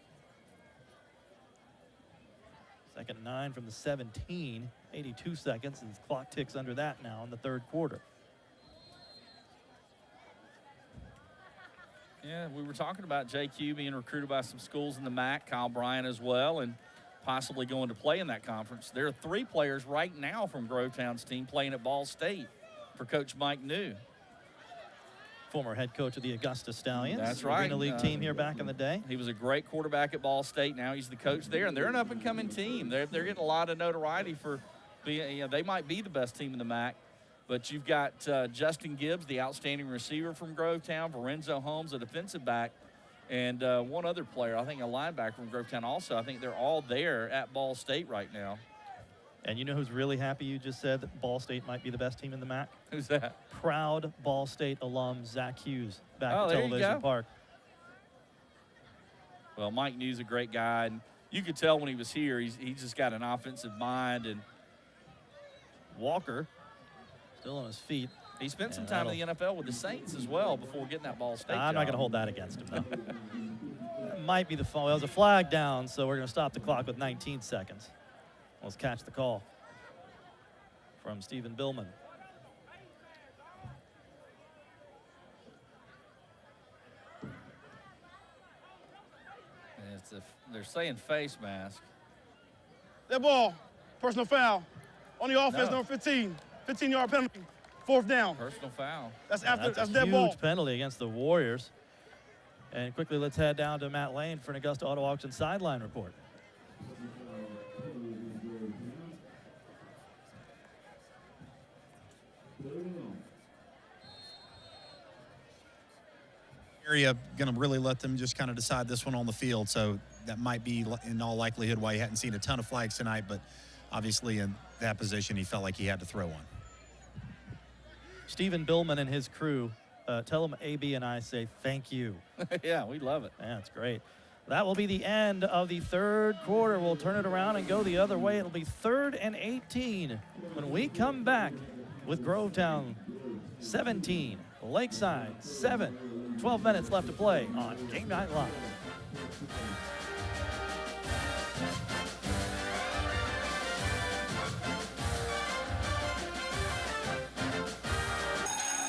Second and 9 from the 17. 82 seconds, and his clock ticks under that now in the third quarter. Yeah, we were talking about JQ being recruited by some schools in the MAC, Kyle Bryant as well, and possibly going to play in that conference. There are 3 players right now from Grovetown's team playing at Ball State for Coach Mike New. Former head coach of the Augusta Stallions. That's right. Arena League team here back in the day. He was a great quarterback at Ball State. Now he's the coach there, and they're an up-and-coming team. They're getting a lot of notoriety for being, you know, they might be the best team in the MAC. But you've got Justin Gibbs, the outstanding receiver from Grovetown, Varenzo Holmes, a defensive back, and one other player, I think a linebacker from Grovetown also. I think they're all there at Ball State right now. And you know who's really happy you just said that Ball State might be the best team in the MAC? Who's that? Proud Ball State alum Zach Hughes back Oh, at there you Television go. Park. Well, Mike New's a great guy, and you could tell when he was here, he's just got an offensive mind. And Walker still on his feet. He spent some time in the NFL with the Saints as well before getting that Ball State I'm not job. going to hold that against him, though. That might be the fall. Well, it was a flag down, so we're going to stop the clock with 19 seconds. Let's catch the call from Stephen Billman. They're saying face mask. That ball, personal foul. On the offense, No. number 15. 15-yard penalty. 4th down. Personal foul. That's after, That's that's a dead huge ball. penalty against the Warriors. And quickly, let's head down to Matt Lane for an Augusta Auto Auction sideline report. Area going to really let them just kind of decide this one on the field. So that might be in all likelihood why he hadn't seen a ton of flags tonight, but obviously in that position he felt like he had to throw one. Stephen Billman and his crew, tell them AB and I say thank you. Yeah, we love it. Yeah, it's great. That will be the end of the third quarter. We'll turn it around and go the other way. It'll be 3rd and 18 when we come back with Grovetown 17, Lakeside 7. 12 minutes left to play on Game Night Live.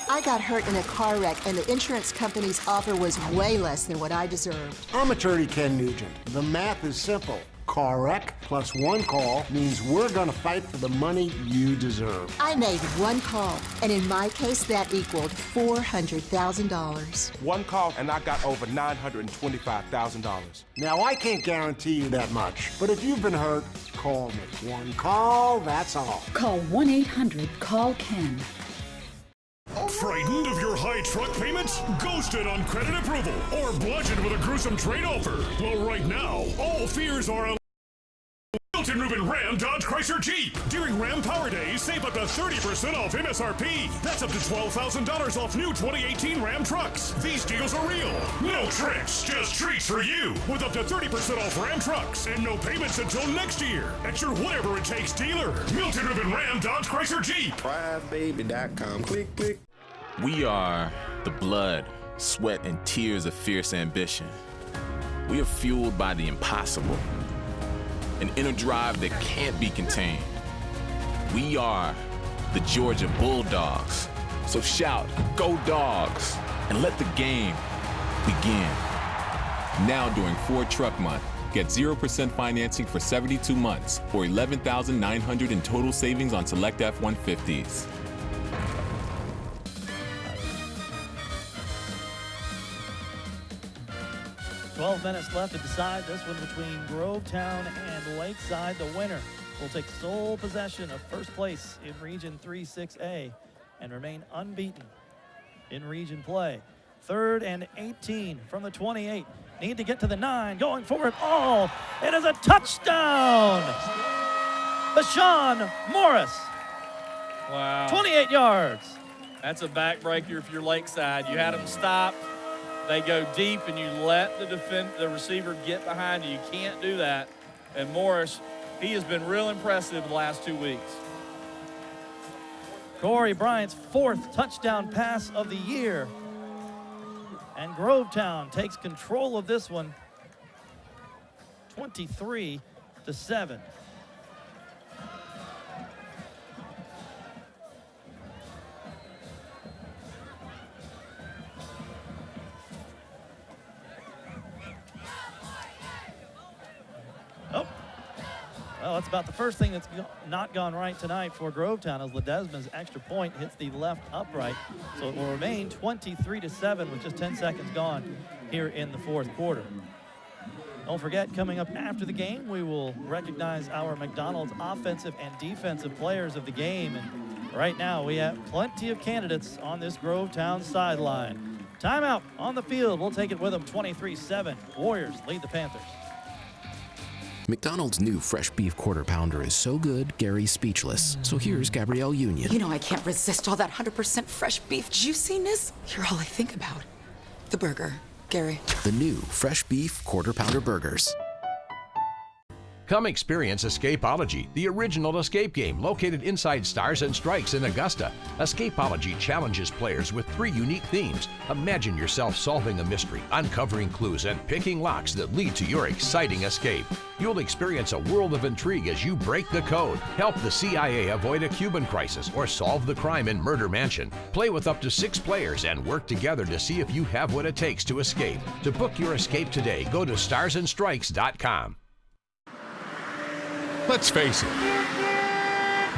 I got hurt in a car wreck, and the insurance company's offer was way less than what I deserved. I'm attorney Ken Nugent. The math is simple. Car wreck plus 1 call means we're gonna fight for the money you deserve. I made 1 call, and in my case, that equaled $400,000. 1 call, and I got over $925,000. Now, I can't guarantee you that much, but if you've been hurt, call me. 1 call, that's all. Call 1-800-CALL-KEN. Frightened of your high truck payments? Ghosted on credit approval? Or bludgeoned with a gruesome trade offer? Well, right now, all fears are Milton Rubin Ram Dodge Chrysler Jeep. During Ram Power Days, save up to 30% off MSRP. That's up to $12,000 off new 2018 Ram trucks. These deals are real. No tricks, just treats for you. With up to 30% off Ram trucks and no payments until next year. At your whatever it takes dealer. Milton Rubin Ram Dodge Chrysler Jeep. Crybaby.com. Click, click. We are the blood, sweat, and tears of fierce ambition. We are fueled by the impossible, an inner drive that can't be contained. We are the Georgia Bulldogs. So shout, go Dogs, and let the game begin. Now during Ford Truck Month, get 0% financing for 72 months or $11,900 in total savings on select F-150s. 12 minutes left to decide this one between Grovetown and Lakeside. The winner will take sole possession of first place in Region 3-6A and remain unbeaten in region play. 3rd and 18 from the 28. Need to get to the 9, going for it all. It is a touchdown! Bashawn Morris. Wow. 28 yards. That's a backbreaker if you're Lakeside. You had him stopped. they go deep and you let the receiver get behind you. You can't do that. And Morris, he has been real impressive the last 2 weeks. Corey Bryant's 4th touchdown pass of the year. And Grovetown takes control of this one, 23-7. Oh, well, that's about the first thing that's not gone right tonight for Grovetown, as Ledesma's extra point hits the left upright. So it will remain 23-7 with just 10 seconds gone here in the 4th quarter. Don't forget, coming up after the game, we will recognize our McDonald's offensive and defensive players of the game. And right now, we have plenty of candidates on this Grovetown sideline. Timeout on the field. We'll take it with them, 23-7. Warriors lead the Panthers. McDonald's new fresh beef quarter pounder is so good, Gary's speechless. So here's Gabrielle Union. You know I can't resist all that 100% fresh beef juiciness. You're all I think about. The burger, Gary. The new fresh beef quarter pounder burgers. Come experience Escapology, the original escape game located inside Stars and Strikes in Augusta. Escapology challenges players with 3 unique themes. Imagine yourself solving a mystery, uncovering clues, and picking locks that lead to your exciting escape. You'll experience a world of intrigue as you break the code, help the CIA avoid a Cuban crisis, or solve the crime in Murder Mansion. Play with up to 6 players and work together to see if you have what it takes to escape. To book your escape today, go to starsandstrikes.com. Let's face it,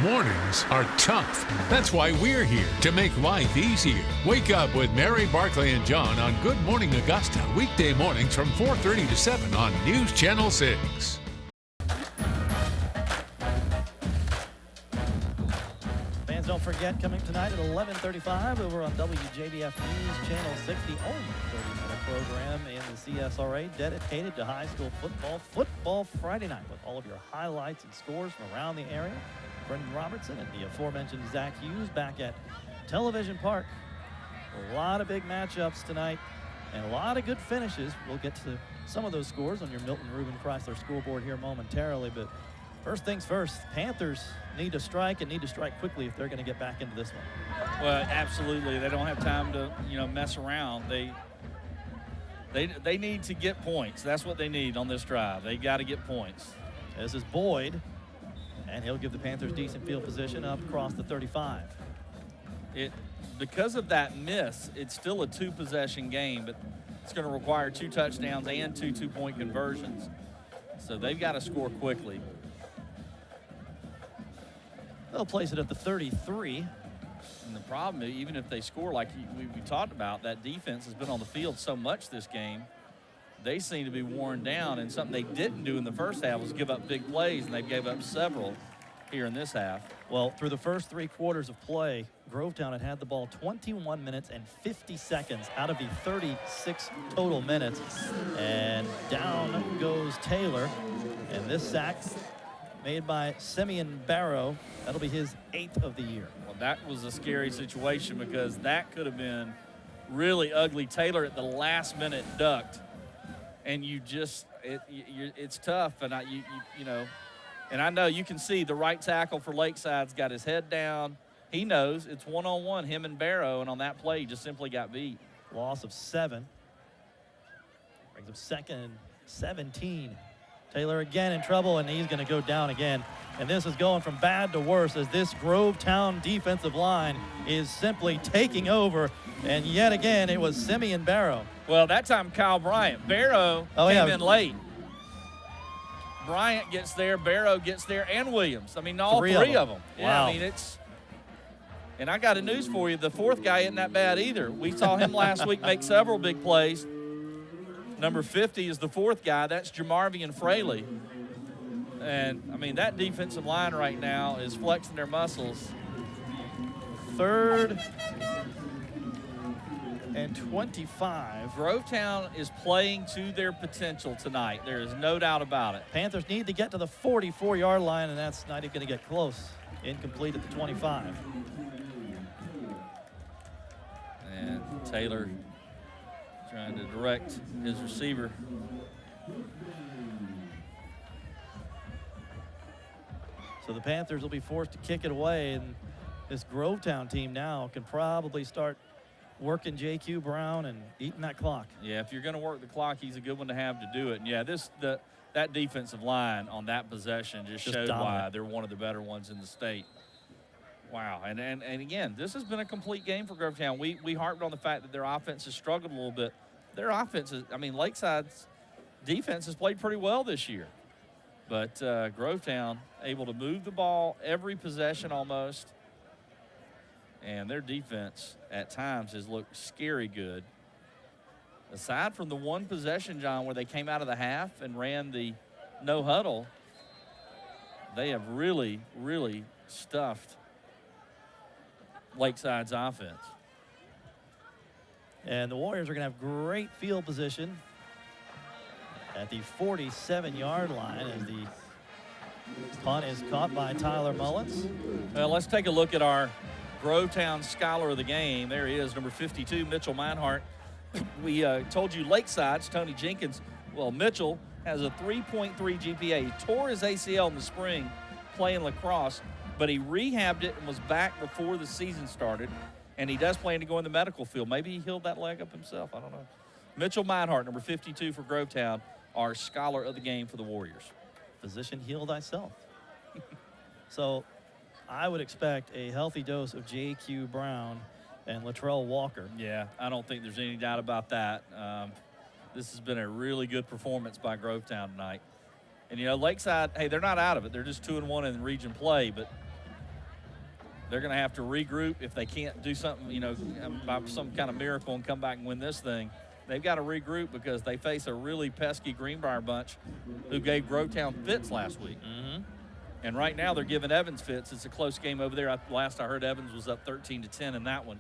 mornings are tough. That's why we're here, to make life easier. Wake up with Mary, Barclay, and John on Good Morning Augusta, weekday mornings from 4:30 to 7 on News Channel 6. Fans, don't forget, coming tonight at 11:35 over on WJBF News Channel 6, the only 30-minute program in the CSRA dedicated to high school football Friday night, with all of your highlights and scores from around the area. Brendan Robertson and the aforementioned Zach Hughes back at Television Park. A lot of big matchups tonight and a lot of good finishes. We'll get to some of those scores on your Milton Reuben Chrysler scoreboard here momentarily, but first things first, Panthers need to strike and need to strike quickly if they're going to get back into this one. Well, absolutely. They don't have time to, mess around. They need to get points. That's what they need on this drive. They got to get points. This is Boyd, and he'll give the Panthers decent field position up across the 35. Because of that miss, it's still a 2-possession game, but it's going to require 2 touchdowns and 2 two-point conversions. So they've got to score quickly. They'll place it at the 33. And the problem, even if they score like we talked about, that defense has been on the field so much this game, they seem to be worn down, and something they didn't do in the first half was give up big plays, and they gave up several here in this half. Well, through the first 3 quarters of play, Grovetown had the ball 21 minutes and 50 seconds out of the 36 total minutes. And down goes Taylor, and this sack made by Simeon Barrow. That'll be his 8th of the year. Well, that was a scary situation because that could have been really ugly. Taylor at the last minute ducked, and it's tough. And and I know you can see the right tackle for Lakeside's got his head down. He knows it's one-on-one, him and Barrow, and on that play, he just simply got beat. Loss of 7. Brings up 2nd and 17. Taylor again in trouble, and he's going to go down again. And this is going from bad to worse as this Grovetown defensive line is simply taking over. And yet again, it was Simeon Barrow. Well, that time Kyle Bryant. Barrow came in late. Bryant gets there, Barrow gets there, and Williams. I mean, all three of them. Wow. Yeah, I mean, and I got a news for you. The 4th guy isn't that bad either. We saw him last week make several big plays. Number 50 is the 4th guy. That's Jamarvian Fraley. And, I mean, that defensive line right now is flexing their muscles. 3rd and 25. Grovetown is playing to their potential tonight. There is no doubt about it. Panthers need to get to the 44-yard line, and that's not even going to get close. Incomplete at the 25. And Taylor Trying to direct his receiver. So the Panthers will be forced to kick it away, and this Grovetown team now can probably start working J.Q. Brown and eating that clock. Yeah, if you're going to work the clock, he's a good one to have to do it. And yeah, that defensive line on that possession just showed why they're one of the better ones in the state. Wow, and again, this has been a complete game for Grovetown. We harped on the fact that their offense has struggled a little bit. Their offense is, I mean, Lakeside's defense has played pretty well this year. But Grovetown able to move the ball every possession almost. And their defense at times has looked scary good. Aside from the one possession, John, where they came out of the half and ran the no huddle, they have really, really stuffed Lakeside's offense. And the Warriors are going to have great field position at the 47-yard line as the punt is caught by Tyler Mullins. Well, let's take a look at our Grovetown Scholar of the game. There he is, number 52, Mitchell Meinhardt. We told you Lakeside's Tony Jenkins. Well, Mitchell has a 3.3 GPA. He tore his ACL in the spring playing lacrosse, but he rehabbed it and was back before the season started. And he does plan to go in the medical field. Maybe he healed that leg up himself. I don't know. Mitchell Meinhardt, number 52 for Grovetown, our Scholar of the game for the Warriors. Physician, heal thyself. So I would expect a healthy dose of J.Q. Brown and Latrell Walker. Yeah, I don't think there's any doubt about that. This has been a really good performance by Grovetown tonight. And, you know, Lakeside, hey, they're not out of it. They're just 2-1 in region play, but they're going to have to regroup if they can't do something, you know, by some kind of miracle and come back and win this thing. They've got to regroup because they face a really pesky Greenbrier bunch who gave Grovetown fits last week. Mm-hmm. And right now they're giving Evans fits. It's a close game over there. Last I heard, Evans was up 13-10 in that one.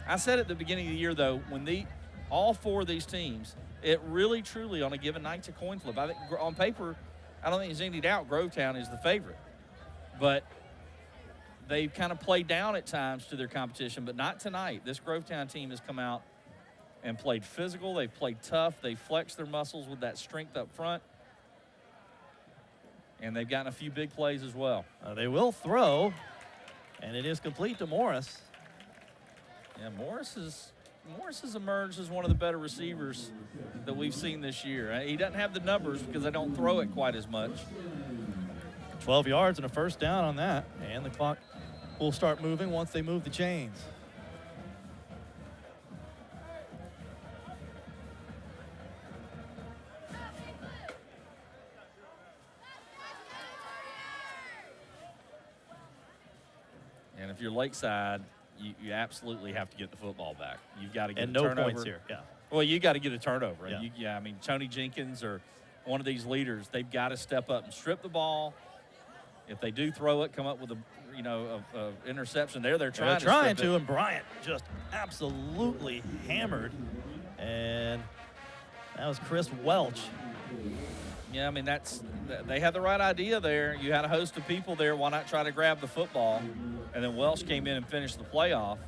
I said at the beginning of the year, though, when all four of these teams, it really, truly, on a given night, it's a coin flip. I think on paper, I don't think there's any doubt Grovetown is the favorite. But they've kind of played down at times to their competition, but not tonight. This Grovetown team has come out and played physical. They've played tough. They flexed their muscles with that strength up front. And they've gotten a few big plays as well. They will throw, and it is complete to Morris. Yeah, Morris has emerged as one of the better receivers that we've seen this year. He doesn't have the numbers because they don't throw it quite as much. 12 yards and a first down on that, and the clock will start moving once they move the chains. And if you're Lakeside, you absolutely have to get the football back. You've got to get and a no turnover. Points here. Yeah. Well, you got to get a turnover. Yeah. I mean, Tony Jenkins or one of these leaders, they've got to step up and strip the ball. If they do throw it, come up with a interception there. They're trying to, and Bryant just absolutely hammered. And that was Chris Welch. Yeah, I mean, they had the right idea there. You had a host of people there. Why not try to grab the football? And then Welch came in and finished the playoff.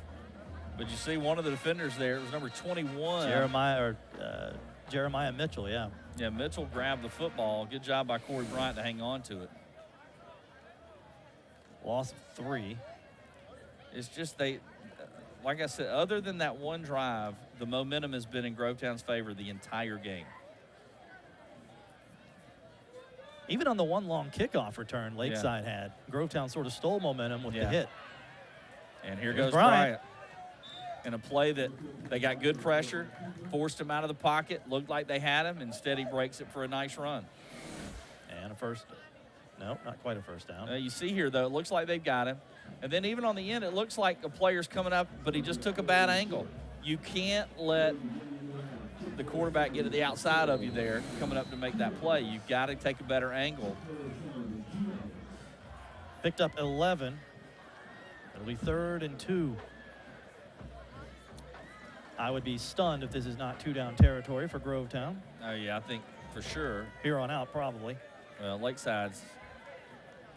But you see one of the defenders there, it was number 21. Jeremiah Mitchell, yeah. Yeah, Mitchell grabbed the football. Good job by Corey Bryant to hang on to it. Loss of 3. It's just like I said, other than that one drive, the momentum has been in Grovetown's favor the entire game. Even on the one long kickoff return Lakeside had, Grovetown sort of stole momentum with the hit. And here goes Bryant. In a play that they got good pressure, forced him out of the pocket, looked like they had him. Instead, he breaks it for a nice run. And a first, no, not quite a first down. You see here, though, it looks like they've got him. And then even on the end, it looks like a player's coming up, but he just took a bad angle. You can't let the quarterback get to the outside of you there coming up to make that play. You've got to take a better angle. Picked up 11. It'll be 3rd and 2. I would be stunned if this is not 2-down territory for Grovetown. Oh, yeah, I think for sure. Here on out, probably. Well, Lakeside's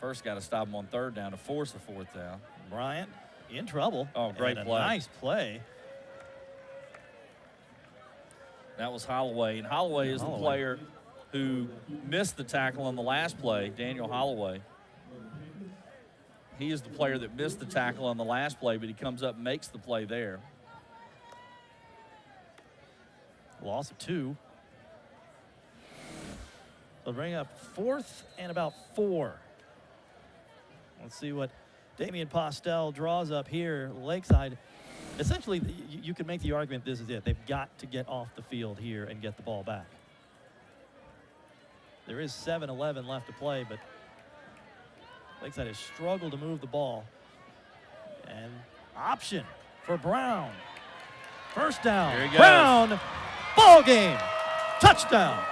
first got to stop him on 3rd down to force the 4th down. Bryant in trouble. Oh, great and play. A nice play. That was Holloway, and Holloway is the player who missed the tackle on the last play, Daniel Holloway. He is the player that missed the tackle on the last play, but he comes up and makes the play there. Loss of 2. They'll bring up 4th and about 4. Let's see what Damian Postel draws up here. Lakeside, essentially, you could make the argument this is it. They've got to get off the field here and get the ball back. There is 7:11 left to play, but Lakeside has struggled to move the ball. And option for Brown. First down. Here he goes. Brown, ball game, touchdown.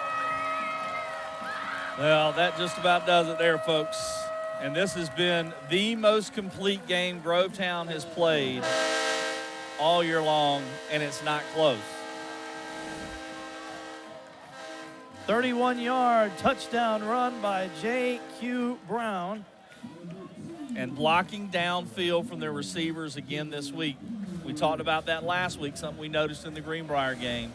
Well, that just about does it there, folks. And this has been the most complete game Grovetown has played all year long, and it's not close. 31-yard touchdown run by J.Q. Brown. And blocking downfield from their receivers again this week. We talked about that last week, something we noticed in the Greenbrier game.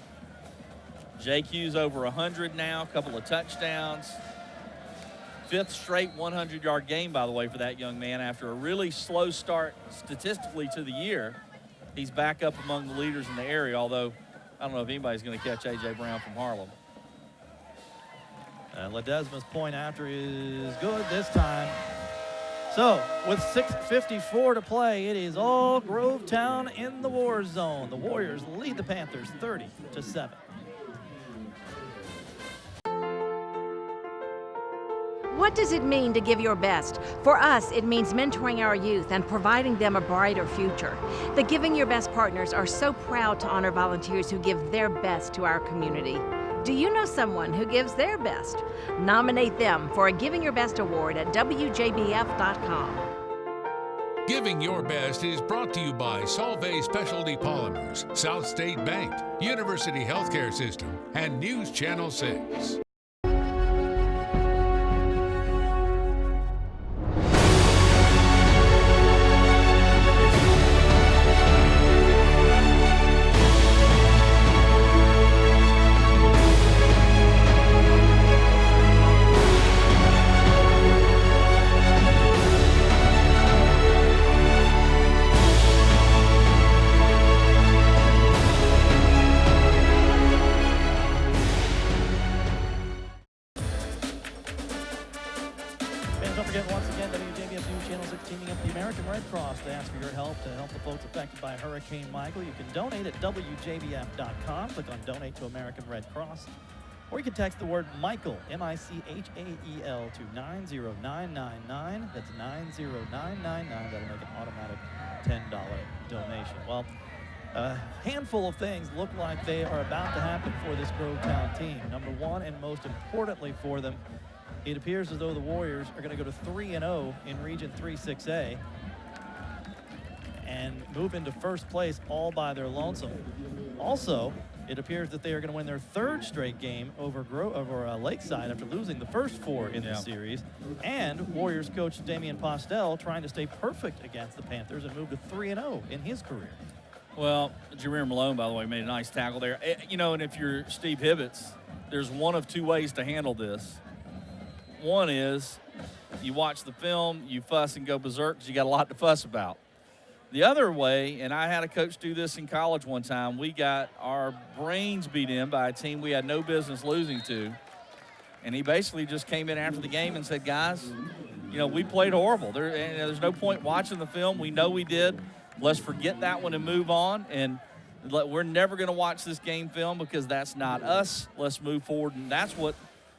JQ's over 100 now, a couple of touchdowns. 5th straight 100-yard game, by the way, for that young man. After a really slow start statistically to the year, he's back up among the leaders in the area, although I don't know if anybody's going to catch A.J. Brown from Harlem. And Ledesma's point after is good this time. So, with 6:54 to play, it is all Grovetown in the war zone. The Warriors lead the Panthers 30-7. What does it mean to give your best? For us, it means mentoring our youth and providing them a brighter future. The Giving Your Best partners are so proud to honor volunteers who give their best to our community. Do you know someone who gives their best? Nominate them for a Giving Your Best award at WJBF.com. Giving Your Best is brought to you by Solvay Specialty Polymers, South State Bank, University Healthcare System, and News Channel 6. Hurricane Michael. You can donate at WJBF.com. Click on Donate to American Red Cross. Or you can text the word Michael, M-I-C-H-A-E-L, to 90999. That's 90999. That'll make an automatic $10 donation. Well, a handful of things look like they are about to happen for this Grovetown team. Number one, and most importantly for them, it appears as though the Warriors are going to go to 3-0 in Region 3-6A. And move into first place all by their lonesome. Also, it appears that they are going to win their 3rd straight game over Lakeside after losing the first 4 in the series. And Warriors coach Damian Postel trying to stay perfect against the Panthers and move to 3-0 in his career. Well, Jameer Malone, by the way, made a nice tackle there. You know, and if you're Steve Hibbets, there's one of 2 ways to handle this. One is you watch the film, you fuss and go berserk because you got a lot to fuss about. The other way, and I had a coach do this in college one time, we got our brains beat in by a team we had no business losing to. And he basically just came in after the game and said, guys, you know, we played horrible. There's no point watching the film. We know we did. Let's forget that one and move on. And we're never going to watch this game film because that's not us. Let's move forward. And that's what,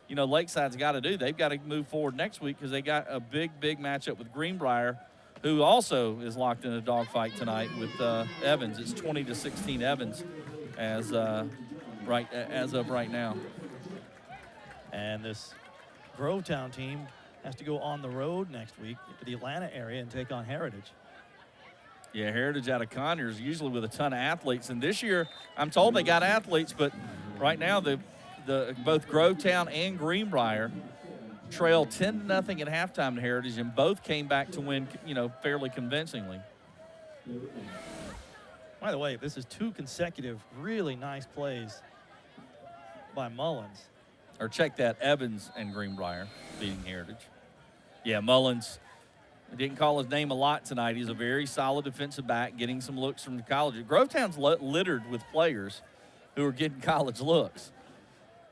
you know, Lakeside's got to do. They've got to move forward next week because they got a big, big matchup with Greenbrier, who also is locked in a dogfight tonight with Evans. It's 20-16 Evans as of right now. And this Grovetown team has to go on the road next week to the Atlanta area and take on Heritage. Yeah, Heritage out of Conyers, usually with a ton of athletes. And this year, I'm told they got athletes, but right now both Grovetown and Greenbrier trailed 10-0 at halftime to Heritage, and both came back to win, you know, fairly convincingly. By the way, this is 2 consecutive really nice plays by Mullins. Or check that, Evans and Greenbrier beating Heritage. Yeah, Mullins didn't call his name a lot tonight. He's a very solid defensive back, getting some looks from the college. Grovetown's littered with players who are getting college looks.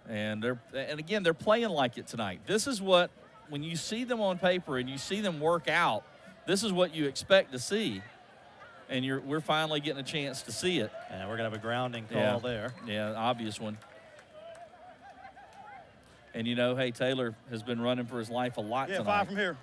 And again, they're playing like it tonight. This is what, when you see them on paper and you see them work out, this is what you expect to see. And we're finally getting a chance to see it. And we're going to have a grounding call there. Yeah, obvious one. And, you know, hey, Taylor has been running for his life a lot tonight. 5 from here.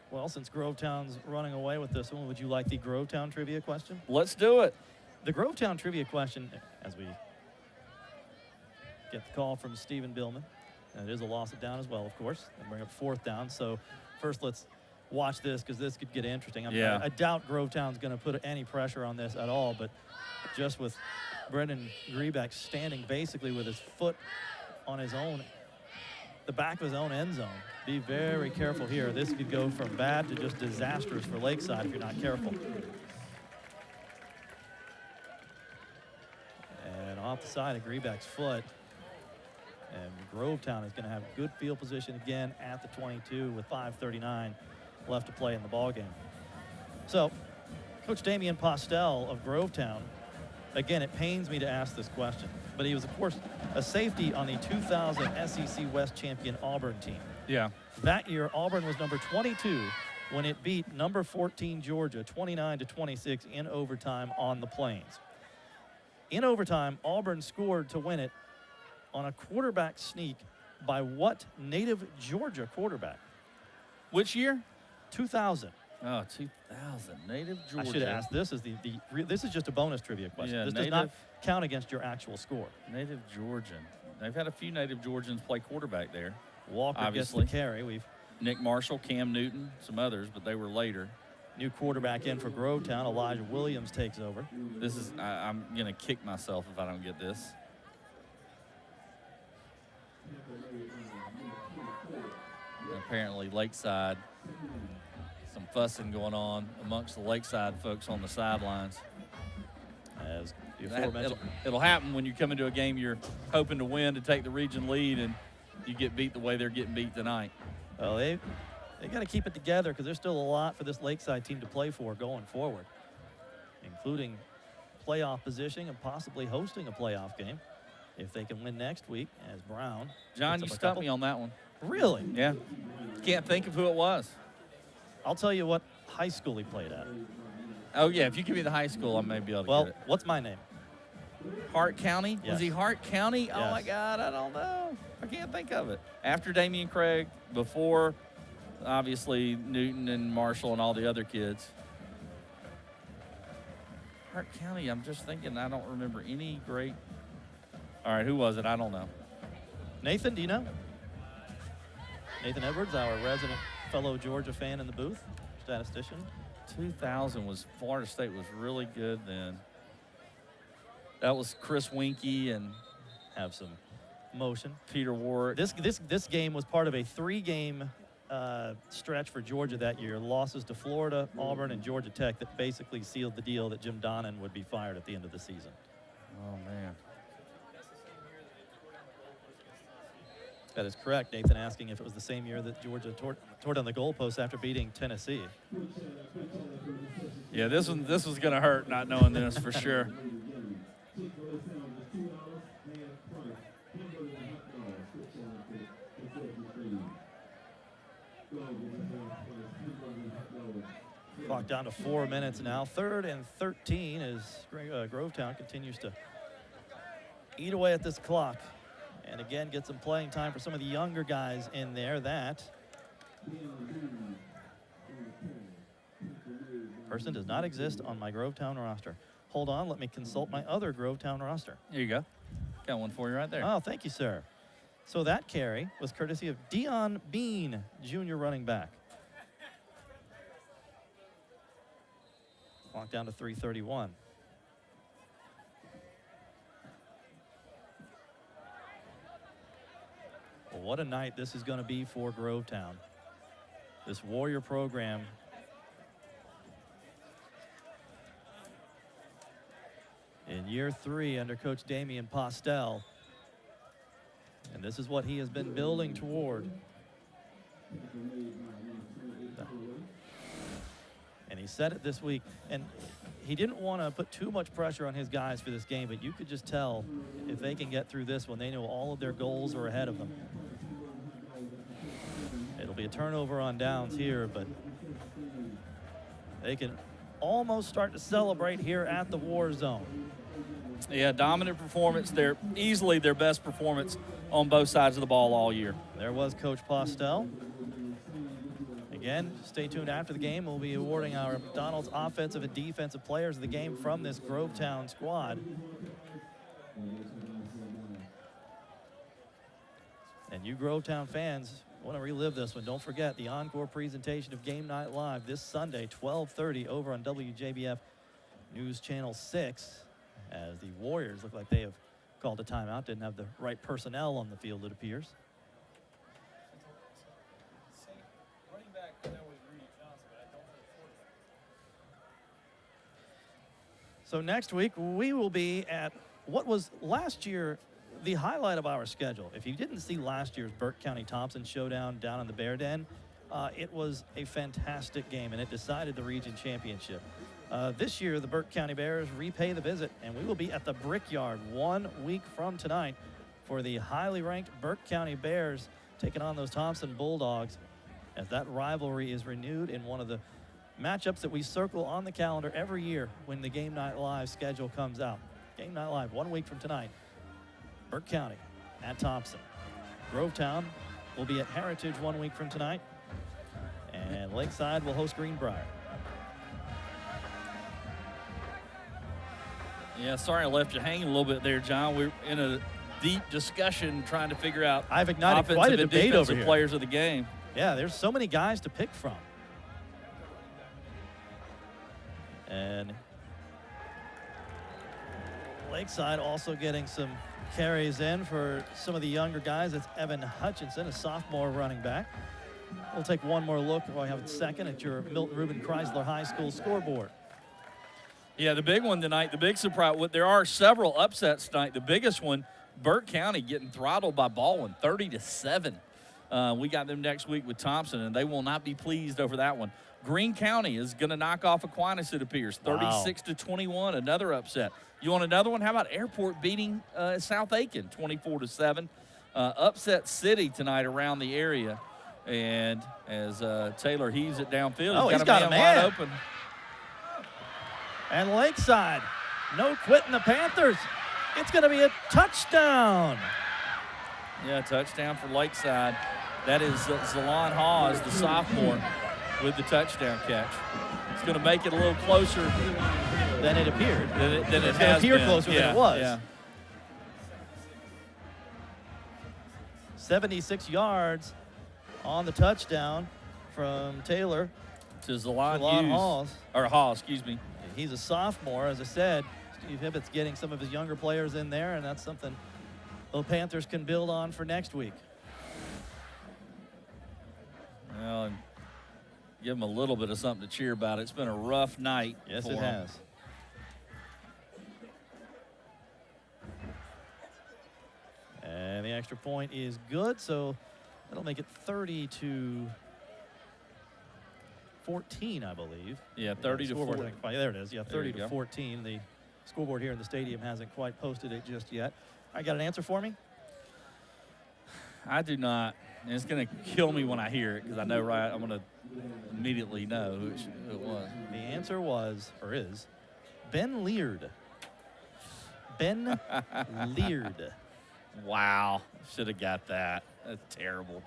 Well, since Grovetown's running away with this one, would you like the Grovetown trivia question? Let's do it. The Grovetown trivia question, as we get the call from Stephen Billman, and it is a loss of down as well, of course. They bring up 4th down. So first, let's watch this because this could get interesting. I doubt Grovetown's going to put any pressure on this at all, but just with Brendan Grebeck standing basically with his foot on his own, the back of his own end zone. Be very careful here. This could go from bad to just disastrous for Lakeside if you're not careful. And off the side of Grebeck's foot. And Grovetown is going to have good field position again at the 22 with 5:39 left to play in the ballgame. So, Coach Damian Postel of Grovetown, again, it pains me to ask this question, but he was, of course, a safety on the 2000 SEC West champion Auburn team. Yeah. That year, Auburn was number 22 when it beat number 14 Georgia 29-26 in overtime on the Plains. In overtime, Auburn scored to win it on a quarterback sneak by what native Georgia quarterback? Which year? 2000. Oh, 2000. Native Georgia. I should have asked this. This is just a bonus trivia question. Yeah, this does not count against your actual score. Native Georgian. They've had a few native Georgians play quarterback there. Walker obviously gets the carry. Nick Marshall, Cam Newton, some others, but they were later. New quarterback in for Grovetown. Elijah Williams takes over. This is, I'm going to kick myself if I don't get this. Apparently Lakeside, some fussing going on amongst the Lakeside folks on the sidelines. As you aforementioned. It'll happen when you come into a game you're hoping to win to take the region lead and you get beat the way they're getting beat tonight. Well, they got to keep it together because there's still a lot for this Lakeside team to play for going forward, including playoff positioning and possibly hosting a playoff game if they can win next week as Brown. John, you stumped me on that one. Really? Yeah. Can't think of who it was. I'll tell you what high school he played at. Oh, yeah. If you give me the high school, I may be able to get it. Well, what's my name? Hart County? Yes. Was he Hart County? Yes. Oh, my God. I don't know. I can't think of it. After Damian Craig, before, obviously, Newton and Marshall and all the other kids. Hart County, I'm just thinking I don't remember any great. All right, who was it? I don't know. Nathan, do you know? Nathan Edwards, our resident fellow Georgia fan in the booth, statistician. 2000 was Florida State was really good then. That was Chris Winkie and have some motion. Peter Warwick. This game was part of a 3-game stretch for Georgia that year. Losses to Florida, Auburn, and Georgia Tech that basically sealed the deal that Jim Donnan would be fired at the end of the season. Oh, man. That is correct. Nathan asking if it was the same year that Georgia tore down the goalpost after beating Tennessee. Yeah, this was going to hurt not knowing this for sure. Clock down to 4 minutes now. 3rd and 13 as Grovetown continues to eat away at this clock. And again, get some playing time for some of the younger guys in there. That person does not exist on my Grovetown roster. Hold on, let me consult my other Grovetown roster. Here you go. Got one for you right there. Oh, thank you, sir. So that carry was courtesy of Dion Bean, junior running back. Clock down to 3:31. Well, what a night this is going to be for Grovetown. This Warrior program in year 3 under Coach Damian Postel. And this is what he has been building toward. And he said it this week. And he didn't want to put too much pressure on his guys for this game, but you could just tell if they can get through this one, they know all of their goals are ahead of them. It'll be a turnover on downs here, but they can almost start to celebrate here at the War Zone. Yeah, dominant performance. They're easily their best performance on both sides of the ball all year. There was Coach Postel. Again, stay tuned after the game. We'll be awarding our McDonald's offensive and defensive players of the game from this Grovetown squad. And you Grovetown fans want to relive this one, don't forget the encore presentation of Game Night Live this Sunday, 12:30 over on WJBF News Channel 6. As the Warriors look like they have called a timeout, didn't have the right personnel on the field, it appears. So next week, we will be at what was last year the highlight of our schedule. If you didn't see last year's Burke County-Thompson showdown down in the Bear Den, it was a fantastic game, and it decided the region championship. This year, the Burke County Bears repay the visit, and we will be at the Brickyard 1 week from tonight for the highly ranked Burke County Bears taking on those Thompson Bulldogs, as that rivalry is renewed in one of the matchups that we circle on the calendar every year when the Game Night Live schedule comes out. Game Night Live 1 week from tonight. Burke County at Thompson. Grovetown will be at Heritage 1 week from tonight, and Lakeside will host Greenbrier. Yeah, sorry I left you hanging a little bit there, John. We're in a deep discussion trying to figure out I've ignited offensive quite a and debate over defensive here. players of the game. Yeah, there's so many guys to pick from. And Lakeside also getting some carries in for some of the younger guys. It's Evan Hutchinson, a sophomore running back. We'll take one more look while I have a second at your Milton Reuben Chrysler High School scoreboard. Yeah, the big one tonight, the big surprise, there are several upsets tonight. The biggest one, Burke County getting throttled by Baldwin, 30-7. We got them next week with Thompson, and they will not be pleased over that one. Greene County is going to knock off Aquinas, it appears, 36-21, another upset. You want another one? How about Airport beating South Aiken, 24-7? Upset City tonight around the area. And as Taylor heaves it downfield, he's got a man wide open. And Lakeside, no quitting the Panthers. It's going to be a touchdown. Yeah, touchdown for Lakeside. That is Zalon Hawes, the sophomore, with the touchdown catch. It's going to make it a little closer than it appeared. Than it has has appeared been. closer than it was. Yeah. 76 yards on the touchdown from Taylor to Zalon Hawes. Hawes, excuse me. He's a sophomore, as I said. Steve Hibbett's getting some of his younger players in there, and that's something the Panthers can build on for next week. Well, and give them a little bit of something to cheer about. It's been a rough night. Yes, for it them. has. And the extra point is good, so that'll make it 30-14, I believe. Yeah, 30-14. There it is. Yeah, There you 30-14. The scoreboard here in the stadium hasn't quite posted it just yet. I got an answer for me? I do not. And it's going to kill me when I hear it because I know I'm going to immediately know who it was. The answer was, or is, Ben Leard. Ben Leard. Wow. Should have got that. That's terrible.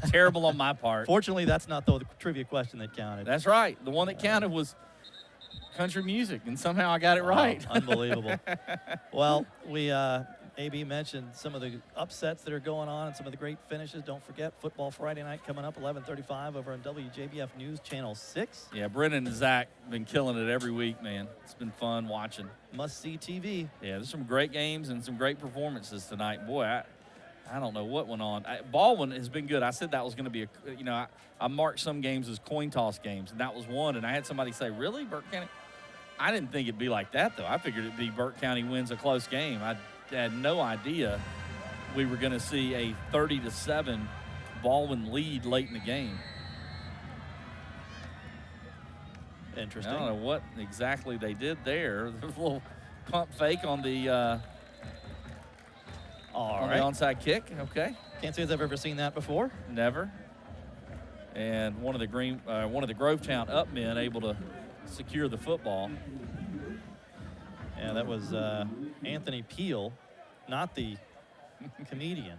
Terrible on my part. Fortunately, that's not the trivia question that counted. That's right. The one that counted was country music, and somehow I got it right. Unbelievable. Well, we AB mentioned some of the upsets that are going on and some of the great finishes. Don't forget, Football Friday night coming up 11:35 over on WJBF News Channel 6. Yeah, Brennan and Zach been killing it every week, man. It's been fun watching. Must-see TV. Yeah, there's some great games and some great performances tonight. Boy, I don't know what went on. Baldwin has been good. I said that was going to be I marked some games as coin toss games, and that was one. And I had somebody say, really, Burke County? I didn't think it'd be like that, though. I figured it'd be Burke County wins a close game. I had no idea we were going to see a 30-7 Baldwin lead late in the game. Interesting. I don't know what exactly they did there. There was a little pump fake on the the onside kick. Okay. Can't say I've ever seen that before. Never. And one of the Grovetown up men able to secure the football. Yeah, that was Anthony Peel, not the comedian.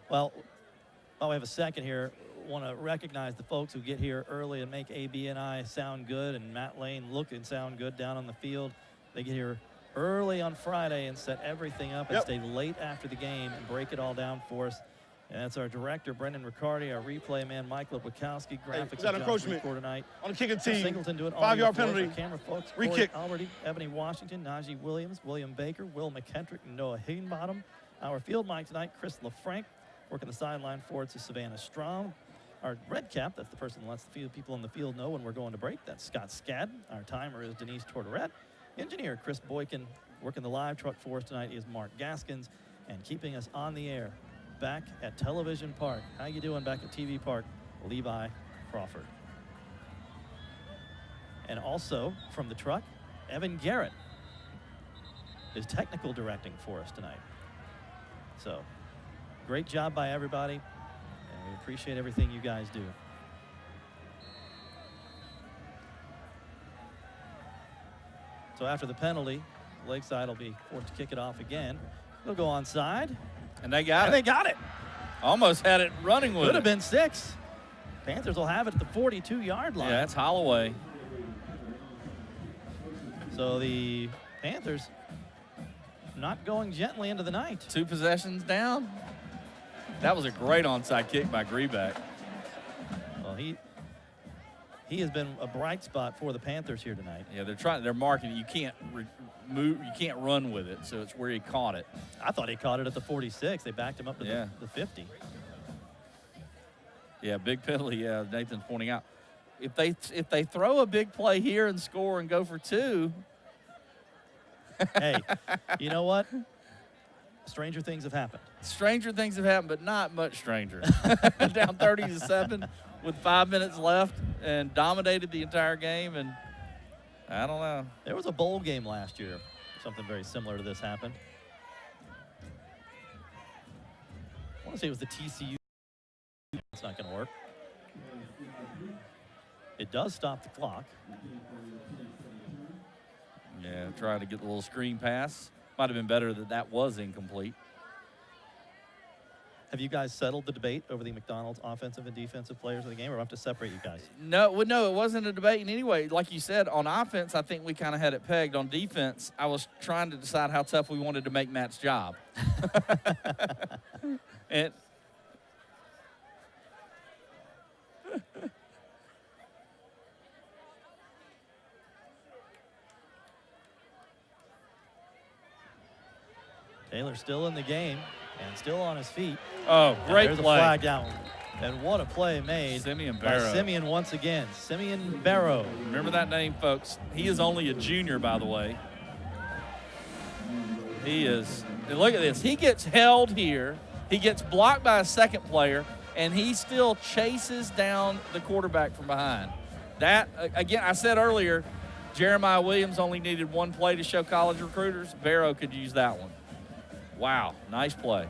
Well, while we have a second here, want to recognize the folks who get here early and make AB and I sound good, and Matt Lane look and sound good down on the field. They get here early on Friday and set everything up and stay late after the game and break it all down for us. And that's our director, Brendan Riccardi, our replay man, Mike Lopakowski, graphics and encroachment tonight. On the kicking team. Singleton doing 5-yard penalty. Camera folks, Free Corey kick. Alberty, Ebony Washington, Najee Williams, William Baker, Will McKendrick, and Noah Higginbottom. Our field mic tonight, Chris LaFranc, working the sideline for it to Savannah Strom. Our red cap, that's the person that lets the people on the field know when we're going to break. That's Scott Skadden. Our timer is Denise Tortorette. Engineer Chris Boykin. Working the live truck for us tonight is Mark Gaskins. And keeping us on the air back at Television Park. How you doing back at TV Park? Levi Crawford. And also from the truck, Evan Garrett is technical directing for us tonight. So great job by everybody, and we appreciate everything you guys do. So after the penalty, Lakeside will be forced to kick it off again. They'll go onside. And they got it. They got it. Almost had it running with it. Could have been 6. Panthers will have it at the 42-yard line. Yeah, that's Holloway. So the Panthers not going gently into the night. 2 possessions down. That was a great onside kick by Grebeck. Well, he has been a bright spot for the Panthers here tonight. Yeah, they're marking it. You can't move, you can't run with it, so it's where he caught it. I thought he caught it at the 46. They backed him up to the 50. Yeah, big penalty. Yeah, Nathan's pointing out. If they throw a big play here and score and go for 2. Hey, you know what? Stranger things have happened. Stranger things have happened, but not much stranger. Down 30-7 with 5 minutes left and dominated the entire game, and I don't know. There was a bowl game last year. Something very similar to this happened. I want to say it was the TCU. It's not going to work. It does stop the clock. Yeah, trying to get the little screen pass. Might have been better that was incomplete. Have you guys settled the debate over the McDonald's offensive and defensive players of the game, or do I have to separate you guys? No, it wasn't a debate in any way. Like you said, on offense, I think we kind of had it pegged. On defense, I was trying to decide how tough we wanted to make Matt's job. And Taylor still in the game and still on his feet. Oh, great there's play. A flag down. And what a play made Simeon by Barrow. Simeon once again. Simeon Barrow. Remember that name, folks. He is only a junior, by the way. He is. And look at this. He gets held here. He gets blocked by a second player, and he still chases down the quarterback from behind. That, again, I said earlier, Jeremiah Williams only needed 1 play to show college recruiters. Barrow could use that one. Wow, nice play.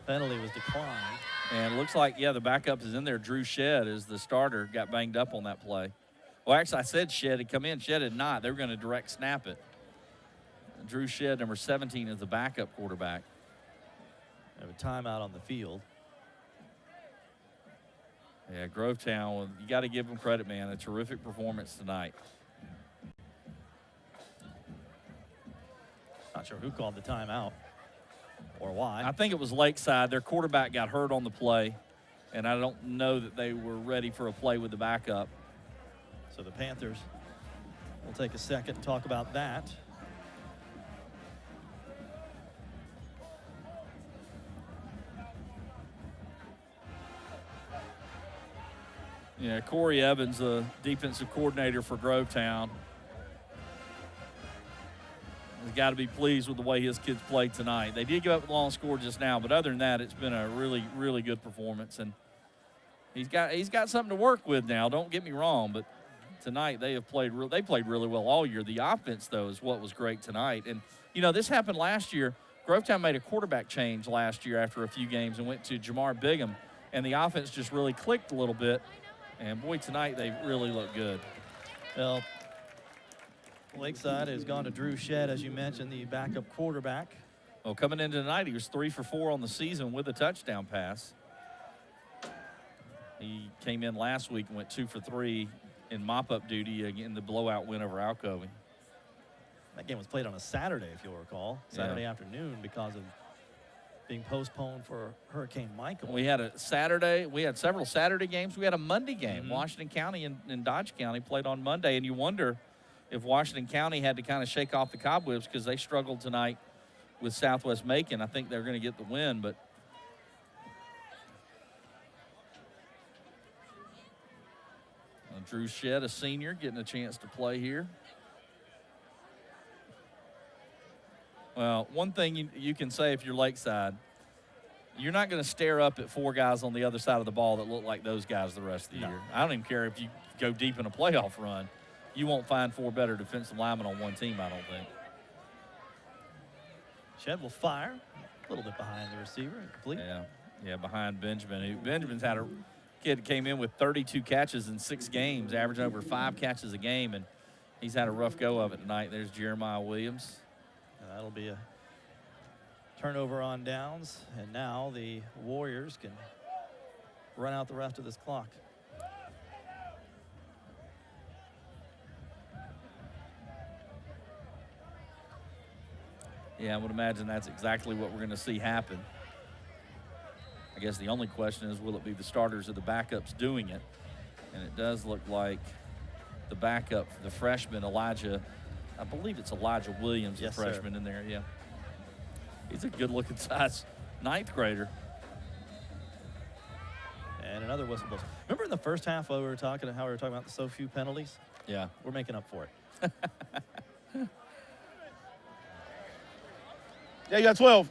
Penalty was declined. And it looks like, yeah, the backup is in there. Drew Shedd is the starter, got banged up on that play. Well, actually, I said Shedd had come in. Shedd had not. They were going to direct snap it. Drew Shedd, number 17, is the backup quarterback. Have a timeout on the field. Yeah, Grovetown, you got to give them credit, man. A terrific performance tonight. Not sure who called the timeout or why. I think it was Lakeside. Their quarterback got hurt on the play, and I don't know that they were ready for a play with the backup. So the Panthers will take a second to talk about that. Yeah, Corey Evans, the defensive coordinator for Grovetown, has got to be pleased with the way his kids played tonight. They did give up the long score just now, but other than that, it's been a really, really good performance. And he's got something to work with now. Don't get me wrong, but tonight they played really well all year. The offense, though, is what was great tonight. And you know, this happened last year. Grovetown made a quarterback change last year after a few games and went to Jamar Bigham, and the offense just really clicked a little bit. And boy, tonight they really look good. Well, Lakeside has gone to Drew Shedd, as you mentioned, the backup quarterback. Well, coming into tonight, he was 3 for 4 on the season with a touchdown pass. He came in last week and went 2 for 3 in mop-up duty in the blowout win over Alcovey. That game was played on a Saturday, if you'll recall, Saturday afternoon, because of being postponed for Hurricane Michael. We had several Saturday games. We had a Monday game. Washington County and Dodge County played on Monday, and you wonder if Washington County had to kind of shake off the cobwebs because they struggled tonight with Southwest Macon. I think they're going to get the win, but Drew Shedd, a senior, getting a chance to play here. Well, one thing you can say if you're Lakeside, you're not going to stare up at 4 guys on the other side of the ball that look like those guys the rest of the year. I don't even care if you go deep in a playoff run. You won't find 4 better defensive linemen on one team, I don't think. Shedd will fire. A little bit behind the receiver. Complete. Yeah, behind Benjamin. Benjamin's had a kid that came in with 32 catches in 6 games, averaging over 5 catches a game, and he's had a rough go of it tonight. There's Jeremiah Williams. That'll be a turnover on downs, and now the Warriors can run out the rest of this clock. Yeah, I would imagine that's exactly what we're going to see happen. I guess the only question is, will it be the starters or the backups doing it? And it does look like the backup, the freshman, Elijah, I believe it's Elijah Williams, the freshman in there, yeah. He's a good-looking size 9th grader. And another whistle blows. Remember in the first half how we were talking about the so few penalties? Yeah. We're making up for it. Yeah, you got 12.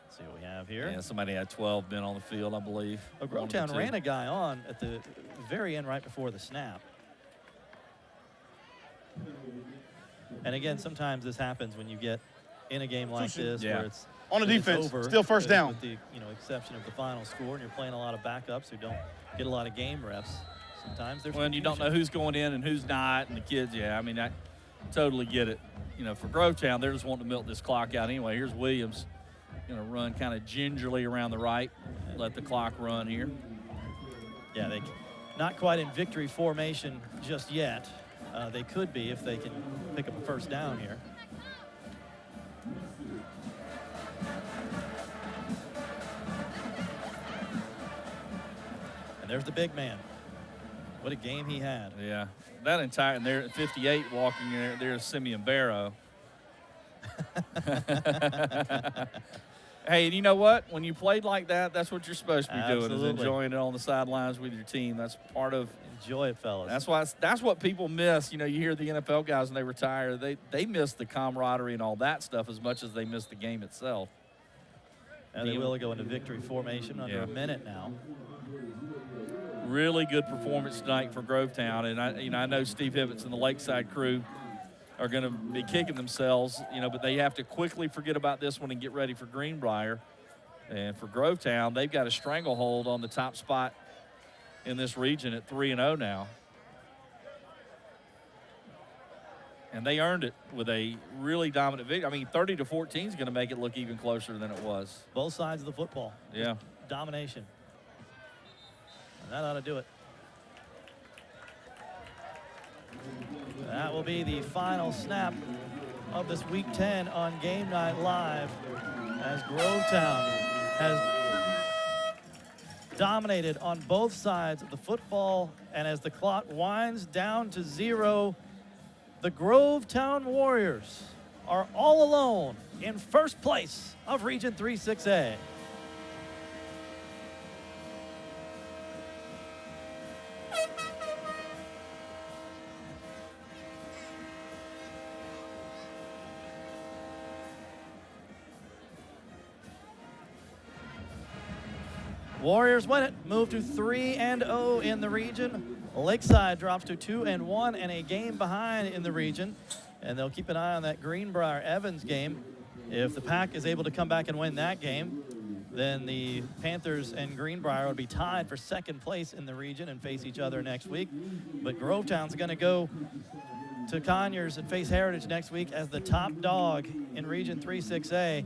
See what we have here. Yeah, somebody had 12 men on the field, I believe. Grovetown ran a guy on at the very end right before the snap. And again, sometimes this happens when you get in a game like this where it's on the defense, over, still first down. With the exception of the final score, and you're playing a lot of backups who don't get a lot of game reps. Sometimes there's when you don't know who's going in and who's not, and the kids, I mean, I totally get it. You know, for Grovetown, they're just wanting to milk this clock out anyway. Here's Williams going to run kind of gingerly around the right, let the clock run here. Yeah, they not quite in victory formation just yet. They could be if they can pick up a first down here. And there's the big man. What a game he had. Yeah, that entire, and they're at 58 walking in there, there's Simeon Barrow. Hey, and you know what? When you played like that, that's what you're supposed to be doing, is enjoying it on the sidelines with your team. That's part of. Enjoy it, fellas. That's what people miss. You know, you hear the NFL guys when they retire, they miss the camaraderie and all that stuff as much as they miss the game itself. And they will go into victory formation under a minute now. Really good performance tonight for Grovetown, and I know Steve Hibbets and the Lakeside crew are going to be kicking themselves, but they have to quickly forget about this one and get ready for Greenbrier. And for Grovetown, they've got a stranglehold on the top spot in this region at 3-0 now. And they earned it with a really dominant victory. I mean, 30-14 is going to make it look even closer than it was. Both sides of the football. Yeah. Domination. And that ought to do it. That will be the final snap of this Week 10 on Game Night Live as Grovetown has dominated on both sides of the football, and as the clock winds down to 0, the Grovetown Warriors are all alone in first place of Region 3-6A. Warriors win it, move to 3-0 in the region. Lakeside drops to 2-1 and a game behind in the region. And they'll keep an eye on that Greenbrier-Evans game. If the Pack is able to come back and win that game, then the Panthers and Greenbrier would be tied for second place in the region and face each other next week. But Grovetown's going to go to Conyers and face Heritage next week as the top dog in Region 3-6A.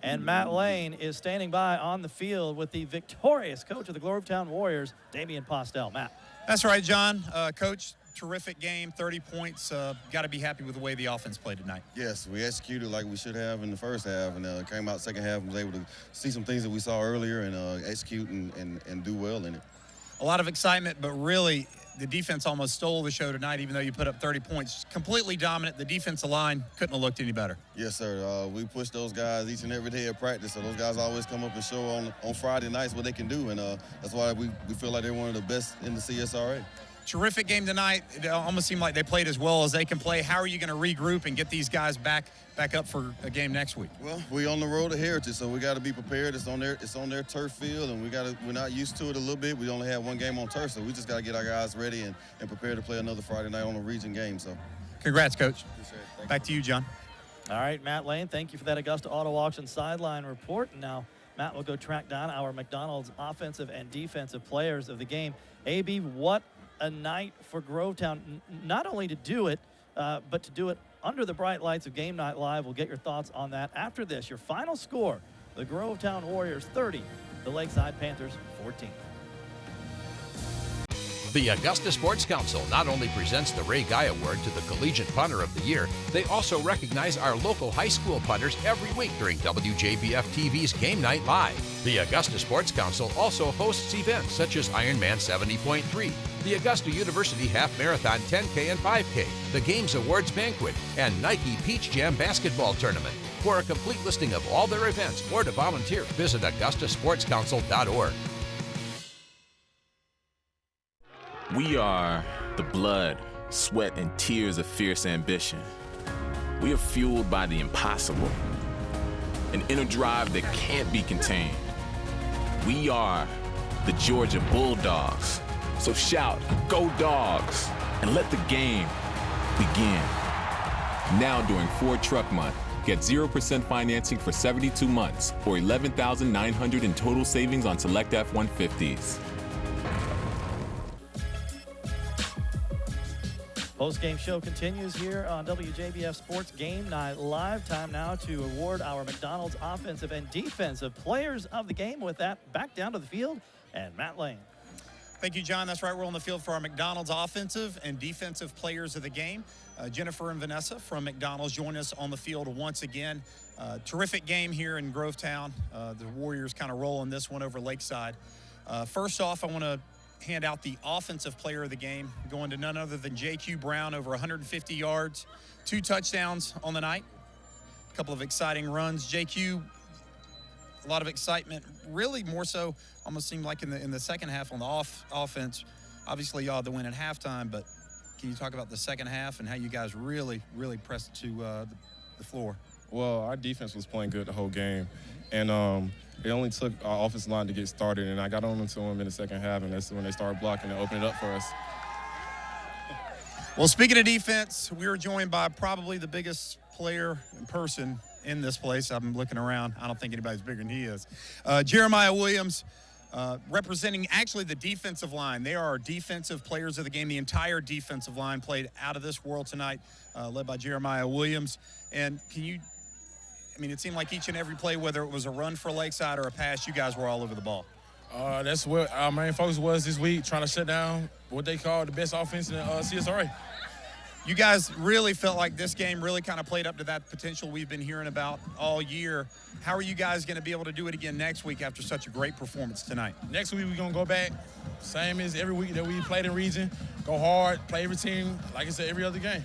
And Matt Lane is standing by on the field with the victorious coach of the Grovetown Warriors, Damian Postel. Matt. That's right, John. Coach, terrific game, 30 points. Got to be happy with the way the offense played tonight. Yes, we executed like we should have in the first half, and came out second half and was able to see some things that we saw earlier and execute and do well in it. A lot of excitement, but really the defense almost stole the show tonight, even though you put up 30 points. Completely dominant. The defensive line couldn't have looked any better. Yes, sir. We push those guys each and every day at practice, so those guys always come up and show on Friday nights what they can do, and that's why we feel like they're one of the best in the CSRA. Terrific game tonight. It almost seemed like they played as well as they can play. How are you going to regroup and get these guys back up for a game next week? Well, we on the road to Heritage, so we got to be prepared. It's on their turf field, and we're not used to it a little bit. We only have one game on turf, so we just got to get our guys ready and prepare to play another Friday night on a region game. So, congrats, Coach. Back to you, John. All right, Matt Lane, thank you for that Augusta Auto Auction sideline report. Now, Matt will go track down our McDonald's offensive and defensive players of the game. AB, what a night for Grovetown, not only to do it, but to do it under the bright lights of Game Night Live. We'll get your thoughts on that after this. Your final score, the Grovetown Warriors 30, the Lakeside Panthers 14. The Augusta Sports Council not only presents the Ray Guy Award to the Collegiate Punter of the Year, they also recognize our local high school punters every week during WJBF TV's Game Night Live. The Augusta Sports Council also hosts events such as Ironman 70.3, the Augusta University Half Marathon 10K and 5K, the Games Awards Banquet, and Nike Peach Jam Basketball Tournament. For a complete listing of all their events or to volunteer, visit AugustaSportsCouncil.org. We are the blood, sweat, and tears of fierce ambition. We are fueled by the impossible, an inner drive that can't be contained. We are the Georgia Bulldogs. So shout, go Dogs, and let the game begin. Now during Ford Truck Month, get 0% financing for 72 months or $11,900 in total savings on select F-150s. Post-game show continues here on WJBF Sports Game Night Live. Time now to award our McDonald's offensive and defensive players of the game. With that, back down to the field, and Matt Lane. Thank you, John. That's right. We're on the field for our McDonald's offensive and defensive players of the game. Jennifer and Vanessa from McDonald's join us on the field once again. Terrific game here in Grovetown. The Warriors kind of rolling this one over Lakeside. First off, I want to hand out the offensive player of the game, going to none other than J.Q. Brown, over 150 yards, 2 touchdowns on the night, a couple of exciting runs. J.Q., a lot of excitement, really more so almost seemed like in the second half on the offense. Obviously, y'all had the win at halftime, but can you talk about the second half and how you guys really pressed to the floor? Well, our defense was playing good the whole game, and it only took our offensive line to get started, and I got on to them in the second half, and that's when they started blocking and opening it up for us. Well, speaking of defense, we were joined by probably the biggest player in person in this place. I'm looking around. I don't think anybody's bigger than he is. Jeremiah Williams, representing actually the defensive line. They are our defensive players of the game. The entire defensive line played out of this world tonight, led by Jeremiah Williams. And it seemed like each and every play, whether it was a run for Lakeside or a pass, you guys were all over the ball. That's what our main focus was this week, trying to shut down what they call the best offense in the CSRA. You guys really felt like this game really kind of played up to that potential we've been hearing about all year. How are you guys going to be able to do it again next week after such a great performance tonight? Next week, we're going to go back, same as every week that we played in region, go hard, play every team, like I said, every other game.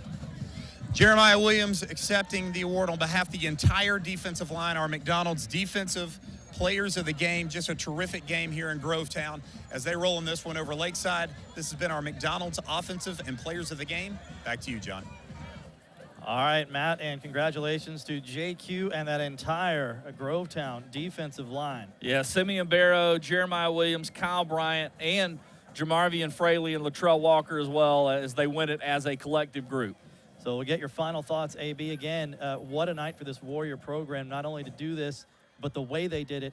Jeremiah Williams accepting the award on behalf of the entire defensive line, our McDonald's Defensive Players of the Game. Just a terrific game here in Grovetown as they roll in this one over Lakeside. This has been our McDonald's Offensive and Players of the Game. Back to you, John. All right, Matt, and congratulations to JQ and that entire Grovetown defensive line. Yeah, Simeon Barrow, Jeremiah Williams, Kyle Bryant, and Jamarvian Fraley and Latrell Walker as well as they win it as a collective group. So we'll get your final thoughts, AB. Again, what a night for this Warrior program, not only to do this, but the way they did it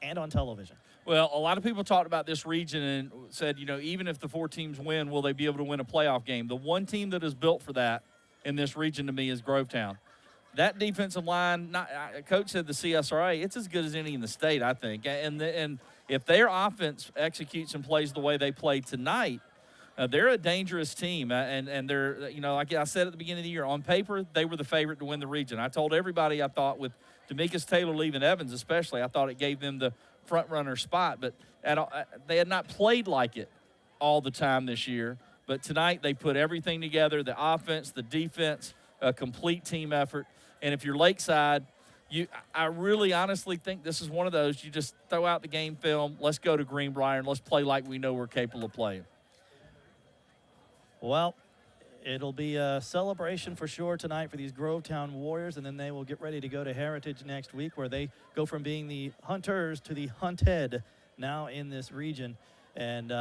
and on television. Well, a lot of people talked about this region and said, you know, even if the 4 teams win, will they be able to win a playoff game? The one team that is built for that in this region to me is Grovetown. That defensive line, Coach said the CSRA, it's as good as any in the state, I think. And if their offense executes and plays the way they played tonight, they're a dangerous team, and they're, you know, like I said at the beginning of the year, on paper, they were the favorite to win the region. I told everybody I thought with Demekus Taylor leaving Evans especially, I thought it gave them the front-runner spot, but they had not played like it all the time this year. But tonight they put everything together, the offense, the defense, a complete team effort. And if you're Lakeside, I really honestly think this is one of those, you just throw out the game film, let's go to Greenbrier, and let's play like we know we're capable of playing. Well, it'll be a celebration for sure tonight for these Grovetown Warriors, and then they will get ready to go to Heritage next week, where they go from being the hunters to the hunted now in this region. And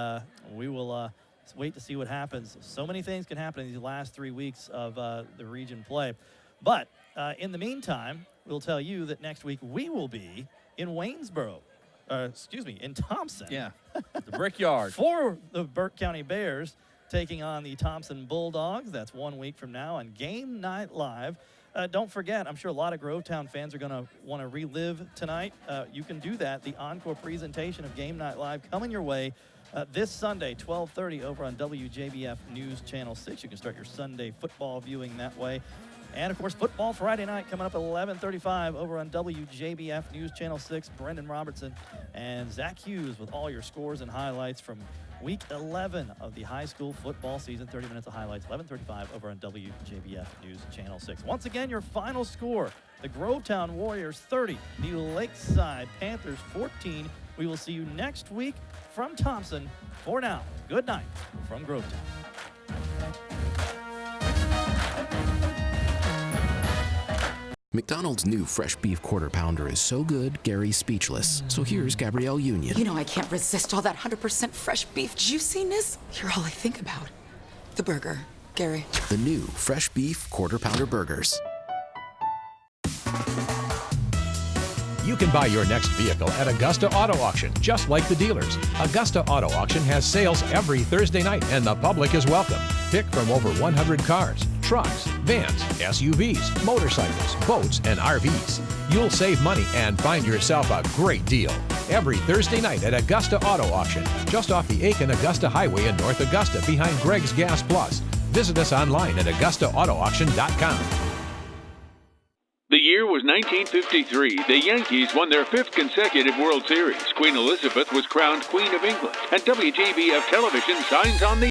we will wait to see what happens. So many things can happen in these last 3 weeks of the region play. But in the meantime, we'll tell you that next week we will be in Waynesboro. In Thompson. Yeah, the Brickyard. For the Burke County Bears, taking on the Thompson Bulldogs. That's 1 week from now on Game Night Live. Don't forget, I'm sure a lot of Grovetown fans are going to want to relive tonight. You can do that. The encore presentation of Game Night Live coming your way this Sunday, 12:30 over on WJBF News Channel 6. You can start your Sunday football viewing that way. And, of course, football Friday night coming up at 11:35 over on WJBF News Channel 6. Brendan Robertson and Zach Hughes with all your scores and highlights from Week 11 of the high school football season. 30 minutes of highlights, 11:35 over on WJBF News Channel 6. Once again, your final score, the Grovetown Warriors 30, the Lakeside Panthers 14. We will see you next week from Thompson. For now, good night from Grovetown. McDonald's new fresh beef quarter pounder is so good, Gary's speechless. So here's Gabrielle Union. You know I can't resist all that 100% fresh beef juiciness. You're all I think about. The burger, Gary. The new fresh beef quarter pounder burgers. You can buy your next vehicle at Augusta Auto Auction, just like the dealers. Augusta Auto Auction has sales every Thursday night, and the public is welcome. Pick from over 100 cars, trucks, vans, SUVs, motorcycles, boats, and RVs. You'll save money and find yourself a great deal. Every Thursday night at Augusta Auto Auction, just off the Aiken-Augusta Highway in North Augusta, behind Greg's Gas Plus. Visit us online at AugustaAutoAuction.com. The year was 1953. The Yankees won their 5th consecutive World Series. Queen Elizabeth was crowned Queen of England, and WJBF Television signs on the